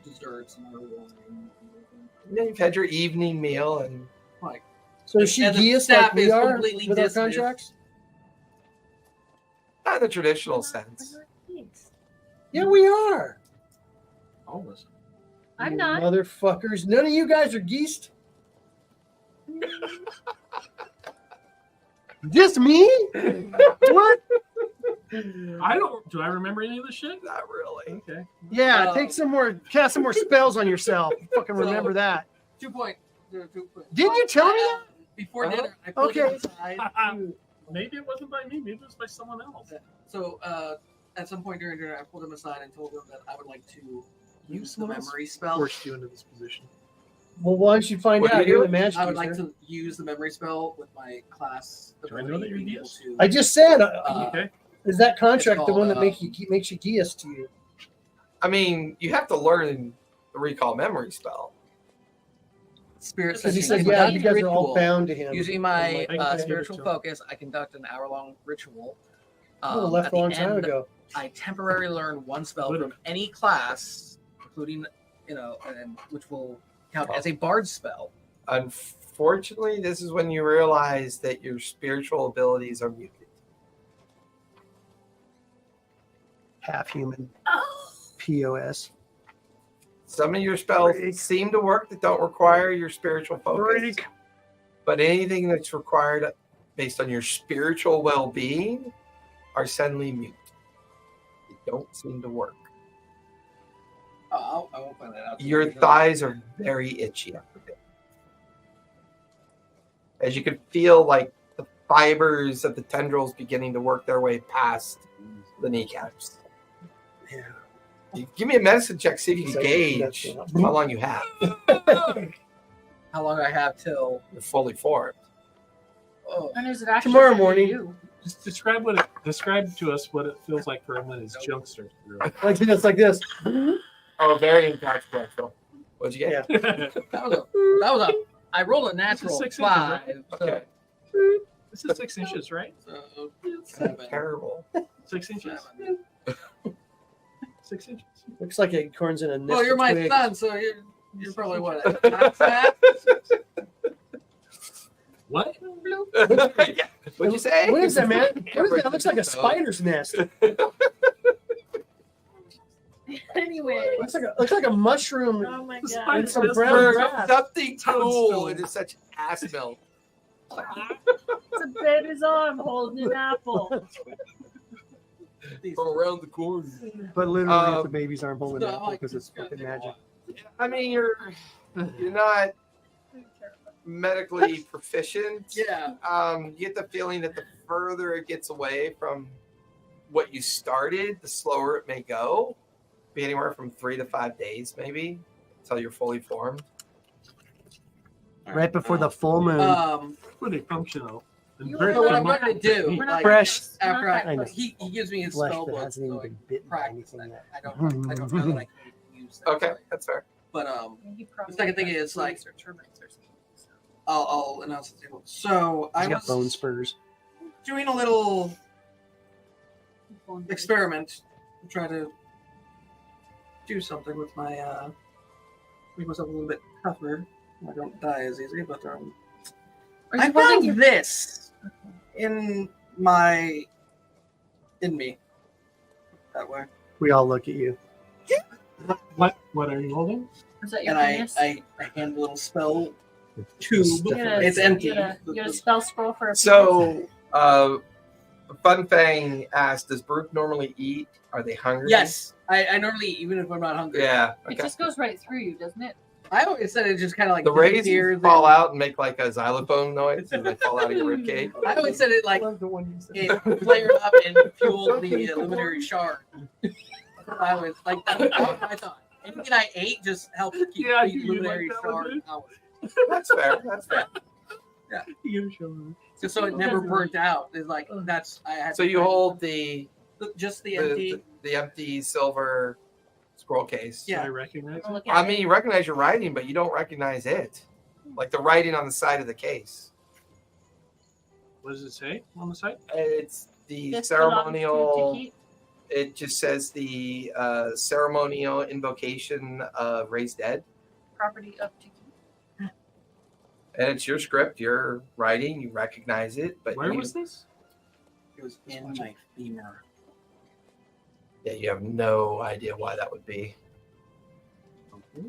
desserts and our wine, and And then you've had your evening meal and like So is she And the Geas staff like we is are completely with our dismissed. contracts? not in the traditional sense. Yeah, we are. Almost. I'm You not. Motherfuckers. None of you guys are geese. Just me? What? I don't. Do I remember any of this shit? Not really. Okay. Yeah, take some more, cast some more spells on yourself. Fucking remember that. 2.2. Didn't you tell me that? Before Uh-huh. dinner, I pulled Okay. him aside. Maybe it wasn't by me. Maybe it was by someone else. So at some point during dinner, I pulled him aside and told him that I would like to use the Someone else memory spell. forced you into this position. Well, why don't you find What do out? you You're do? the magic I would like user. to use the memory spell with my class. Do I know that you're being able Geas? to- I just said, Okay. is that contract It's the one called, that makes you Geas to you? I mean, you have to learn the recall memory spell. Spirit Because he session. said, I yeah, conduct you a guys are all ritual. bound to him. Using my I can give it spiritual to him. focus, I conduct an hour-long ritual. I would have left At a long the time end, ago. I temporarily learn one spell Good. from any class, including, and which will count as a bard spell. Unfortunately, this is when you realize that your spiritual abilities are muted. Half human. POS. Some of your spells Break. seem to work that don't require your spiritual focus. Break. But anything that's required based on your spiritual well-being are suddenly mute. They don't seem to work. Oh, I won't find that out. Your thighs are very itchy after this. As you can feel like the fibers of the tendrils beginning to work their way past the kneecaps. Yeah. You give me a medicine check, see if you can gauge That's- how long you have. How long I have till? You're fully formed. Oh, When is it actually Tomorrow gonna be morning. you? Just describe to us what it feels like for him when his junk starts to grow. Like this. Oh, very inconsequential. What'd you get? Yeah. that was a. I rolled a natural 6 inches, 5. Okay. This is 6 inches, right? So, That's terrible. 6 inches. 6 inches. Looks like it corns in a nest. Well, you're of my twigs. son, so you're probably what? half that? What? Yeah. What'd you say? What is that, man? What is that? It looks like a spider's nest. Anyway. Looks like a mushroom. Oh my The god. And some Spider's brown For grass. something cool Toadstool. into such ass milk. It's a baby's arm holding an apple. From around the corner. But literally, it's Um, a baby's arm holding no, an I'm apple like, because it's fucking magic. I mean, you're not medically proficient. Yeah. You get the feeling that the further it gets away from what you started, the slower it may go. Be anywhere from 3 to 5 days, maybe, until you're fully formed. Right before the full moon. Pretty functional. And You very are So what I'm not- going to do, We're not like, Fresh. after not I know. that he gives me his Flesh spell that book, hasn't even so I been bitten by practice anything that. yet. I don't know that I can use that. Okay, that's fair. But He the probably second thing has is like fleas or termites or something, so. I'll announce the table. So I He's got bone was spurs. doing a little experiment to try to do something with my make myself a little bit tougher. I don't die as easy, but Are I you found holding your this in me that way, We all look at you. What are you holding? is that your and penis? I hand a little spell tube. You get a- It's empty. You get a spell scroll for a penis? So, Fun Fang asked, does Brooke normally eat? Are they hungry? Yes, I normally eat even if I'm not hungry. Yeah. It Okay. just goes right through you, doesn't it? I always said it just kind of like The disappears raisins fall and- out and make like a xylophone noise as they fall out of your ribcage. I always said it like the one you said. it flared up and fueled the luminary shard. I was like, that was my thought. Anything I ate just helped keep Yeah, the you luminary like that one, shard dude? out. That's fair. That's fair. Just so it never burnt out. It's like that's I had. So you hold the just the empty. the empty silver scroll case. Yeah. I recognize it. Look at I mean, you recognize your writing, but you don't recognize it. Like the writing on the side of the case. What does it say on the site? It's the This belongs to ceremonial. Tiki. It just says the ceremonial invocation of raised dead. Property of Tiki. And it's your script, your writing, you recognize it, but Where you, was this? It was in my femur. yeah, you have no idea why that would be. Okay.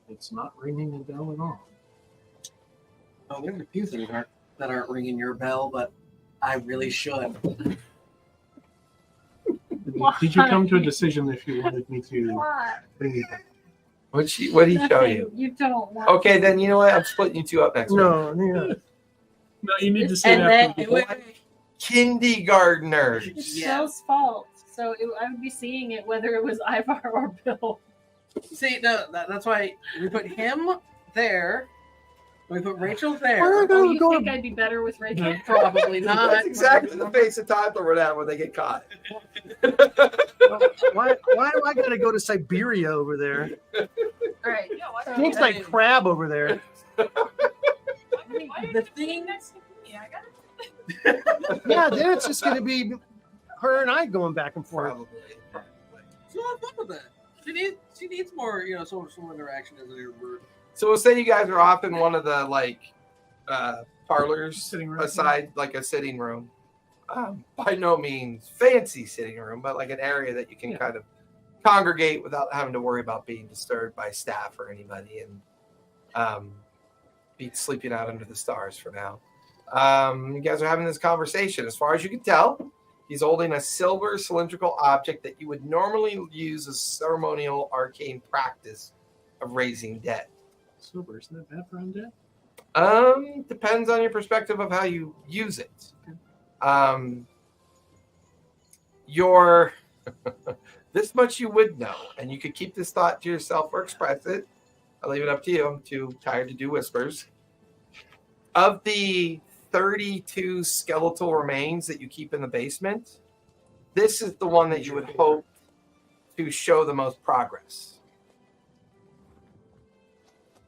It's not ringing a bell at all. Oh, there's a few things that aren't ringing your bell, but I really should. Did you come to a decision if you wanted me to What? bring you back? What'd he show you? You don't want. Okay, then you know what? I'm splitting you two up next week. No, yeah. No, you need to say And that. then for the- Kindergartners. It's Yeah. Bill's fault. So I would be seeing it whether it was Ivar or Bill. See, no, that's why we put him there. We put Rachel there. Oh, you think I'd be better with Rachel? Probably not. That's exactly the face of toddler would have when they get caught. Why do I gotta go to Siberia over there? All right. Yeah, why Things like crab over there. The thing next to me, I got it. Yeah, then it's just gonna be her and I going back and forth. Probably. So I'm fun with that. She needs more, social interaction as an bird. So we'll say you guys are off in one of the parlors Sitting room. aside, like a sitting room. By no means fancy sitting room, but like an area that you can Yeah. kind of congregate without having to worry about being disturbed by staff or anybody, and be sleeping out under the stars for now. You guys are having this conversation. As far as you can tell, he's holding a silver cylindrical object that you would normally use as ceremonial arcane practice of raising dead. Silver, isn't that bad for undead? Depends on your perspective of how you use it. Your this much you would know, and you could keep this thought to yourself or express it. I'll leave it up to you. I'm too tired to do whispers. Of the 32 skeletal remains that you keep in the basement, this is the one that you would hope to show the most progress.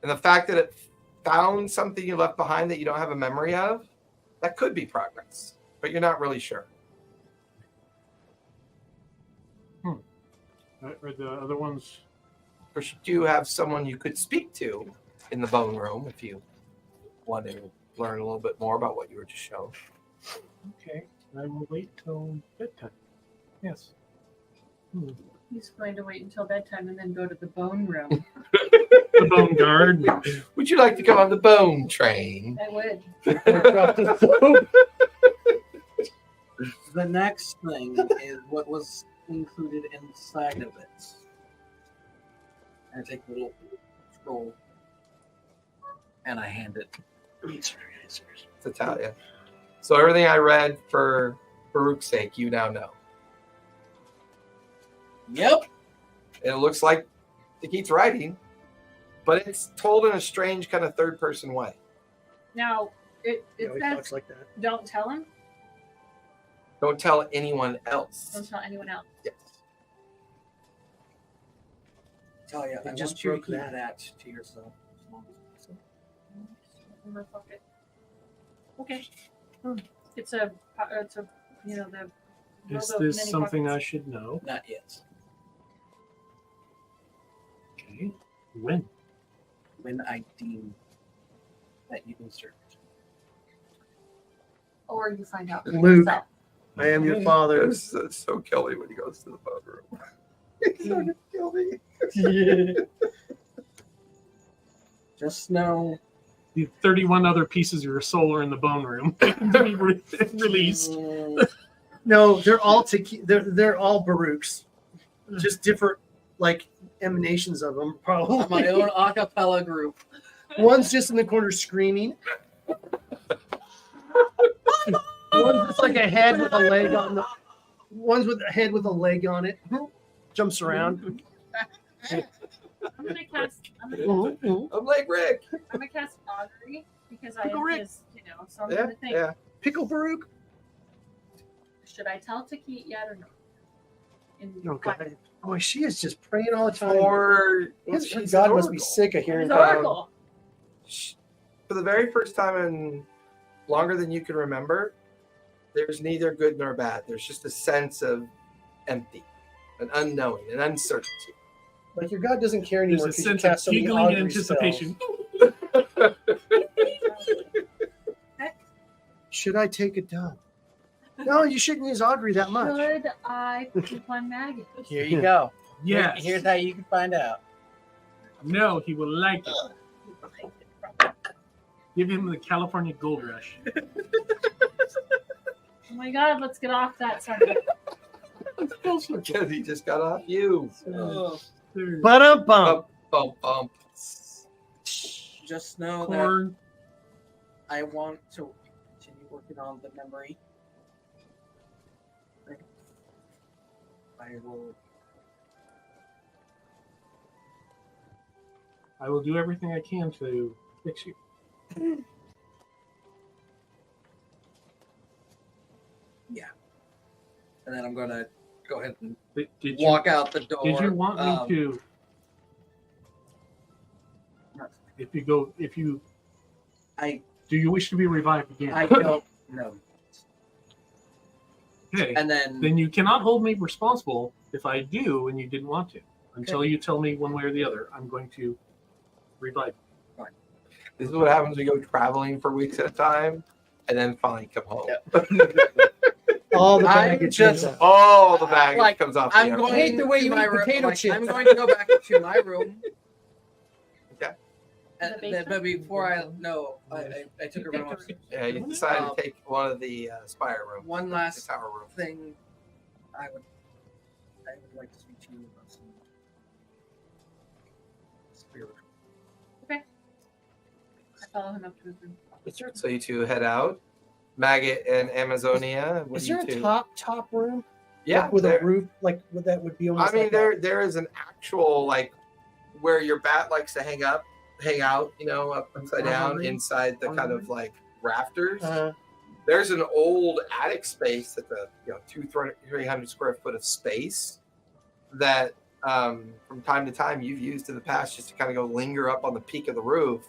And the fact that it found something you left behind that you don't have a memory of, that could be progress, but you're not really sure. Are the other ones? Or you do have someone you could speak to in the bone room if you want to learn a little bit more about what you were just shown. Okay, I will wait till bedtime. Yes. He's going to wait until bedtime and then go to the bone room. The bone guard. Would you like to come on the bone train? I would. The next thing is what was included inside of it. I take the little scroll and I hand it. It's Italian. So everything I read for Baruch's sake, you now know. Yep. It looks like Tikit's writing, but it's told in a strange kind of third-person way. Now, it He always says talks like that. don't tell him. Don't tell anyone else. Don't tell anyone else. Yes. Tell you, I just just want you to broke keep that. that to yourself. Okay. It's a the Is logo of this many something I pockets. should know? Not yet. Okay. When? When I deem that you can serve. Or you find out for Luke. yourself. I am your father. It's so Kelly when he goes to the bone room. He's so Kelly. Just know. The 31 other pieces of your soul are in the bone room to be released. No, they're all they're all Baruchs, just different like emanations of them, probably. I'm my own a cappella group. One's just in the corner screaming. One's just like a head with a leg on the. One's with a head with a leg on it. Jumps around. I'm gonna cast. I'm like Rick. I'm gonna cast augury because I Pickle Rick. just, so I'm Yeah, gonna think. yeah. Pickle Baruch. Should I tell Takit yet or not? In Oh God. Boy, she is just praying all the time. For Her God must be sick of hearing His that. oracle. For the very first time in longer than you can remember, there's neither good nor bad. There's just a sense of empty, an unknowing, an uncertainty. Like your God doesn't care There's anymore a because you sense cast of so many giggling augury anticipation. spells. Should I take a dump? No, you shouldn't use augury that much. Should I poop on maggot? Here you go. Yes. Here's how you can find out. No, he will like it. Give him the California Gold Rush. Oh my God, let's get off that subject. Because he just got off you. But bump. Bump, bump. Just know Corn. that I want to continue working on the memory. I will do everything I can to fix you. And then I'm gonna go ahead and Did you, walk out the door. did you want me to? I do you wish to be revived again? I don't know. Okay. And then Then you cannot hold me responsible if I do and you didn't want to. Until you tell me one way or the other, I'm going to revive. This is what happens when you go traveling for weeks at a time and then finally come home. All the I'm baggage just- comes out. All the baggage Like, comes off. I'm the going airplane. hate the way to you my eat room. potato Like, chips. I'm going to go back to my room. Okay. And The then, but basement? before I took a room upstairs. Yeah, you decided to take one of the spire rooms. One The last tower room. thing, I would like to speak to you about some spiritual. I follow him up to his room. So you two head out. Maggot and Amazonia. What Is do there you a two? top room? Yeah, Like with there- a roof, like what that would be almost. I mean, like there is an actual like where your bat likes to hang out, up upside down Armory? inside the kind of like rafters. that. There's an old attic space that's a 300 square foot of space that from time to time you've used in the past just to kind of go linger up on the peak of the roof.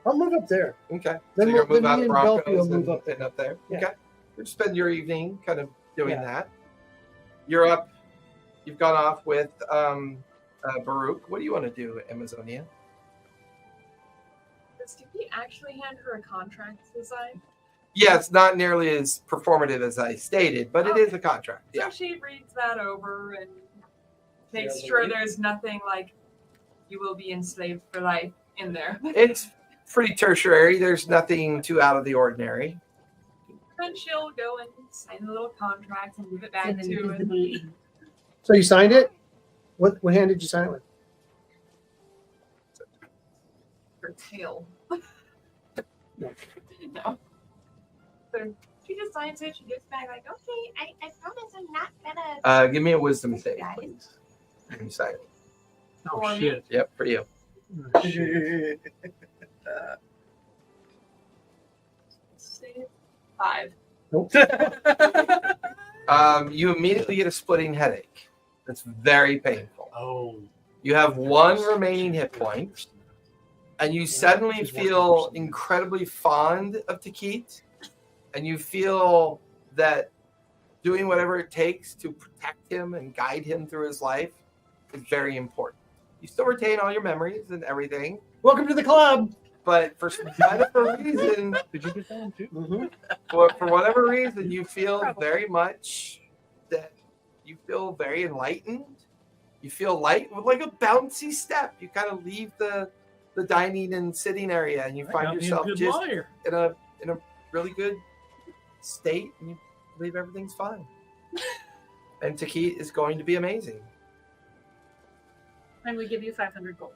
I'll move up there. Okay. Then so you're we'll- gonna then move out me the and Ghelfi Broncos will move up there. and up there. Yeah. Okay. You'll spend your evening kind of doing Yeah. that. You're up. You've gone off with Baruch. What do you want to do, Amazonia? Did he actually hand her a contract to sign? Yeah, it's not nearly as performative as I stated, but it is a contract. So Yeah. she reads that over and makes Yeah, sure right. there's nothing like you will be enslaved for life in there. It's pretty tertiary. There's nothing too out of the ordinary. Then she'll go and sign the little contract and give it back to him. So you signed it? What hand did you sign it with? Her tail. No. No. So she just signs it. She gives back like, okay, I promise I'm not gonna. Give me a wisdom save, please. You sign it. Oh For me? shit. Yep, for you. Oh, shit. Save 5. Nope. You immediately get a splitting headache. That's very painful. Oh. You have one remaining hit point, and you suddenly feel incredibly fond of Takit, and you feel that doing whatever it takes to protect him and guide him through his life is very important. You still retain all your memories and everything, Welcome to the club. but for whatever reason, Did you get that one too? Mm-hmm. for whatever reason, you feel very much that you feel very enlightened. You feel light with like a bouncy step. You kind of leave the dining and sitting area, and you That find got me a yourself good just lawyer. in a really good state, and you believe everything's fine. And Takit is going to be amazing. And we give you 500 gold.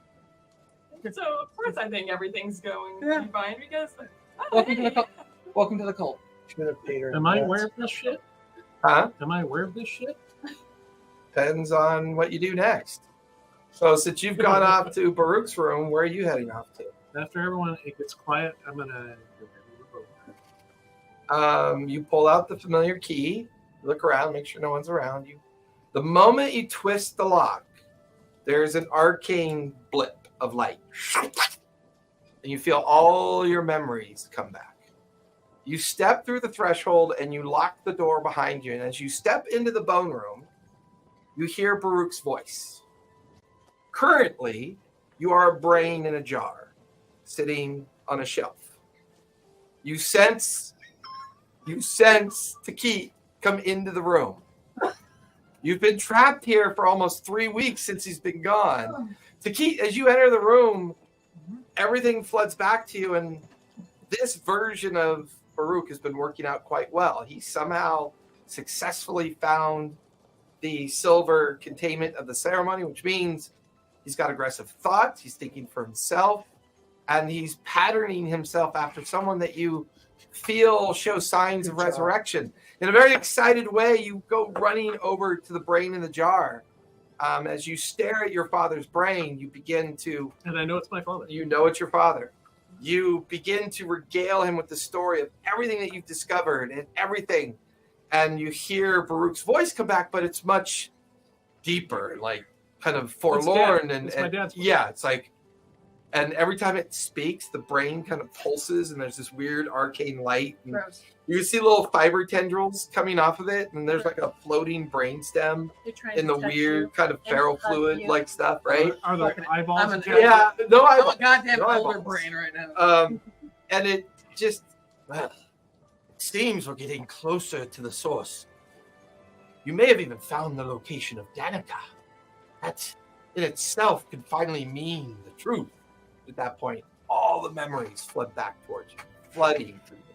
So of course I think everything's going Yeah. to be fine because Welcome to the cult. Welcome to the cult. Should have paid her. Am I That's- aware of this shit? Huh? Am I aware of this shit? Depends on what you do next. So since you've gone off to Baruch's room, where are you heading off to? After everyone it gets quiet, I'm gonna. You pull out the familiar key, look around, make sure no one's around you. The moment you twist the lock, there's an arcane blip of light. And you feel all your memories come back. You step through the threshold and you lock the door behind you. And as you step into the bone room, you hear Baruch's voice. Currently, you are a brain in a jar, sitting on a shelf. You sense Taki come into the room. You've been trapped here for almost 3 weeks since he's been gone. Taki, as you enter the room, everything floods back to you, and this version of Baruch has been working out quite well. He somehow successfully found the silver containment of the ceremony, which means he's got aggressive thoughts, he's thinking for himself, and he's patterning himself after someone that you feel shows signs of resurrection. In a very excited way, you go running over to the brain in the jar. As you stare at your father's brain, you begin to... And I know it's my father. You know it's your father. You begin to regale him with the story of everything that you've discovered and everything. And you hear Baruch's voice come back, but it's much deeper, like kind of forlorn. It's my dad's voice. Yeah, it's like... And every time it speaks, the brain kind of pulses, and there's this weird arcane light. And Gross. you can see little fiber tendrils coming off of it, and there's like a floating brain stem They're trying in to the touch weird you. kind of And feral hug fluid you. like stuff, right? Are the eyeballs? I'm an- attached? Yeah, no I'm eyeballs. a goddamn No older eyeballs. brain right now. And it just it seems we're getting closer to the source. You may have even found the location of Danica. That in itself could finally mean the truth. At that point, all the memories flood back towards you, flooding through you.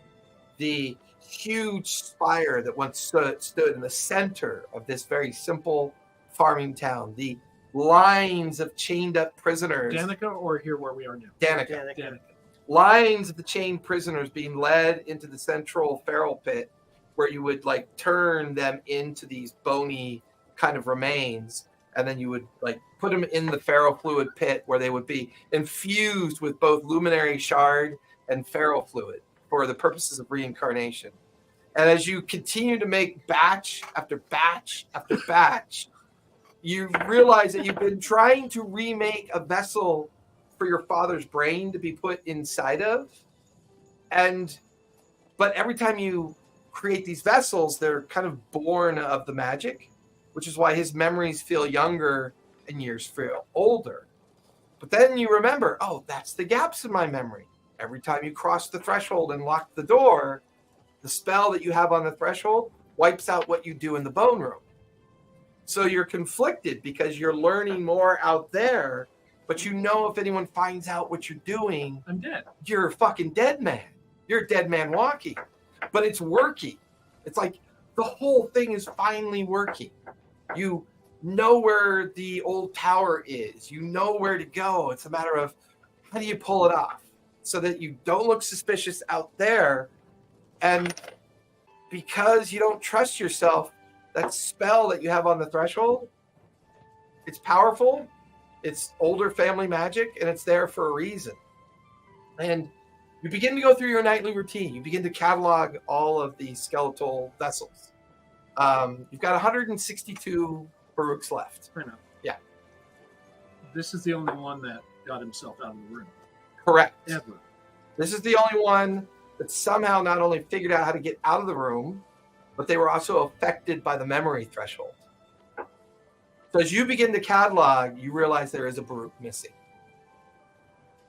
The huge spire that once stood in the center of this very simple farming town, the lines of chained up prisoners. Danica or here where we are now? Danica. Danica. Lines of the chained prisoners being led into the central feral pit where you would like turn them into these bony kind of remains, and then you would like put them in the feral fluid pit where they would be infused with both luminary shard and feral fluid for the purposes of reincarnation. And as you continue to make batch after batch after batch, you realize that you've been trying to remake a vessel for your father's brain to be put inside of. But every time you create these vessels, they're kind of born of the magic, which is why his memories feel younger and years feel older. But then you remember, oh, that's the gaps in my memory. Every time you cross the threshold and lock the door, the spell that you have on the threshold wipes out what you do in the bone room. So you're conflicted because you're learning more out there, but you know if anyone finds out what you're doing, I'm dead. you're a fucking dead man. You're a dead man walking. But it's working. It's like the whole thing is finally working. You know where the old tower is. You know where to go. It's a matter of how do you pull it off so that you don't look suspicious out there. And because you don't trust yourself, that spell that you have on the threshold, it's powerful. It's older family magic, and it's there for a reason. And you begin to go through your nightly routine. You begin to catalog all of the skeletal vessels. You've got 162 Baruchs left. Fair enough. Yeah. This is the only one that got himself out of the room. Correct. Ever. This is the only one that somehow not only figured out how to get out of the room, but they were also affected by the memory threshold. So as you begin to catalog, you realize there is a Baruch missing.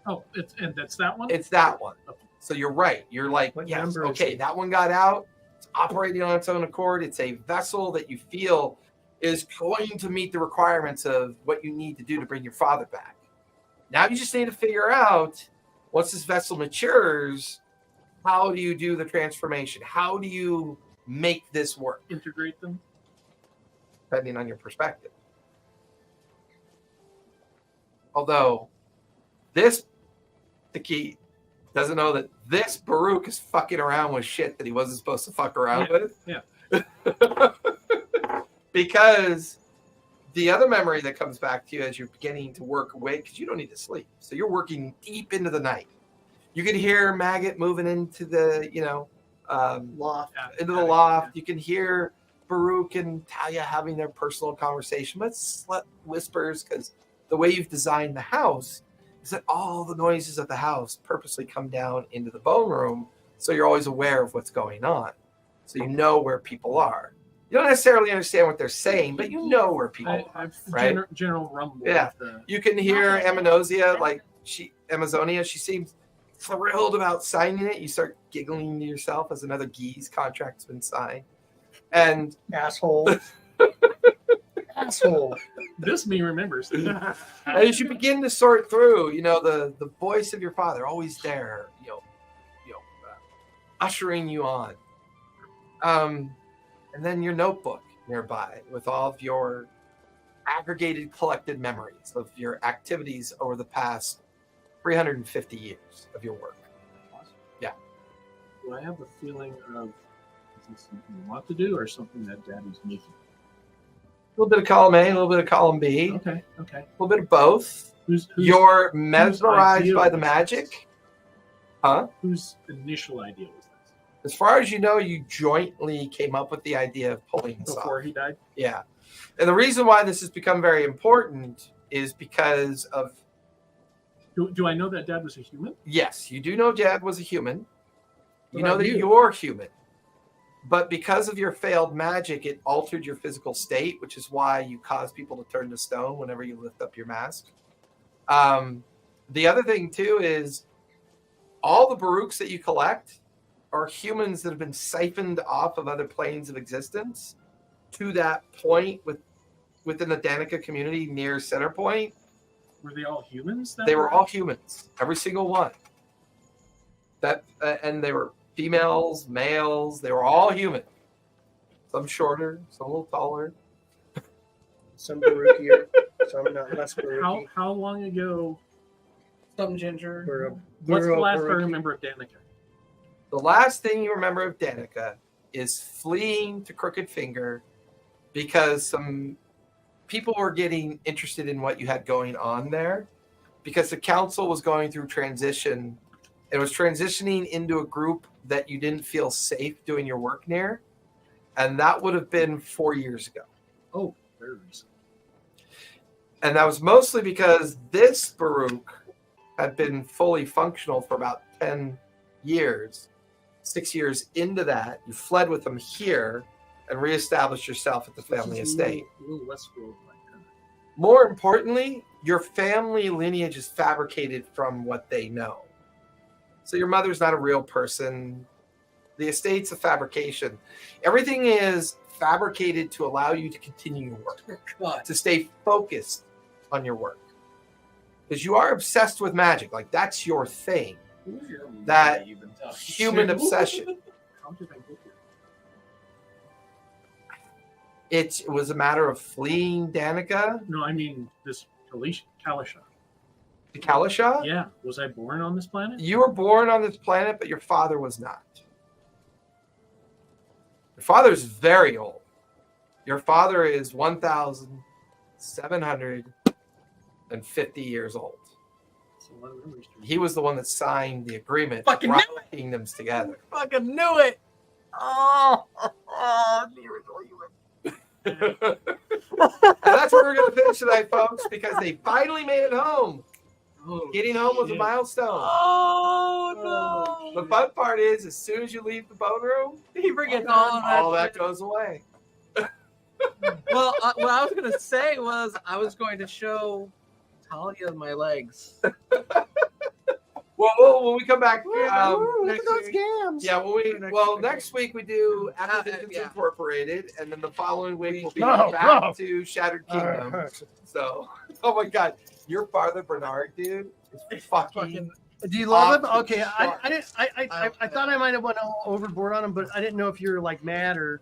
Oh, and that's that one? It's that one. So you're right. You're like, What yes, number is okay, it? that one got out. It's operating on its own accord. It's a vessel that you feel is going to meet the requirements of what you need to do to bring your father back. Now you just need to figure out, once this vessel matures, how do you do the transformation? How do you make this work? Integrate them. Depending on your perspective. Although the key doesn't know that this Baruch is fucking around with shit that he wasn't supposed to fuck around with. Yeah. Because the other memory that comes back to you as you're beginning to work away, because you don't need to sleep. So you're working deep into the night. You can hear Maggot moving into the, Loft. into the loft. You can hear Baruch and Talia having their personal conversation, but it's whispers because the way you've designed the house is that all the noises of the house purposely come down into the bone room, so you're always aware of what's going on. So you know where people are. You don't necessarily understand what they're saying, but you know where people are. Right? General rumble. Yeah. You can hear Amazonia, she seems thrilled about signing it. You start giggling to yourself as another Geese contract's been signed. And Asshole. Asshole. This me remembers. as you begin to sort through, the voice of your father always there, ushering you on. And then your notebook nearby with all of your aggregated collected memories of your activities over the past 350 years of your work. Yeah. Do I have a feeling of, is this something you want to do or something that Daddy's making? A little bit of column A, a little bit of column B. Okay. A little bit of both. You're mesmerized by the magic. Huh? Whose initial idea was this? As far as you know, you jointly came up with the idea of pulling this Before off. he died? Yeah. And the reason why this has become very important is because of... Do I know that Dad was a human? Yes, you do know Dad was a human. You What know about that you? you're human. But because of your failed magic, it altered your physical state, which is why you cause people to turn to stone whenever you lift up your mask. The other thing, too, is all the Baruchs that you collect are humans that have been siphoned off of other planes of existence to that point within the Danica community near Center Point. Were they all humans? They were all humans, every single one. And they were females, males. They were all human. Some shorter, some a little taller. Some Baruchier, some not less Baruchi. How long ago? Some ginger. What's the last I remember of Danica? The last thing you remember of Danica is fleeing to Crooked Finger because some people were getting interested in what you had going on there because the council was going through transition. It was transitioning into a group that you didn't feel safe doing your work near. And that would have been 4 years ago. Oh, very recent. And that was mostly because this Baruch had been fully functional for about 10 years. 6 years into that, you fled with them here and reestablished yourself at the family estate. A little less world-like. More importantly, your family lineage is fabricated from what they know. So your mother's not a real person. The estate's a fabrication. Everything is fabricated to allow you to continue your work, to stay focused on your work. Because you are obsessed with magic. Like, that's your thing. That human obsession. How did I get here? It was a matter of fleeing Danica. No, I mean this Calisha. To Calisha? Yeah. Was I born on this planet? You were born on this planet, but your father was not. Your father's very old. Your father is 1,750 years old. He was the one that signed the agreement Fucking to knew bring the kingdoms together. Fucking knew it. Oh, And that's where we're going to finish tonight, folks, because they finally made it home. Getting home was a milestone. Oh no! The fun part is, as soon as you leave the bone room, He forgets all that goes away. Well, what I was gonna say was I was going to show Talia my legs. Well, when we come back Next next week, gams. yeah, next week we do Acquisitions yeah. Incorporated, and then the following week we'll be No, back no. to Shattered Kingdom. So, oh my God, your father Bernard, dude, is fucking. Do you love him? Off the Okay, chart. I didn't. I thought I might have went overboard on him, but I didn't know if you were like mad or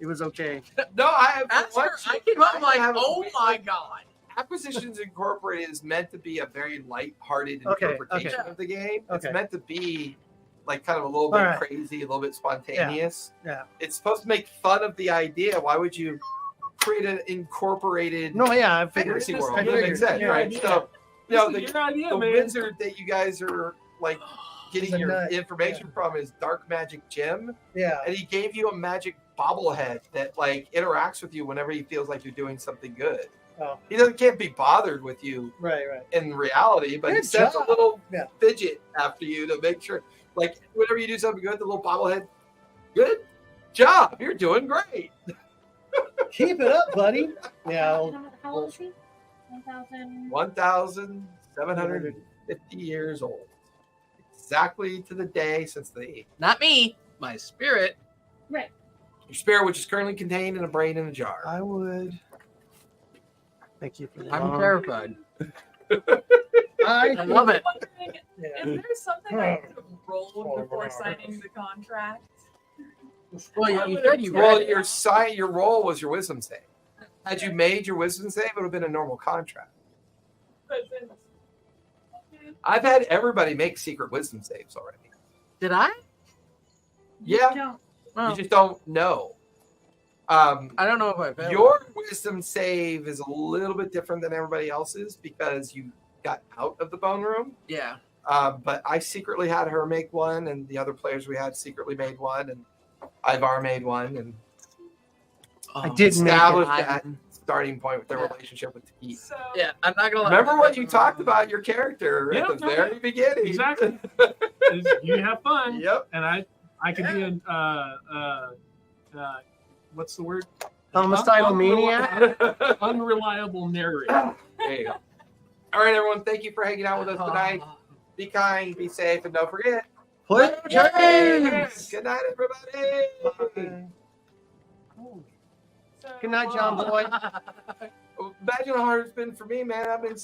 it was okay. No, I have. After I came out, I'm like, oh my god. Acquisitions Incorporated is meant to be a very light-hearted Okay, interpretation of the game. It's Okay. meant to be like kind of a little bit All right. crazy, a little bit spontaneous. Yeah. It's supposed to make fun of the idea. Why would you create an incorporated No, yeah, I figured. fantasy It's world? I That figured. makes sense, Yeah. right? Yeah. So, you know, This is the, your idea, the man. wizard that you guys are like getting He's a your nut. information from is Dark Magic Jim, Yeah. and he gave you a magic bobblehead that like interacts with you whenever he feels like you're doing something good. Oh. He can't be bothered with you Right. in reality, but he Good sends job. a little Yeah. fidget after you to make sure, like, whenever you do something good, the little bobblehead, good job, you're doing great. Keep it up, buddy. Yeah. How old is he? 1,000. 1,750 years old. Exactly to the day since the Not me. My spirit. Right. your spirit, which is currently contained in a brain in a jar. I would. Thank you for that. I'm terrified. I I love it. Wondering, Yeah. is there something I could have rolled before signing the contract? Well, you said you Well, read it. your roll was your wisdom save. Had you made your wisdom save, it would have been a normal contract. But since- I've had everybody make secret wisdom saves already. Did I? Yeah. Don't. Oh, You just don't know. I don't know if I failed. Your wisdom save is a little bit different than everybody else's because you got out of the bone room. Yeah. But I secretly had her make one, and the other players we had secretly made one, and Ivar made one, and I didn't make it. established that starting point with their relationship with Tahiti. So Yeah, I'm not gonna lie. Remember what you talked about your character Yeah, at the no, very beginning? Exactly. You have fun. Yep. And I can be an what's the word? Homicidal maniac. Unreliable narrator. There you go. All right, everyone. Thank you for hanging out with us tonight. Be kind, be safe, and don't forget. Play games. Good night, everybody. Good night, John Boy. Imagine how hard it's been for me, man. I've been